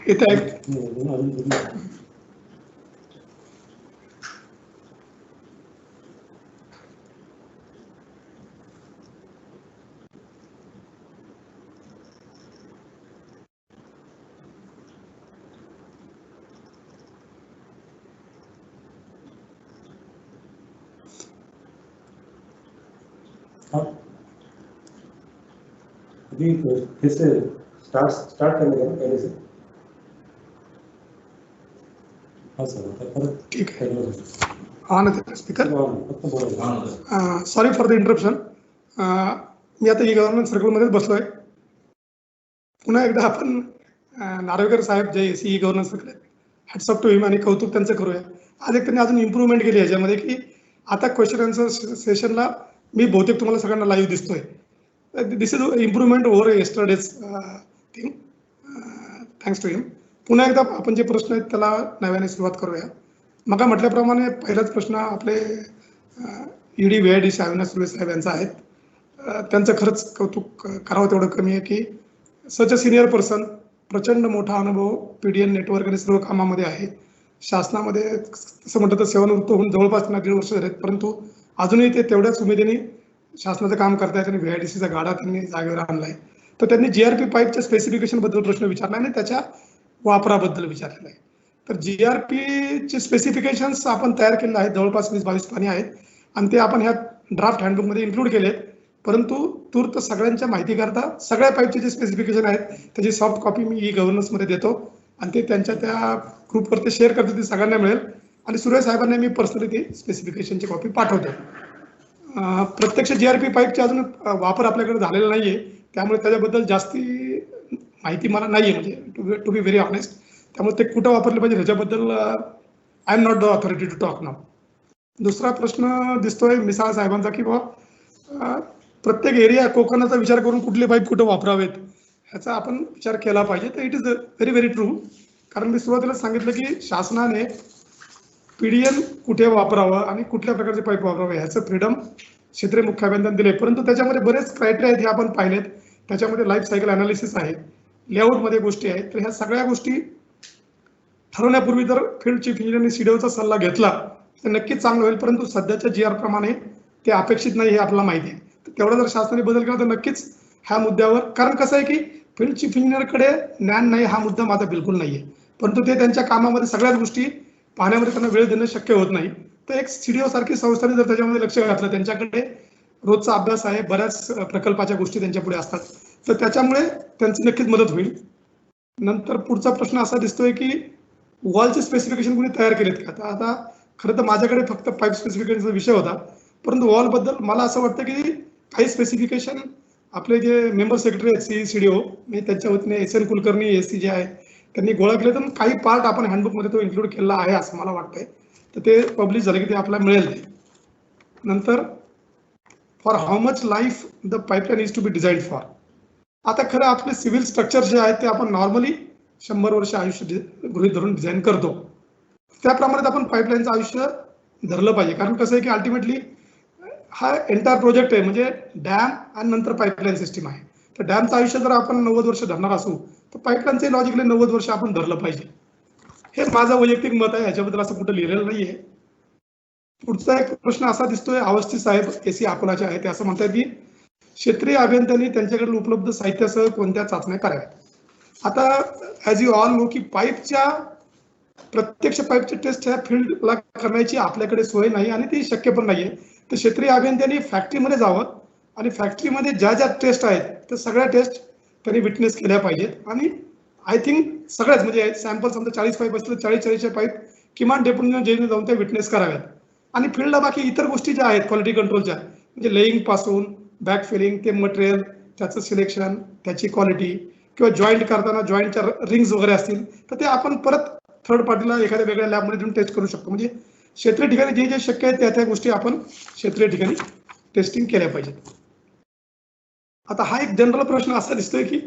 इथे आहे. अभी फिर से स्टार्ट करने का पहले से. हाँ सर परत ठीक आहे. पहिलं ऑन आहे स्पीकर. फक्त बोला. Sorry for the interruption. मी आता ई गव्हर्नन्स सर्कलमध्येच बसलोय. पुन्हा एकदा आपण नार्वेकर साहेब जे ई गव्हर्नन्स सर्कल आहेत हॅट्सअप टू हिम आणि कौतुक त्यांचं करूया. आज एक त्यांनी अजून इम्प्रूव्हमेंट केली याच्यामध्ये की आता क्वेश्चन आन्सर सेशनला मी बहुतेक तुम्हाला सगळ्यांना लाईव्ह दिसतोय. This is improvement over yesterday's thing. Thanks to him. पुन्हा एकदा आपण जे प्रश्न आहेत त्याला नव्याने सुरुवात करूया. मग म्हटल्याप्रमाणे पहिलाच प्रश्न आपले ईडी व्हीआयडी अविनाश सुर्वे साहेब यांचा आहे. त्यांचं खरंच कौतुक करावं तेवढं कमी आहे की सच अ सिनियर पर्सन, प्रचंड मोठा अनुभव PDN नेटवर्क आणि सर्व कामामध्ये आहे. शासनामध्ये तसं म्हटलं तर सेवानिवृत्त होऊन जवळपास 1.5 वर्ष झालेत, परंतु अजूनही ते तेवढ्याच उमेदीने शासनाचं काम करतायत आणि VIDCचा गाडा त्यांनी जागेवर आणलाय. तर त्यांनी GRP पाईपच्या स्पेसिफिकेशन बद्दल प्रश्न विचारला आणि त्याच्या वापराबद्दल विचारलेला आहे. तर GRPचे स्पेसिफिकेशन्स आपण तयार केलेले आहेत, जवळपास 20-22 पानी आहेत आणि ते आपण ह्या ड्राफ्ट हँडबुकमध्ये इन्क्लूड केलेत. परंतु तूर्त सगळ्यांच्या माहितीकरता सगळ्या पाईपचे जे स्पेसिफिकेशन आहेत त्याची सॉफ्ट कॉपी मी ई गव्हर्नन्समध्ये देतो आणि ते त्यांच्या त्या ग्रुपवरती शेअर करतो, ती सगळ्यांना मिळेल. आणि सुरेश साहेबांना मी पर्सनली ती स्पेसिफिकेशनची कॉपी पाठवतो. प्रत्यक्ष GRP पाईपचे अजून वापर आपल्याकडे झालेला नाही आहे, त्यामुळे त्याच्याबद्दल जास्ती माहिती मला नाही आहे, म्हणजे टू बी व्हेरी ऑनेस्ट. त्यामुळे ते कुठं वापरले पाहिजे ह्याच्याबद्दल I am not the authority to talk now. दुसरा प्रश्न दिसतोय मिसाळ साहेबांचा की बाबा प्रत्येक एरिया कोकणाचा विचार करून कुठले पाईप कुठं वापरावेत ह्याचा आपण विचार केला पाहिजे. तर it is very very true. कारण मी सुरुवातीला सांगितलं की शासनाने PDN कुठे वापरावं आणि कुठल्या प्रकारचे पाईप वापरावे ह्याचं फ्रीडम क्षेत्रीय मुख्य अभियंत्यांना दिले. परंतु त्याच्यामध्ये बरेच क्रायटेरिया आहेत हे आपण पाहिलेत. त्याच्यामध्ये लाईफ सायकल अनालिसिस आहे, लेआउटमध्ये गोष्टी आहेत. तर ह्या सगळ्या गोष्टी ठरवण्यापूर्वी जर फील्ड चीफ इंजिनियरने CDOचा सल्ला घेतला तर नक्कीच चांगलं होईल. परंतु सध्याच्या GR प्रमाणे ते अपेक्षित नाही हे आपल्याला माहिती आहे. तर तेवढा जर शासनाने बदल केला तर नक्कीच ह्या मुद्द्यावर, कारण कसं आहे की फील्ड चीफ इंजिनियरकडे ज्ञान नाही हा मुद्दा माझा बिलकुल नाही आहे, परंतु ते त्यांच्या कामामध्ये सगळ्याच गोष्टी पाहण्यामध्ये त्यांना वेळ देणं शक्य होत नाही. तर एक CDO सारखी संस्थाने जर त्याच्यामध्ये लक्ष घातलं, त्यांच्याकडे रोजचा अभ्यास आहे, बऱ्याच प्रकल्पाच्या गोष्टी त्यांच्या पुढे असतात, तर त्याच्यामुळे त्यांची नक्कीच मदत होईल. नंतर पुढचा प्रश्न असा दिसतोय की वॉलचे स्पेसिफिकेशन कुणी तयार केलेत का? आता खरं तर माझ्याकडे फक्त पाईप स्पेसिफिकेशनचा विषय होता, परंतु वॉलबद्दल मला असं वाटतं की काही स्पेसिफिकेशन आपले जे मेंबर सेक्रेटरी आहेत CDO मी त्यांच्या वतीने SN कुलकर्णी SC जे आहे त्यांनी गोळा केले, तर काही पार्ट आपण हँडबुकमध्ये तो इन्क्लूड केला आहे असं मला वाटतंय. तर ते पब्लिश झालं की ते आपल्याला मिळेल. ते नंतर for how much life the pipeline is to be design for. आता खरं आपले सिव्हिल स्ट्रक्चर जे आहेत ते आपण नॉर्मली 100 वर्ष आयुष्य गृहीत धरून डिझाईन करतो, त्याप्रमाणे आपण पाईपलाईनचं आयुष्य धरलं पाहिजे. कारण कसं आहे की अल्टिमेटली हा एंटायर प्रोजेक्ट आहे, म्हणजे डॅम आणि नंतर पाईपलाईन सिस्टीम आहे. तर डॅमचं आयुष्य जर आपण 90 वर्ष धरणार असू तर पाईपलाईनचे लॉजिकली 90 वर्ष आपण धरलं पाहिजे. हे माझं वैयक्तिक मत आहे, ह्याच्याबद्दल असं कुठं लिहिलेलं नाहीये. पुढचा एक प्रश्न असा दिसतोय, अवस्थी साहेब एसी अकोलाचे आहे, ते असं म्हणतात की क्षेत्रीय अभियंत्यांनी त्यांच्याकडे उपलब्ध साहित्यासह कोणत्या चाचण्या कराव्यात. आता ॲज यू ऑल नो की प्रत्यक्ष पाईपच्या टेस्ट ह्या फील्डला करण्याची आपल्याकडे सोय नाही आणि ती शक्य पण नाहीये. तर क्षेत्रीय अभियंत्यांनी फॅक्टरीमध्ये जावं आणि फॅक्टरीमध्ये ज्या ज्या टेस्ट आहेत त्या सगळ्या टेस्ट त्यांनी विटनेस केल्या पाहिजेत. आणि आय थिंक सगळ्याच म्हणजे सॅम्पल समजा 40 पाईप असतील 40 पाईप किमान डेप्युटीने जेने जाऊन त्या विटनेस कराव्यात. आणि फील्डला बाकी इतर गोष्टी ज्या आहेत क्वालिटी कंट्रोलच्या, म्हणजे लेईंग पासून बॅक फिलिंग, ते मटेरियल, त्याचं सिलेक्शन, त्याची क्वालिटी, किंवा जॉईंट करताना जॉईंटच्या रिंग्स वगैरे असतील तर ते आपण परत थर्ड पार्टीला एखाद्या वेगळ्या लॅबमध्ये देऊन टेस्ट करू शकतो. म्हणजे क्षेत्रीय ठिकाणी जे जे शक्य आहे त्या त्या गोष्टी आपण क्षेत्रीय ठिकाणी टेस्टिंग केल्या पाहिजेत. आता हा एक जनरल प्रश्न असा दिसतोय की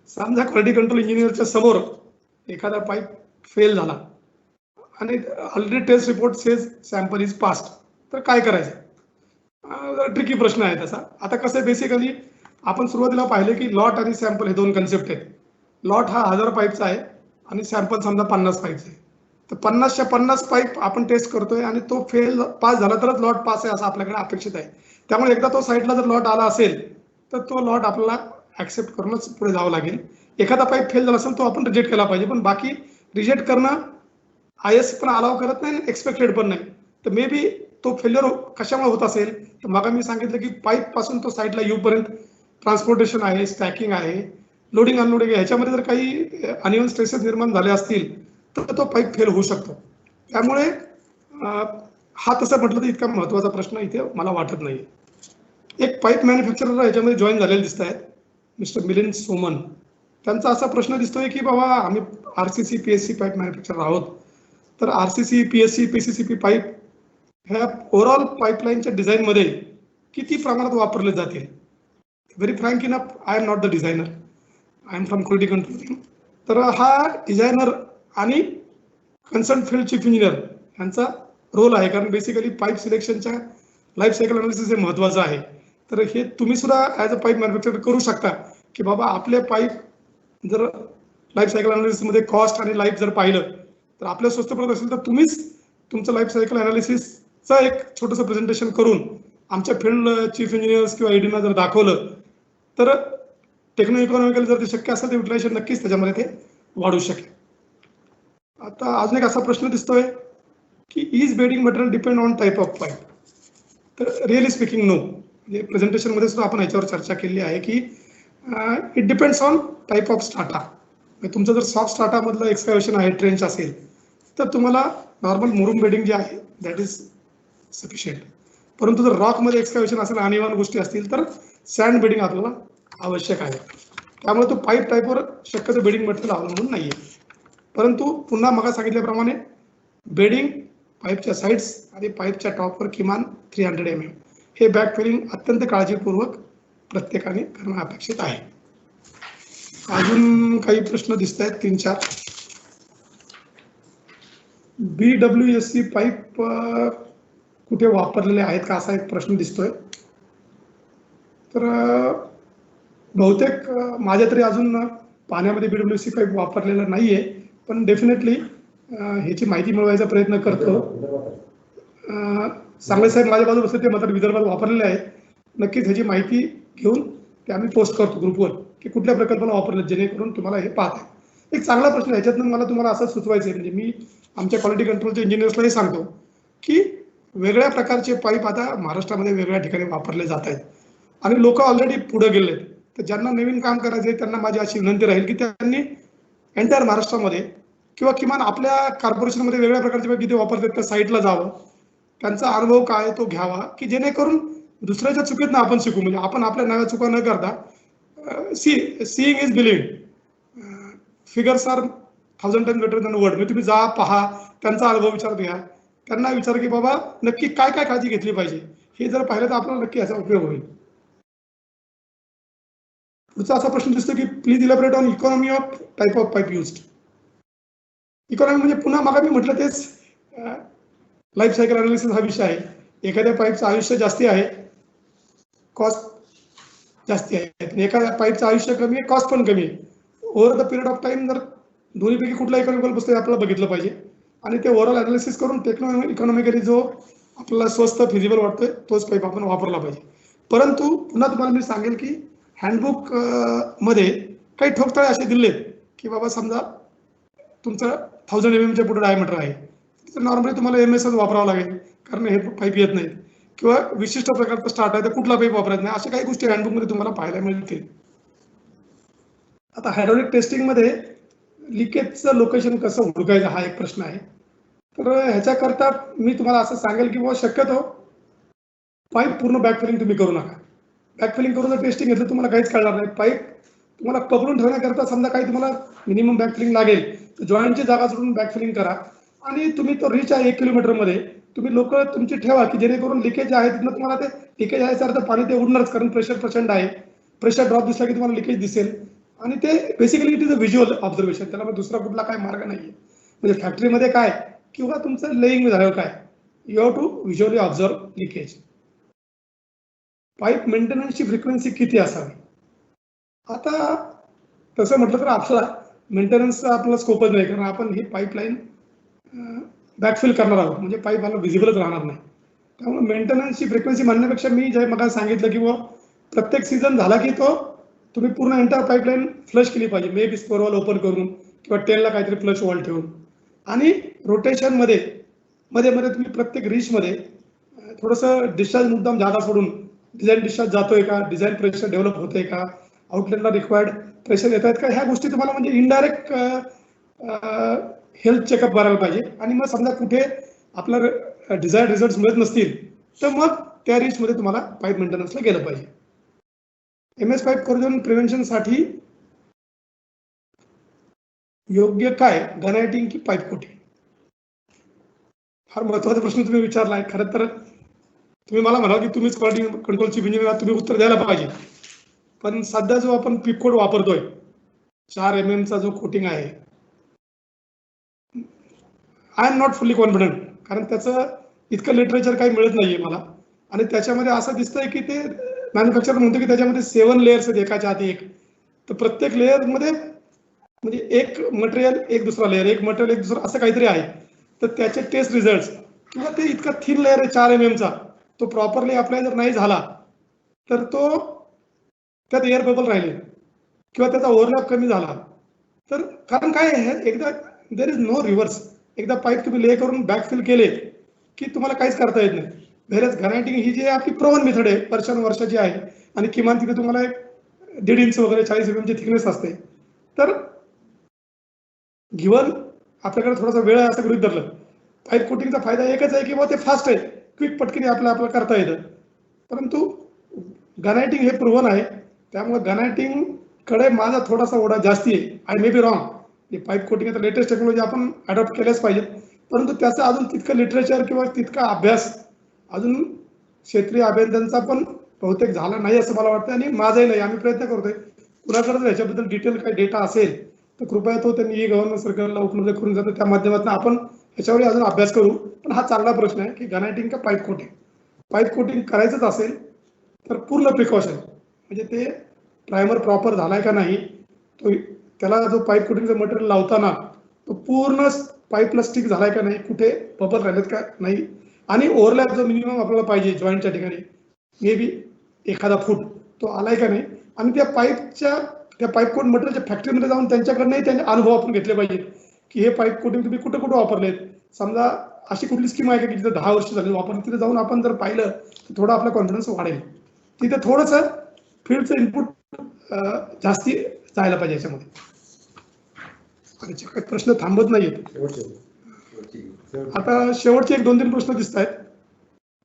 समजा क्वालिटी कंट्रोल इंजिनियरच्या समोर एखादा पाईप फेल झाला आणि already test report says sample is passed, तर काय करायचं? ट्रिकी प्रश्न आहे तसा. आता कसं आहे, बेसिकली आपण सुरुवातीला पाहिले की लॉट आणि सॅम्पल हे दोन कन्सेप्ट आहेत. लॉट हा 1000 पाईपचा आहे आणि सॅम्पल समजा 50 पाईपचा आहे. तर 50च्या 50 पाईप आपण टेस्ट करतोय आणि तो पास झाला तरच लॉट पास आहे असं आपल्याकडे अपेक्षित आहे. त्यामुळे एकदा तो साईडला जर लॉट आला असेल तर तो लॉट आपल्याला ऍक्सेप्ट करूनच पुढे जावं लागेल. एखादा पाईप फेल झाला असेल तो आपण रिजेक्ट केला पाहिजे, पण बाकी रिजेक्ट करणं IS पण अलाव करत नाही, एक्सपेक्टेड पण नाही. तर मे बी तो फेल्युअर कशामुळे होत असेल, तर मग मी सांगितलं की पाईप पासून तो साईडला येऊपर्यंत ट्रान्सपोर्टेशन आहे, स्टॅकिंग आहे, लोडिंग अनलोडिंग आहे, ह्याच्यामध्ये जर काही अनइव्हन स्ट्रेसेस निर्माण झाले असतील तर तो पाईप फेल होऊ शकतो. त्यामुळे हा तसं म्हटलं तर इतका महत्त्वाचा प्रश्न इथे मला वाटत नाही. एक पाईप मॅन्युफॅक्चरर ह्याच्यामध्ये जॉईन झालेले दिसत आहेत, मिस्टर मिलिंद सोमन. त्यांचा असा प्रश्न दिसतोय की बाबा आम्ही RCC PSC पाईप मॅन्युफॅक्चरर आहोत, तर RCC PSC PCCP पाईप ह्या ओव्हरऑल पाईपलाईनच्या डिझाईनमध्ये किती प्रमाणात वापरले जातील? Very frank enough, I am not the designer, I am from quality control. तर हा डिझायनर आणि कन्सर्न फील्ड चीफ इंजिनियर यांचा रोल आहे, कारण बेसिकली पाईप सिलेक्शनच्या लाईफ सायकल अनालिसिस हे महत्त्वाचं आहे. तर हे तुम्ही सुद्धा ॲज अ पाईप मॅन्युफॅक्चरर करू शकता की बाबा आपले पाईप जर लाईफ सायकल अनालिसिसमध्ये कॉस्ट आणि लाईफ जर पाहिलं तर आपल्या स्वस्त पडत असेल तर तुम्हीच तुमचं लाईफ सायकल अनालिसिसचं एक छोटंसं प्रेझेंटेशन करून आमच्या फील्ड चीफ इंजिनियर्स किंवा EDना जर दाखवलं तर टेक्नो इकॉनॉमिकल जर ते शक्य असेल तर युटिलायझेशन नक्कीच त्याच्यामध्ये ते वाढू शकेल. आता अजून एक असा प्रश्न दिसतोय की is bedding material depend on type of pipe? तर रिअली स्पीकिंग नो. म्हणजे प्रेझेंटेशनमध्ये सुद्धा आपण याच्यावर चर्चा केली आहे की it depends on type of strata. तुमचं जर सॉफ्ट स्ट्राटामधलं एक्सकॅव्हेशन आहे, ट्रेंच असेल, तर तुम्हाला नॉर्मल मुरुम बेडिंग जे आहे दॅट इज सफिशियंट. परंतु जर रॉकमध्ये एक्सकॅव्हेशन असेल, अनइव्हन गोष्टी असतील तर सँड बेडिंग आपल्याला आवश्यक आहे. त्यामुळे तो पाईप टाईपवर शक्यतो बेडिंग मटेरियल अवलंबून नाहीये. परंतु पुन्हा मग सांगितल्याप्रमाणे बेडिंग पाईपच्या साईड्स आणि पाईपच्या टॉपवर किमान 300 mm हे बॅक फिलिंग अत्यंत काळजीपूर्वक प्रत्येकाने करणं अपेक्षित आहे. अजून काही प्रश्न दिसत आहेत 3-4. BWSC पाईप कुठे वापरलेले आहेत का असा एक प्रश्न दिसतोय. तर बहुतेक माझ्या तरी अजून पाण्यामध्ये BWSC पाईप वापरलेला नाहीये, पण डेफिनेटली ह्याची माहिती मिळवायचा प्रयत्न करतो. सांगळे साहेब माझ्या बाजूला बसले, ते मात्र विदर्भात वापरलेले आहेत. नक्कीच ह्याची माहिती घेऊन ते आम्ही पोस्ट करतो ग्रुपवर की कुठल्या प्रकल्पाला वापरलं, जेणेकरून तुम्हाला हे पाहता. एक चांगला प्रश्न आहे. ह्याच्यातनं मला तुम्हाला असं सुचवायचं आहे, म्हणजे मी आमच्या क्वालिटी कंट्रोलच्या इंजिनियर्सलाही सांगतो की वेगळ्या प्रकारचे पाईप आता महाराष्ट्रामध्ये वेगळ्या ठिकाणी वापरले जात आहेत आणि लोक ऑलरेडी पुढे गेलेत. तर ज्यांना नवीन काम करायचं आहे त्यांना माझी अशी विनंती राहील की त्यांनी एंटायर महाराष्ट्रामध्ये किंवा किमान आपल्या कॉर्पोरेशनमध्ये वेगळ्या प्रकारचे पाईप जिथे वापरतात त्या साईटला जावं, त्यांचा अनुभव काय तो घ्यावा, की जेणेकरून दुसऱ्याच्या चुकीतनं आपण शिकू. म्हणजे आपण आपल्या नव्या चुका न करता seeing is believing, figures are 1000 times better than word. म्हणजे तुम्ही जा, पहा, त्यांचा अनुभव विचार घ्या, त्यांना विचार की बाबा नक्की काय काय काळजी घेतली पाहिजे. हे जर पाहिलं तर आपल्याला नक्की याचा उपयोग होईल. पुढचा असा प्रश्न दिसतो की please elaborate on economy of type of pipe used. Economy म्हणजे पुन्हा मागे मी म्हटलं तेच, लाईफ सायकल अनालिसिस हा विषय आहे. एखाद्या पाईपचं आयुष्य जास्ती आहे, कॉस्ट जास्ती आहे, आणि एखाद्या पाईपचं आयुष्य कमी आहे, कॉस्ट पण कमी आहे. Over the period of time जर दोन्हीपैकी कुठला इकॉनॉमिकल बसतो हे आपल्याला बघितलं पाहिजे, आणि ते ओव्हरऑल अनालिसिस करून इकॉनॉमिकली जो आपल्याला स्वस्त फिजिबल वाटतोय तोच पाईप आपण वापरला पाहिजे. परंतु पुन्हा तुम्हाला मी सांगेल की हँडबुक मध्ये काही ठोकताळे असे दिलेत की बाबा समजा तुमचं 1000 mm पुढे डायमीटर आहे, तर नॉर्मली तुम्हाला MS वापरावं लागेल, कारण हे पाईप येत नाहीत, किंवा विशिष्ट प्रकारचा स्टार्ट आहे तर कुठला पाईप वापरायचा नाही, अशा काही गोष्टी हँडबुकमध्ये तुम्हाला पाहायला मिळतील. आता हायड्रॉलिक टेस्टिंगमध्ये लिकेजचं लोकेशन कसं हुडकायचं हा एक प्रश्न आहे. तर ह्याच्याकरता मी तुम्हाला असं सांगेल की बाबा शक्यतो पाईप पूर्ण बॅकफिलिंग तुम्ही करू नका. बॅकफिलिंग करून जर टेस्टिंग घेतलं तुम्हाला काहीच कळणार नाही. पाईप तुम्हाला पकडून ठेवण्याकरता समजा काही तुम्हाला मिनिमम बॅकफिलिंग लागेल तर जॉईंटची जागा सोडून बॅकफिलिंग करा, आणि तुम्ही तो रिच आहे 1 किलोमीटरमध्ये, तुम्ही लोक तुमची ठेवा की जेणेकरून लिकेज आहे तिथनं तुम्हाला ते लिकेज आहे सर तर पाणी ते उडणारच, कारण प्रेशर प्रचंड आहे. प्रेशर ड्रॉप दिसला की तुम्हाला लिकेज दिसेल, आणि ते basically it is a visual observation, त्याला दुसरा कुठला काय मार्ग नाहीये. म्हणजे फॅक्टरीमध्ये काय किंवा तुमचं लेईंग झालं काय, you have to visually observe leakage. Pipe मेंटेनन्सची फ्रिक्वेन्सी किती असावी? आता तसं म्हटलं तर आपला मेंटेनन्सचा आपला स्कोपच नाही, कारण आपण ही पाईपलाईन बॅकफिल करणार आहोत, म्हणजे पाईप मला व्हिजिबलच राहणार नाही. त्यामुळे मेंटेनन्सची फ्रिक्वेन्सी म्हणण्यापेक्षा मी जे मग सांगितलं की प्रत्येक सीझन झाला की तो तुम्ही पूर्ण एंटायर पाईपलाईन फ्लश केली पाहिजे, may be score valve open करून किंवा टेलला काहीतरी फ्लश वॉल ठेवून, आणि रोटेशनमध्ये मध्ये मध्ये तुम्ही प्रत्येक रिचमध्ये थोडंसं डिस्चार्ज मुद्दाम जागा सोडून डिझाईन डिस्चार्ज जातोय का, डिझाईन प्रेशर डेव्हलप होतंय का, आउटलेटला रिक्वायर्ड प्रेशर येत आहेत का, ह्या गोष्टी तुम्हाला म्हणजे इनडायरेक्ट हेल्थ चेकअप करायला पाहिजे. आणि मग समजा कुठे आपला डिझायर्ड रिझल्ट मिळत नसतील तर मग त्या रिचमध्ये तुम्हाला पाईप मेंटेनन्सला गेलं पाहिजे. MS पाईप करोजन प्रिव्हेन्शनसाठी योग्य काय, गनायटिंग की पाईप कोटिंग? फार महत्वाचा प्रश्न तुम्ही विचारला आहे. खरं तर तुम्ही मला म्हणाल की तुम्हीच क्वालिटी कंट्रोल चीफ इंजिनियर आहात, तुम्ही उत्तर द्यायला पाहिजे. पण सध्या जो आपण पिप कोड वापरतोय 4 mm चा जो कोटिंग आहे, I am not fully confident, कारण त्याचं इतकं लिटरेचर काही मिळत नाहीये मला, आणि त्याच्यामध्ये असं दिसतंय की ते मॅन्युफॅक्चरर म्हणतो की त्याच्यामध्ये 7 लेयर्स आहेत एकाच्या आधी एक, तर प्रत्येक लेअरमध्ये म्हणजे एक मटेरियल एक दुसरा लेअर, एक मटेरियल एक दुसरा, असं काहीतरी आहे. तर त्याचे टेस्ट रिझल्ट किंवा ते इतका थिन लेअर आहे 4 mm चा, तो प्रॉपरली अप्लाय जर नाही झाला तर तो त्यात एअर बबल राहिले किंवा त्याचा ओव्हरलॅप कमी झाला तर, कारण काय आहे एकदा देर इज नो रिव्हर्स, एकदा पाईप तुम्ही ले करून बॅकफिल केले की तुम्हाला काहीच करता येत नाही. व्हेरएज गनायटिंग ही जी आपली प्रोवन मेथड आहे वर्षानुवर्षाची आहे, आणि किमान तिथे तुम्हाला 1.5 इंच वगैरे 40 mm ची थिकनेस असते. तर गिवन आपल्याकडे थोडासा वेळ आहे असं गृहीत धरलं, पाईप कोटिंगचा फायदा एकच आहे की ते फास्ट आहे, क्विक पटकन आपल्याला करता येतं. परंतु गनायटिंग हे प्रूव्हन आहे, त्यामुळे गनायटिंग कडे माझा थोडासा ओढा जास्ती आहे. I may be wrong. Pipe coating आता लेटेस्ट टेक्नॉलॉजी आपण अडॉप्ट केल्याच पाहिजेत, परंतु त्याचं अजून तितकं लिटरेचर किंवा तितका अभ्यास अजून क्षेत्रीय अभियंत्यांचा पण बहुतेक झाला नाही असं मला वाटतं, आणि माझाही नाही. आम्ही प्रयत्न करतोय, कुणाकडे जर ह्याच्याबद्दल डिटेल काही डेटा असेल तर कृपया तो त्यांनी ई-गव्हर्नन्स सर्कलला उपलब्ध करून जातो, त्या माध्यमातून आपण ह्याच्यावर अजून अभ्यास करू. पण हा चांगला प्रश्न आहे की गनायटिंग का पाईप कोटिंग. पाईप कोटिंग करायचंच असेल तर पूर्ण प्रिकॉशन, म्हणजे ते प्रायमर प्रॉपर झालाय का नाही, तो त्याला जो पाईप कोटिंगचं मटेरियल लावताना तो पूर्ण पाईपला स्टिक झालाय का नाही, कुठे बबल राहिलेत का नाही, आणि ओव्हरलॅप जो मिनिमम आपल्याला पाहिजे जॉईंटच्या ठिकाणी मे बी 1 फूट तो आलाय का नाही, आणि त्या पाईप कोट मटेरियलच्या फॅक्टरीमध्ये जाऊन त्यांच्याकडनंही त्यांचे अनुभव आपण घेतले पाहिजे की हे पाईप कोटिंग तुम्ही कुठे कुठे वापरलेत. समजा अशी कुठली स्कीम आहे का की जिथे 10 वर्ष झाली वापरली, तिथे जाऊन आपण जर पाहिलं तर थोडा आपला कॉन्फिडन्स वाढेल. तिथे थोडंसं फील्डचं इनपुट जास्ती जायला पाहिजे याच्यामध्ये. काही प्रश्न थांबत नाहीयेत. आता शेवटचे 1-2-3 प्रश्न दिसत आहेत.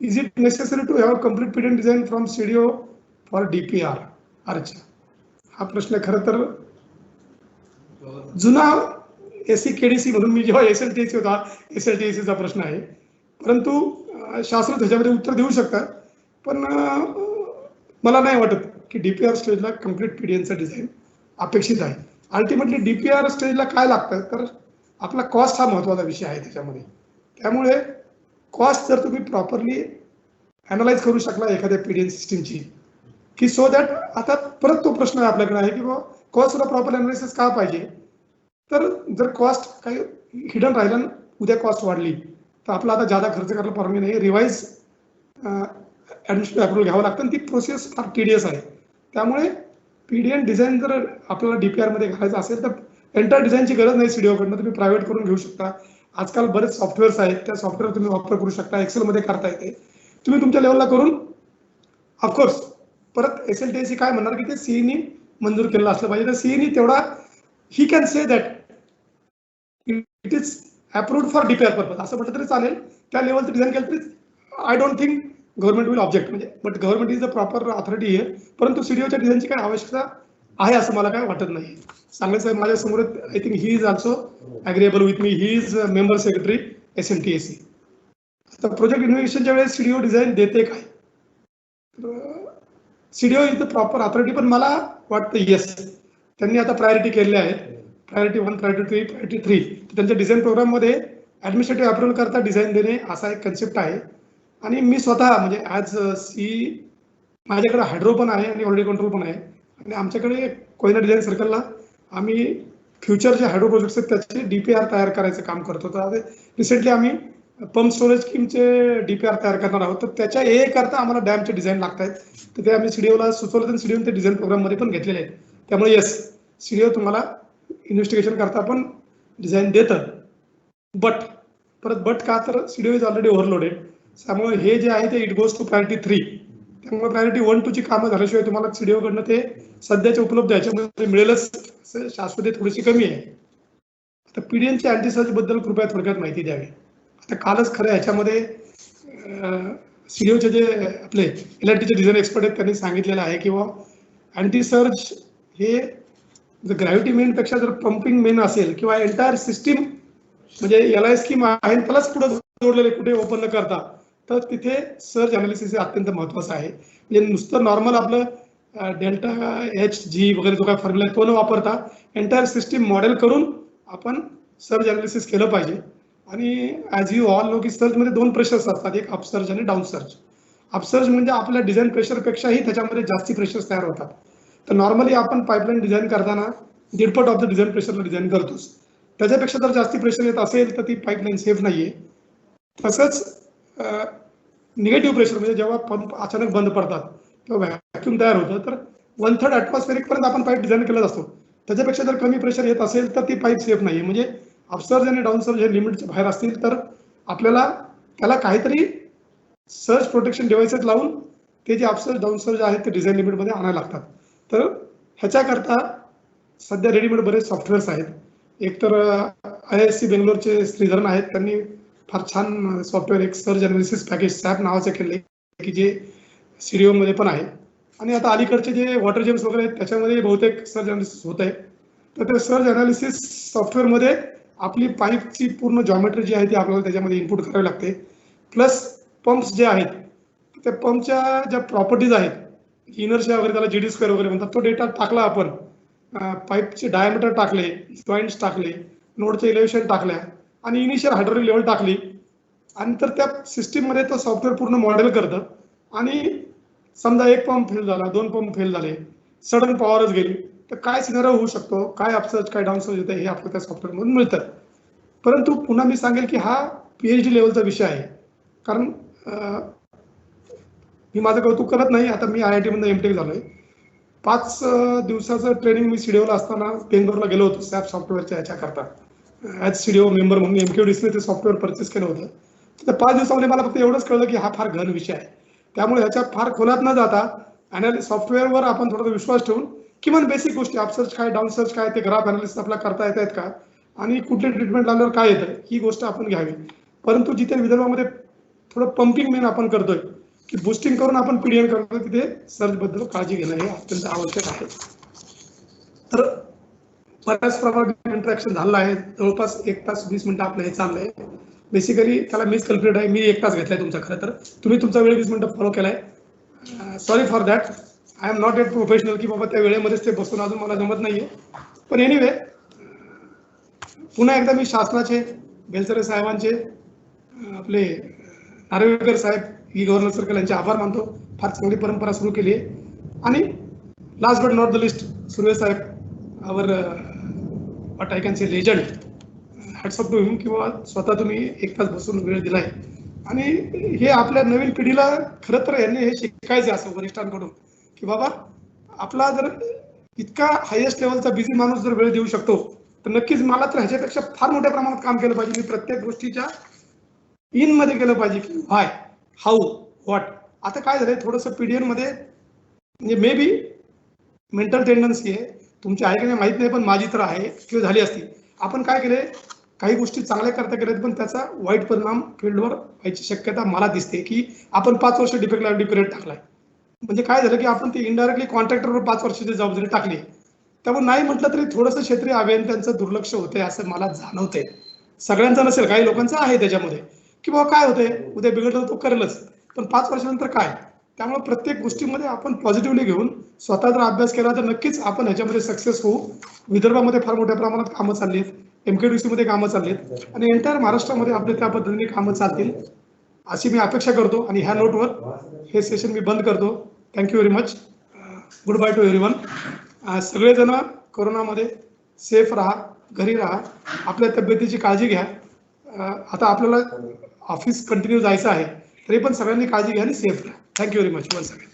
Is it necessary to have complete PDN design from CDO for DPR? अच्छा, हा प्रश्न खरं तर जुना SCKDC म्हणून मी जेव्हा SLTC होता SLTCचा प्रश्न आहे, परंतु शास्त्र त्याच्यामध्ये उत्तर देऊ शकतात. पण मला नाही वाटत की DPR स्टेजला कम्प्लीट पीडीएनचं डिझाईन अपेक्षित आहे. अल्टिमेटली DPR स्टेजला काय लागतं तर आपला कॉस्ट हा महत्त्वाचा विषय आहे त्याच्यामध्ये. त्यामुळे कॉस्ट जर तुम्ही प्रॉपरली अनालाइज करू शकला एखाद्या पीडीएन सिस्टीमची, की सो दॅट आता परत तो प्रश्न आपल्याकडे आहे की बाबा कॉस्टला प्रॉपर अनालिसिस का पाहिजे. तर जर कॉस्ट काही हिडन राहिला, उद्या कॉस्ट वाढली तर आपला आता जादा खर्च करायला परवानगी नाही. रिवाइज ॲडमिनिस्ट्रेटिव्ह अप्रुव्हल घ्यावं लागतं आणि ती प्रोसेस फार टीडियस आहे. त्यामुळे पीडीएन डिझाईन जर आपल्याला DPR मध्ये घालायचं असेल तर एंटायर डिझाईनची गरज नाही सीडीओकडनं, तुम्ही प्रायव्हेट करून घेऊ शकता. आजकाल बरेच सॉफ्टवेअर्स आहेत, त्या सॉफ्टवेअर तुम्ही वापर करू शकता. एक्सेलमध्ये करता येते, तुम्ही तुमच्या लेवलला करून. ऑफकोर्स परत SLTC काय म्हणणार की ते सीईनी मंजूर केलेलं असलं पाहिजे. तर सीईनी तेवढा he can say that it is approved for DPR purpose असं म्हटलं तरी चालेल. त्या लेवलचं डिझाईन केलं तरी I don't think government will object, म्हणजे but government is the proper authority आहे. परंतु सीडीओच्या डिझाईनची काय आवश्यकता आहे असं मला काय वाटत नाही. सांगले साहेब माझ्या समोर, I think he is also agreeable with me. He is member secretary SMTAC. तर प्रोजेक्ट इन्व्हेस्टिगेशनच्या वेळेस सीडीओ डिझाईन देते काय, CDO is the proper authority. पण मला वाटतं येस, त्यांनी आता प्रायोरिटी केलेले आहेत. Priority 1, priority 2, priority 3. त्यांच्या डिझाईन प्रोग्राममध्ये ॲडमिनिस्ट्रेटिव्ह अप्रुव्हल करता डिझाईन देणे असा एक कन्सेप्ट आहे. आणि मी स्वतः म्हणजे ॲज माझ्याकडे हायड्रो पण आहे आणि ऑलरेडी कंट्रोल पण आहे. आणि आमच्याकडे कोयना डिझाईन सर्कलला आम्ही फ्युचरचे हायड्रो प्रोजेक्ट्स आहेत त्याचे DPR तयार करायचं काम करतो. तर रिसेंटली आम्ही पंप स्टोरेज स्कीमचे DPR तयार करणार आहोत. तर त्याच्या करता आम्हाला डॅमचे डिझाईन लागत आहेत. तर ते आम्ही सीडीओला सुचवलं तर सीडीओ ते डिझाईन प्रोग्राममध्ये पण घेतलेले आहेत. त्यामुळे येस, सीडीओ तुम्हाला इन्व्हेस्टिगेशन करता पण डिझाईन देतं. बट का, तर सीडीओ इज ऑलरेडी ओव्हरलोडेड. त्यामुळे हे जे आहे ते इट गोज टू प्रायोरिटी 3. त्यामुळे प्रायोरिटी 1, 2 ची कामं झाल्याशिवाय तुम्हाला सीडीओकडनं ते सध्याचे उपलब्ध याच्यामध्ये मिळेलच. शाश्वती थोडीशी कमी आहे. आता पीडीएनची अँटी सर्च बद्दल कृपया थोडक्यात माहिती द्यावी. आता कालच खरं ह्याच्यामध्ये सीडीओचे जे आपले LRTचे डिझाईन एक्सपर्ट आहेत त्यांनी सांगितलेलं आहे की अँटी सर्च हे ग्रॅव्हिटी मेन पेक्षा जर पंपिंग मेन असेल किंवा एंटायर सिस्टीम म्हणजे LI स्कीम आहे त्यालाच पुढे जोडलेले कुठे ओपन न करता, तर तिथे सर्च अनालिसिस हे अत्यंत महत्त्वाचं आहे. म्हणजे नुसतं नॉर्मल आपलं डेल्टा HG वगैरे जो काय फॉर्म्युला आहे तो न वापरता एंटायर सिस्टीम मॉडेल करून आपण सर्च अनालिसिस केलं पाहिजे. आणि ॲज यू ऑल नो की सर्चमध्ये 2 प्रेशर्स असतात, एक अपसर्ज आणि डाऊन सर्च. अपसर्ज म्हणजे आपल्या डिझाईन प्रेशरपेक्षाही त्याच्यामध्ये जास्ती प्रेशर्स तयार होतात. तर नॉर्मली आपण पाईपलाईन डिझाईन करताना 1.5 ऑफ द डिझाईन प्रेशरला डिझाईन करतोच. त्याच्यापेक्षा जर जास्ती प्रेशर येत असेल तर ती पाईपलाईन सेफ नाहीये. तसंच निगेटिव्ह प्रेशर म्हणजे जेव्हा पंप अचानक बंद पडतात किंवा व्हॅक्यूम तयार होतं तर 1/3 ॲटमॉस्फेरिक पर्यंत आपण पाईप डिझाईन केलेला असतो. त्याच्यापेक्षा जर कमी प्रेशर येत असेल तर ती पाईप सेफ नाही. म्हणजे अपसर्ज आणि डाऊन सर्ज हे लिमिटच्या बाहेर असतील तर आपल्याला त्याला काहीतरी सर्ज प्रोटेक्शन डिव्हाइसेस लावून ते जे अपसर्ज डाऊन सर्ज आहेत ते डिझाईन लिमिटमध्ये आणायला लागतात. तर ह्याच्याकरता सध्या रेडीमेड बरेच सॉफ्टवेअर्स आहेत. एक तर IISc बेंगलोरचे श्रीधरन आहेत, त्यांनी फार छान सॉफ्टवेअर एक सर्च अनालिसिस पॅकेज SAP नावाचं केले की जे CDO मध्ये पण आहे. आणि आता अलीकडचे जे वॉटर जेम्स वगैरे आहेत त्याच्यामध्ये बहुतेक सर्च अनालिसिस होत आहे. तर ते सर्च अनालिसिस सॉफ्टवेअरमध्ये आपली पाईपची पूर्ण जॉमेट्री जी आहे ती आपल्याला त्याच्यामध्ये इनपुट करावी लागते. प्लस पंप्स जे आहेत त्या पंपच्या ज्या प्रॉपर्टीज आहेत, इनर्शिया वगैरे त्याला GD² वगैरे म्हणतात, तो डेटा टाकला आपण, पाईपचे डायमीटर टाकले, जॉईंट्स टाकले, नोडचे इलेव्हेशन टाकल्या आणि इनिशियल हायड्रोलिक लेवल टाकली आणि तर त्या सिस्टीममध्ये तो सॉफ्टवेअर पूर्ण मॉडेल करतं. आणि समजा एक पंप फेल झाला, 2 पंप फेल झाले, सडन पॉवरच गेली, तर काय सिनारिओ होऊ शकतो, काय अपसर्ज काय डाऊन सर्ज येतं हे आपल्याला त्या सॉफ्टवेअरमधून मिळतं. परंतु पुन्हा मी सांगेल की हा PhD लेवलचा विषय आहे. कारण मी माझं कौतुक करत नाही, आता मी IIT मधून MTech झालोय. 5 दिवसाचं ट्रेनिंग मी सीडीओला असताना बेंगलोरला गेलो होतो SAP सॉफ्टवेअरच्या ह्याच्याकरता. ॲज सीडीओ मेंबर म्हणून MQDCने ते सॉफ्टवेअर परचेस केलं होतं. तर 5 दिवसामध्ये मला फक्त एवढंच कळलं की हा फार घन विषय आहे. त्यामुळे ह्याच्या फार खोलात न जाता सॉफ्टवेअरवर आपण थोडासा विश्वास ठेवून किमान बेसिक गोष्टी अपसर्च काय डाऊन सर्च काय ते ग्राफ अनालिसिस आपल्याला करता येत आहेत का आणि कुठले ट्रीटमेंट लावल्यावर काय येतं ही गोष्ट आपण घ्यावी. परंतु जिथे विदर्भामध्ये थोडं पंपिंग मेन आपण करतोय की बुस्टिंग करून आपण पीडीएन करतो, तिथे सर्च बद्दल काळजी घेणं हे अत्यंत आवश्यक आहे. तर बऱ्याच प्रमाणात इंटरॅक्शन झालं आहे, जवळपास 1 तास 20 मिनिटं आपलं हे चाललंय. बेसिकली त्याला मिस कल्प्रिट आहे, मी 1 तास घेतलाय तुमचा. खरं तर तुम्ही तुमचा वेळ 20 मिनिटं फॉलो केलाय. Sorry for that. I am not at professional की बाबा त्या वेळेमध्येच ते बसून अजून मला जमत नाहीये. पण एनिवे पुन्हा एकदा मी शासनाचे बेलसरे साहेबांचे आपले नार्वेकर साहेब, ई गव्हर्नर सर्कल यांचे आभार मानतो. फार चांगली परंपरा सुरू केली आहे. आणि last but not the least, Surve साहेब, our what I can say legend, hats off to him, किंवा स्वतः तुम्ही 1 तास बसून वेळ दिलाय. आणि हे आपल्या नवीन पिढीला खरं तर यांनी हे शिकायचं असं वरिष्ठांकडून, की बाबा आपला जर इतका हायेस्ट लेवलचा बिझी माणूस जर वेळ देऊ शकतो, तर नक्कीच मला तर ह्याच्यापेक्षा फार मोठ्या प्रमाणात काम केलं पाहिजे. मी प्रत्येक गोष्टीच्या इन मध्ये केलं पाहिजे, की व्हाय, हाऊ, व्हॉट. आता काय झालंय, थोडंसं पीडीएन मध्ये म्हणजे मे बी मेंटल टेंडन्सी आहे, तुमची आहे की नाही माहित नाही, पण माझी तर आहे किंवा झाली असती. आपण काय केले, काही गोष्टी चांगल्या करता केल्यात, पण त्याचा वाईट परिणाम फील्डवर व्हायची शक्यता मला दिसते. की आपण 5 वर्ष डिफेक्ट लायबिलिटी पिरियड टाकलाय, म्हणजे काय झालं की आपण ते इनडायरेक्टली कॉन्ट्रॅक्टरवर 5 वर्षाची जबाबदारी टाकली. त्यामुळे नाही म्हटलं तरी थोडंसं क्षेत्रीय अभियंत्यांचं दुर्लक्ष होतंय असं मला जाणवतंय. सगळ्यांचं नसेल, काही लोकांचं आहे त्याच्यामध्ये, की बाबा काय होतंय, उद्या बिघडलं तो करेलच, पण 5 वर्षानंतर काय. त्यामुळे प्रत्येक गोष्टीमध्ये आपण पॉझिटिव्हली घेऊन स्वतः जर अभ्यास केला तर नक्कीच आपण ह्याच्यामध्ये सक्सेस होऊ. विदर्भामध्ये फार मोठ्या प्रमाणात कामं चालली आहेत, MKDC मध्ये कामं चालली आहेत, आणि एंटायर महाराष्ट्रामध्ये आपले त्या पद्धतीने कामं चालतील अशी मी अपेक्षा करतो. आणि ह्या नोटवर हे सेशन मी बंद करतो. Thank you very much. Good by two everyone. सगळेजण कोरोनामध्ये सेफ राहा, घरी राहा, आपल्या तब्येतीची काळजी घ्या. आता आपल्याला ऑफिस कंटिन्यू जायचं आहे, तरी पण सगळ्यांनी काळजी घ्या आणि सेफ राहा. Thank you very much once again.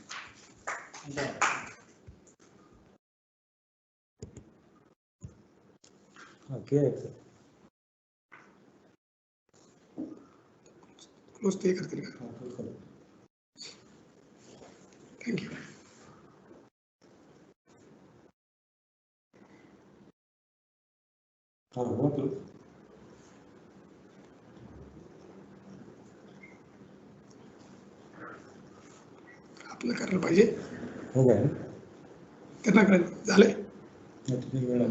Okay. Close ते करतील का? थँक्यू. आपलं करायला पाहिजे, हो काय त्यांना करायला झालंय. वेळ